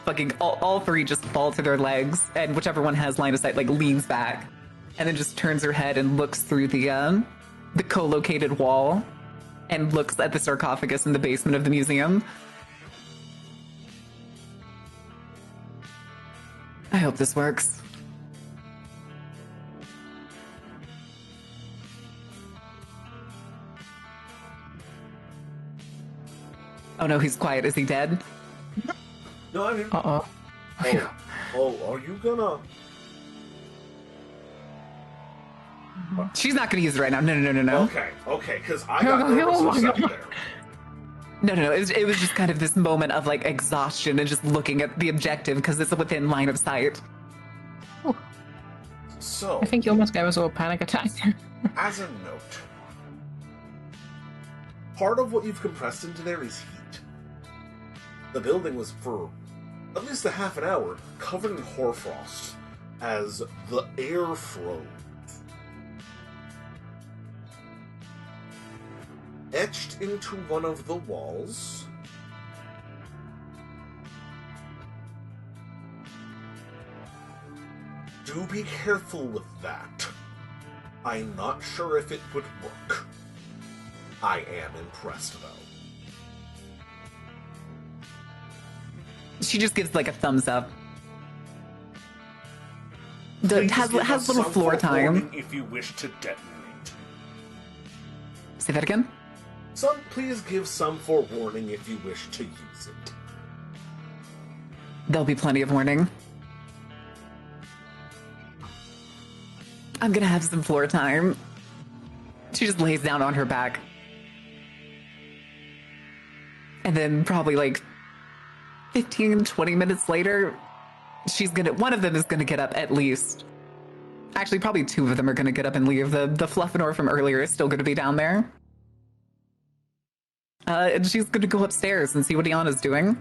fucking all 3 just fall to their legs, and whichever one has line of sight like leans back, and then just turns her head and looks through the co-located wall, and looks at the sarcophagus in the basement of the museum. I hope this works. Oh no, he's quiet. Is he dead? No, I mean. Uh-oh. Are you gonna. She's not going to use it right now. No. Okay, because I got nervous for a second there. No. It was just kind of this moment of like exhaustion and just looking at the objective because it's within line of sight. So, I think you almost gave us all a panic attack. as a note, part of what you've compressed into there is heat. The building was, for at least a half an hour, covered in hoarfrost as the air froze. Etched into one of the walls do be careful with that. I'm not sure if it would work. I am impressed, though. She just gives like a thumbs up. Please Has give us little some floor time. forewarning if you wish to detonate. Say that again? Please give some forewarning if you wish to use it. There'll be plenty of warning. I'm gonna have some floor time. She just lays down on her back. And then probably like 15, 20 minutes later, one of them is gonna get up at least. Actually, probably 2 of them are gonna get up and leave. The Fluffinor from earlier is still gonna be down there. And she's gonna go upstairs and see what Iana's doing.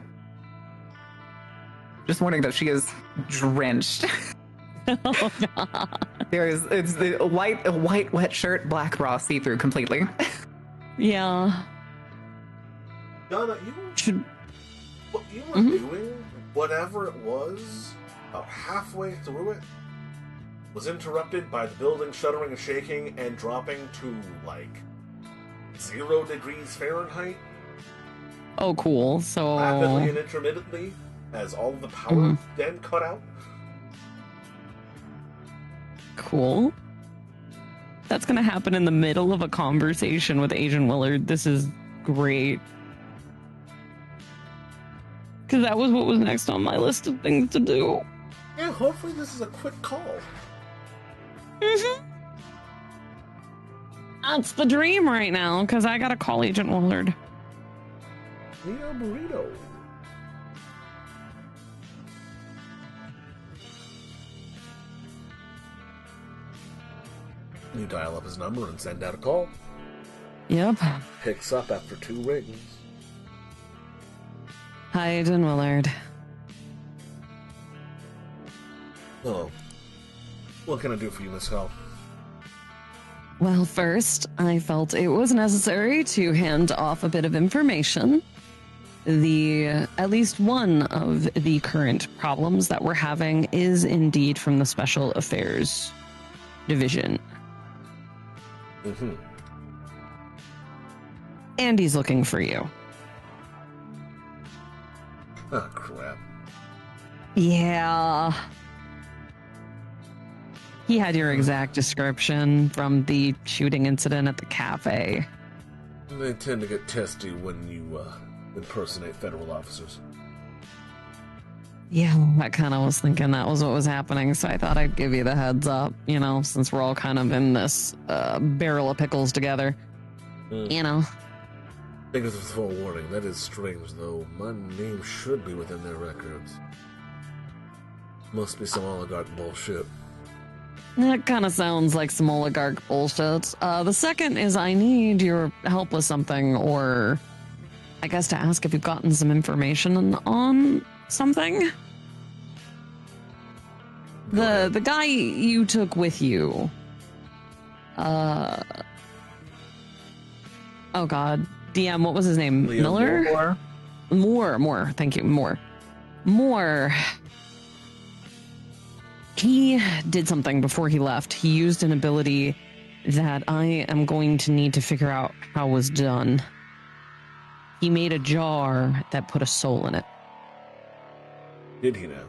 Just warning that she is drenched. Oh, God. It's the white wet shirt, black bra, see-through completely. Yeah. Donna, what you were doing, whatever it was, about halfway through it, was interrupted by the building shuddering and shaking and dropping to, like, 0 degrees Fahrenheit. Oh, cool. So Rapidly and intermittently, as all of the power then cut out. cool. That's gonna happen in the middle of a conversation with Agent Willard. This is great. Because that was what was next on my list of things to do. Yeah, hopefully this is a quick call. Mm-hmm. That's the dream right now, because I gotta call Agent Willard. Need a burrito. You dial up his number and send out a call. Yep. Picks up after 2 rings. Hi, Agent Willard. Oh. What can I do for you, Miss Hall? Well, first, I felt it was necessary to hand off a bit of information. At least one of the current problems that we're having is indeed from the Special Affairs Division. Mm-hmm. Andy's looking for you. Oh, crap. Yeah. He had your exact description from the shooting incident at the cafe. They tend to get testy when you impersonate federal officers. Yeah, I kind of was thinking that was what was happening, so I thought I'd give you the heads up, you know, since we're all kind of in this barrel of pickles together. You know. Thank you for the forewarning. That is strange, though. My name should be within their records. Must be some oligarch bullshit. That kind of sounds like some oligarch bullshit. The second is I need your help with something, or I guess to ask if you've gotten some information on something. The guy you took with you. Oh God, DM, what was his name? Liam Miller? Moore. Thank you, Moore. He did something before he left. He used an ability that I am going to need to figure out how was done. He made a jar that put a soul in it. Did he now?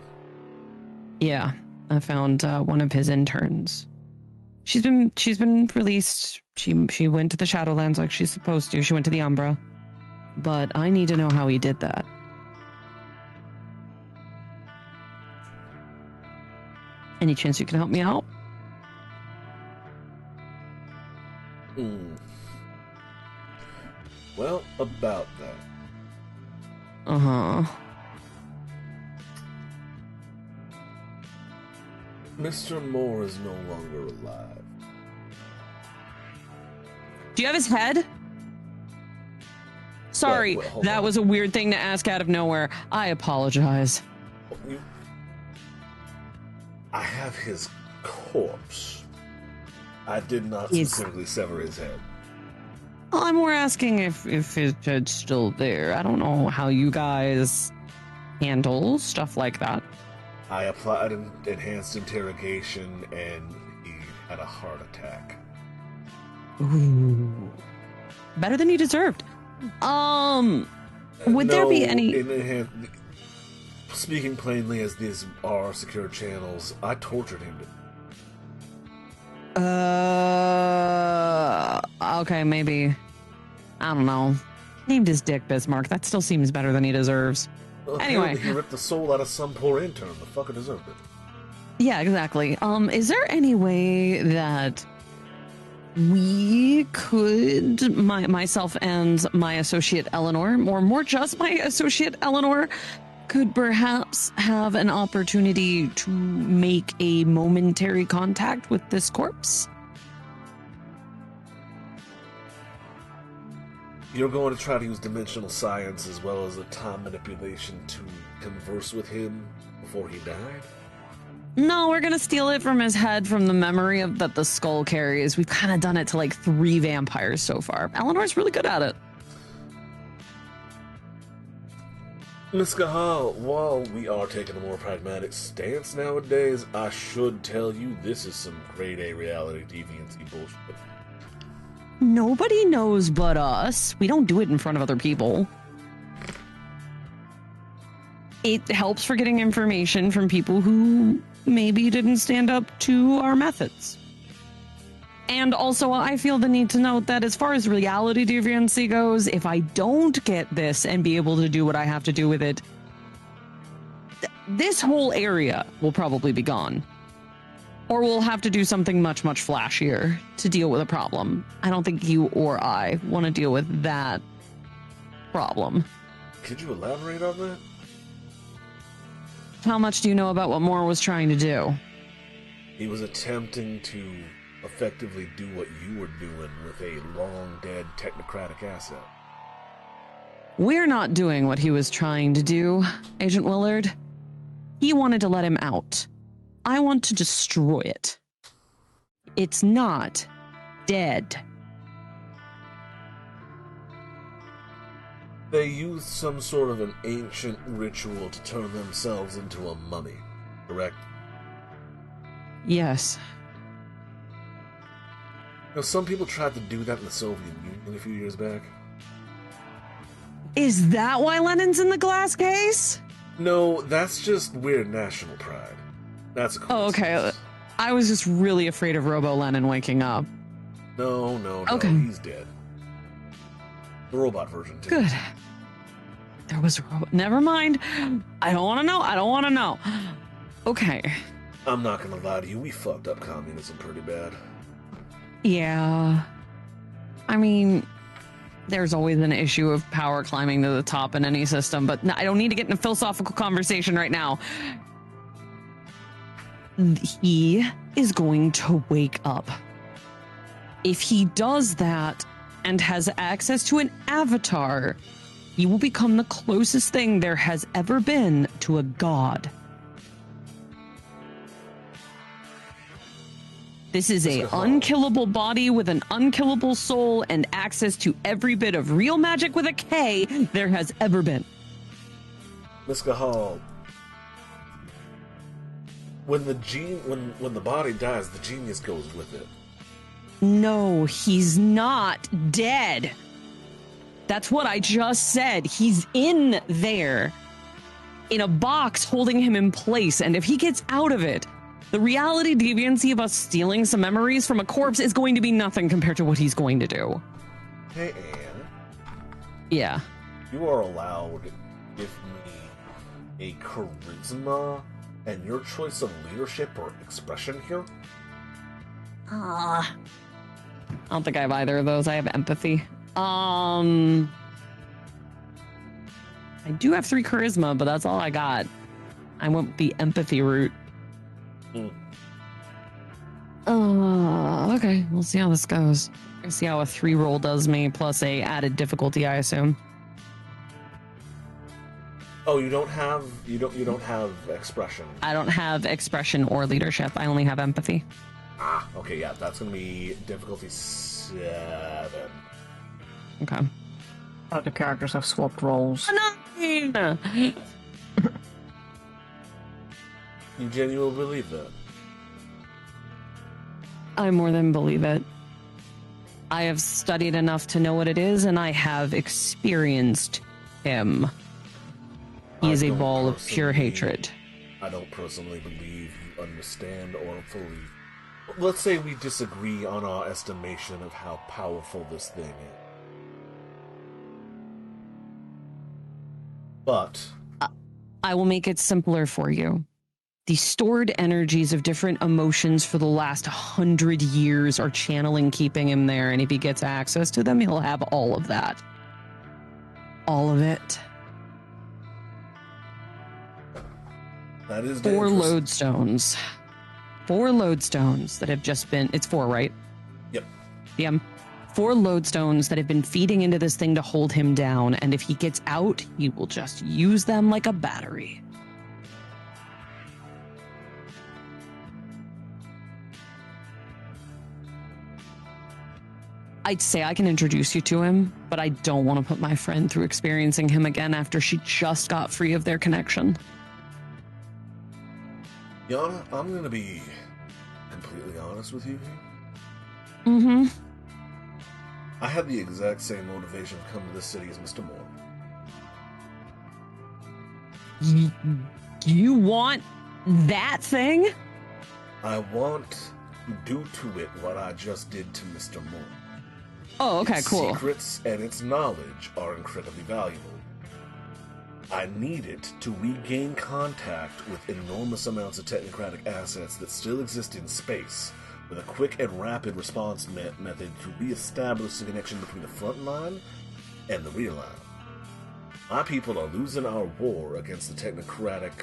Yeah, I found one of his interns. She's been released. She went to the Shadowlands like she's supposed to. She went to the Umbra. But I need to know how he did that. Any chance you can help me out? Well, about that. Uh-huh. Mr. Moore is no longer alive. Do you have his head? Sorry, Wait, that on. was a weird thing to ask out of nowhere. I apologize. I have his corpse. I did not He's- specifically sever his head. I'm more asking if his head's still there. I don't know how you guys handle stuff like that. I applied an enhanced interrogation, and he had a heart attack. Ooh. Better than you deserved. Would there be any... Speaking plainly, as these are secure channels, I tortured him. Okay, maybe. I don't know. Named his dick Bismarck. That still seems better than he deserves. Well, Anyway. he ripped the soul out of some poor intern. The fucker deserved it. Yeah, exactly. Is there any way that we could, myself and my associate Eleanor, or more just my associate Eleanor, could perhaps have an opportunity to make a momentary contact with this corpse? You're going to try to use dimensional science as well as a time manipulation to converse with him before he died? No, we're gonna steal it from his head from the memory of that the skull carries. We've kind of done it to like 3 vampires so far. Eleanor's really good at it. Miss Gahal, while we are taking a more pragmatic stance nowadays, I should tell you this is some grade A reality deviancy bullshit. Nobody knows but us. We don't do it in front of other people. It helps for getting information from people who maybe didn't stand up to our methods. And also, I feel the need to note that as far as reality deviancy goes, if I don't get this and be able to do what I have to do with it, this whole area will probably be gone. Or we'll have to do something much, much flashier to deal with a problem. I don't think you or I want to deal with that problem. Could you elaborate on that? How much do you know about what Moore was trying to do? He was attempting to effectively do what you were doing with a long-dead technocratic asset. We're not doing what he was trying to do, Agent Willard. He wanted to let him out. I want to destroy it. It's not dead. They used some sort of an ancient ritual to turn themselves into a mummy, correct? Yes. Now, some people tried to do that in the Soviet Union a few years back. Is that why Lenin's in the glass case? No, that's just weird national pride. That's a Oh, okay. coincidence. I was just really afraid of Robo Lenin waking up. No, Okay. he's dead. The robot version, too. Good. There was a robot. Never mind. I don't want to know. I don't want to know. Okay. I'm not gonna lie to you, we fucked up communism pretty bad. Yeah. I mean, there's always an issue of power climbing to the top in any system, but I don't need to get in a philosophical conversation right now. He is going to wake up. If he does that and has access to an avatar, he will become the closest thing there has ever been to a god. This is a unkillable body with an unkillable soul and access to every bit of real magic with a K there has ever been. Miss Hall, when the body dies, the genius goes with it. No, he's not dead. That's what I just said. He's in there, in a box holding him in place, and if he gets out of it, the reality deviancy of us stealing some memories from a corpse is going to be nothing compared to what he's going to do. Hey, Anne. Yeah. You are allowed to give me a charisma and your choice of leadership or expression here? I don't think I have either of those. I have empathy. I do have 3 charisma, but that's all I got. I went the empathy route. Okay. We'll see how this goes. We'll see how a 3 roll does me, plus a added difficulty, I assume. Oh, you don't have expression. I don't have expression or leadership. I only have empathy. Ah, okay, yeah, that's gonna be difficulty 7. Okay. The characters have swapped roles. 9! You genuinely believe that? I more than believe it. I have studied enough to know what it is, and I have experienced him. He is a ball of pure hatred. I don't personally believe you understand or fully... Let's say we disagree on our estimation of how powerful this thing is. But... I will make it simpler for you. The stored energies of different emotions for the last 100 years are channeling, keeping him there, and if he gets access to them, he'll have all of that. All of it. That is 4 dangerous. lodestones. 4 lodestones that have just been... It's 4, right? Yep. Yeah. 4 lodestones that have been feeding into this thing to hold him down, and if he gets out, he will just use them like a battery. I'd say I can introduce you to him, but I don't want to put my friend through experiencing him again after she just got free of their connection. Yana, I'm gonna be completely honest with you here. Mm-hmm. I had the exact same motivation to come to this city as Mr. Moore. You want that thing? I want to do to it what I just did to Mr. Moore. Oh, okay, Its cool. secrets and its knowledge are incredibly valuable. I need it to regain contact with enormous amounts of technocratic assets that still exist in space, with a quick and rapid response method to re-establish the connection between the front line and the rear line. My people are losing our war against the technocratic,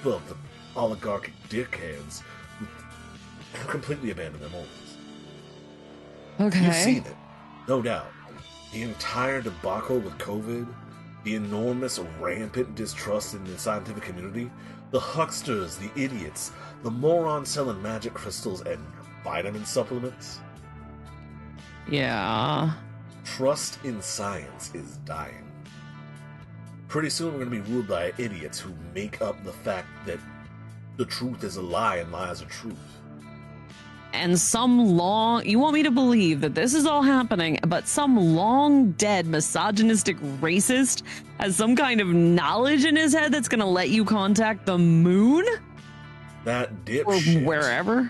well, the oligarchic dickheads who completely abandon their morals. Okay. You've seen it, no doubt. The entire debacle with COVID, the enormous, rampant distrust in the scientific community, the hucksters, the idiots, the morons selling magic crystals and vitamin supplements. Yeah. Trust in science is dying. Pretty soon we're going to be ruled by idiots who make up the fact that the truth is a lie and lies are truth. And you want me to believe that this is all happening, but some long dead misogynistic racist has some kind of knowledge in his head that's going to let you contact the moon? That dipshit Or wherever?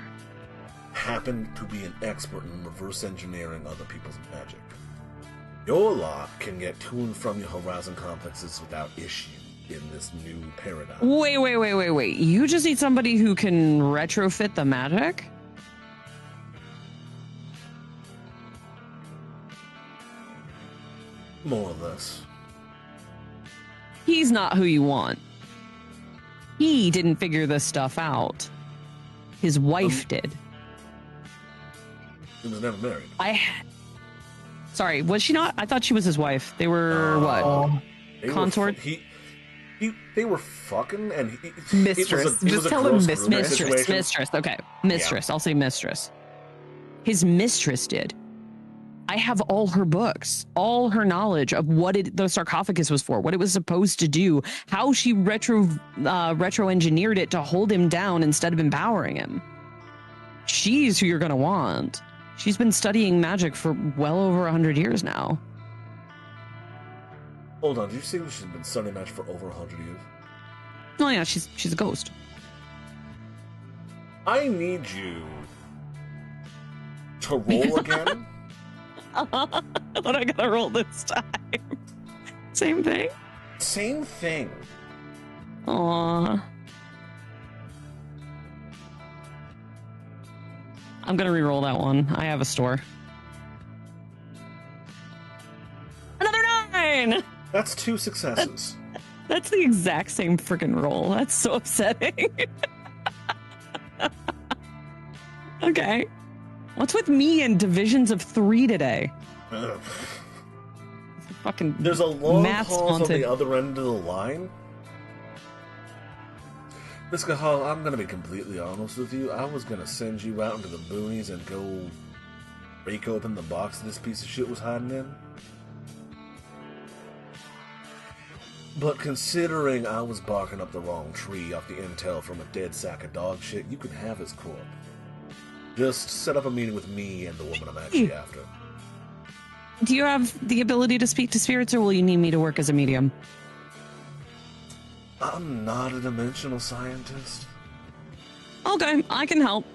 happened to be an expert in reverse engineering other people's magic. Your lot can get to and from your horizon complexes without issue in this new paradigm. Wait. You just need somebody who can retrofit the magic? More or less. He's not who you want. He didn't figure this stuff out. His wife did. He was never married. Sorry, was she not? I thought she was his wife. They were what? They Consort? They were fucking, and Mistress. Just tell him mistress. Mistress. Okay, mistress. Yeah. I'll say mistress. His mistress did. I have all her books, all her knowledge of what the sarcophagus was for, what it was supposed to do, how she retro engineered it to hold him down instead of empowering him. She's who you're going to want. She's been studying magic for well over 100 years now. Hold on, did you say she's been studying magic for over 100 years? Oh yeah, she's a ghost. I need you to roll again. What I gotta roll this time? Same thing? Same thing. Aww. I'm gonna re-roll that one. I have a store. Another 9! That's 2 successes. That's the exact same freaking roll. That's so upsetting. Okay. What's with me and divisions of 3 today? Fucking there's a long maths pause haunted. on the other end of the line. Miss Cahal, I'm gonna be completely honest with you. I was gonna send you out into the boonies and go break open the box this piece of shit was hiding in. But considering I was barking up the wrong tree off the intel from a dead sack of dog shit, you can have his corpse. Just set up a meeting with me and the woman I'm actually after. Do you have the ability to speak to spirits, or will you need me to work as a medium? I'm not a dimensional scientist. Okay, I can help.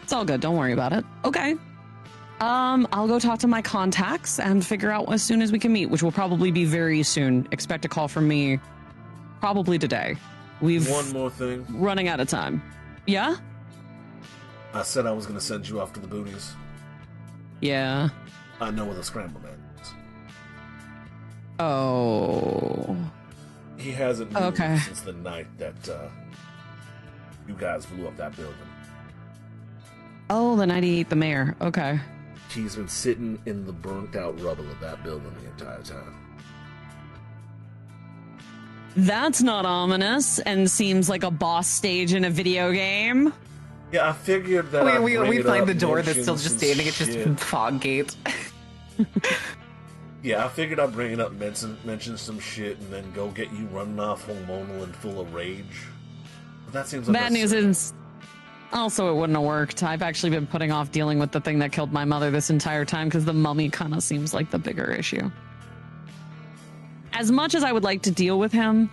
It's all good. Don't worry about it. Okay. I'll go talk to my contacts and figure out as soon as we can meet, which will probably be very soon. Expect a call from me probably today. One more thing. Running out of time. Yeah? I said I was going to send you off to the boonies. Yeah. I know where the scramble man is. Oh. He hasn't moved Okay. since the night that you guys blew up that building. Oh, the night he ate the mayor. Okay. He's been sitting in the burnt out rubble of that building the entire time. That's not ominous and seems like a boss stage in a video game. Yeah, I figured that we find the door that's mention still just some standing. It's just shit. fog gate. Yeah, I figured I'd bring it up, mention some shit, and then go get you running off hormonal and full of rage. But that seems like Bad news is, also, it wouldn't have worked. I've actually been putting off dealing with the thing that killed my mother this entire time because the mummy kind of seems like the bigger issue. As much as I would like to deal with him,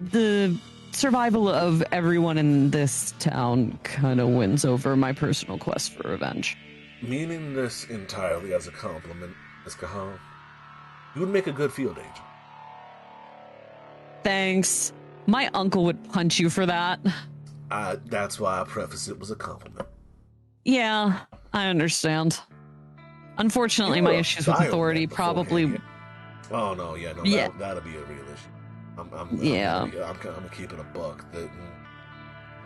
the survival of everyone in this town kind of wins over my personal quest for revenge. Meaning this entirely as a compliment, Ms. Kahan, you would make a good field agent. Thanks. My uncle would punch you for that. That's why I preface it was a compliment. Yeah, I understand. Unfortunately, my issues with authority probably... Oh, no, yeah, no, Yeah. That'll be a real issue. I'm keeping a buck. Part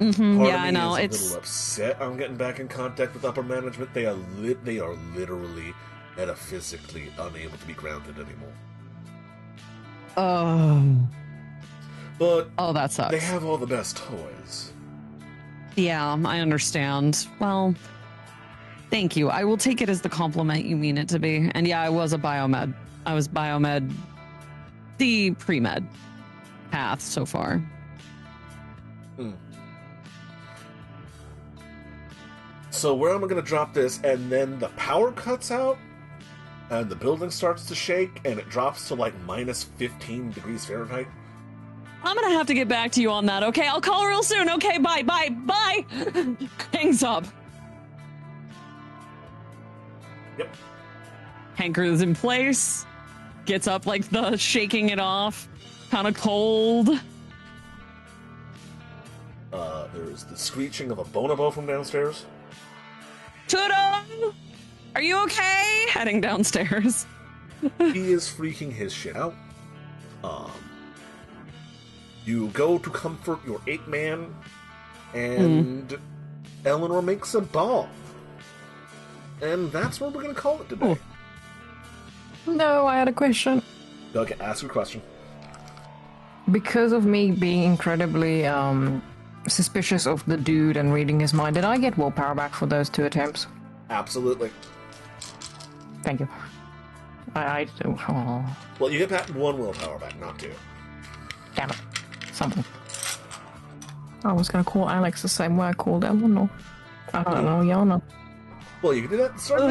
Yeah, of me I know. is a It's little upset I'm getting back in contact with upper management. They are literally metaphysically unable to be grounded anymore. But that sucks. they have all the best toys. Yeah, I understand. Well, thank you. I will take it as the compliment you mean it to be. And yeah, I was a biomed. I was biomed, the pre-med path so far. So where am I going to drop this? And then the power cuts out, and the building starts to shake, and it drops to like minus 15 degrees Fahrenheit. I'm gonna have to get back to you on that, okay? I'll call real soon. Okay, bye. Hangs up. Yep. Hankers in place. Gets up like the shaking it off. Kind of cold. There's the screeching of a bonobo from downstairs. Tudo! Are you okay? Heading downstairs. He is freaking his shit out. You go to comfort your ape man, and Eleanor makes a bomb. And that's what we're going to call it today. No, I had a question. Okay, ask your question. Because of me being incredibly suspicious of the dude and reading his mind, did I get willpower back for those 2 attempts? Absolutely. Thank you. I do. Oh, Well, you get that 1 willpower back, not 2. damn it. Something. I was gonna call Alex the same way I called Eleanor. I don't know, Yana. Well, you can do that at the start of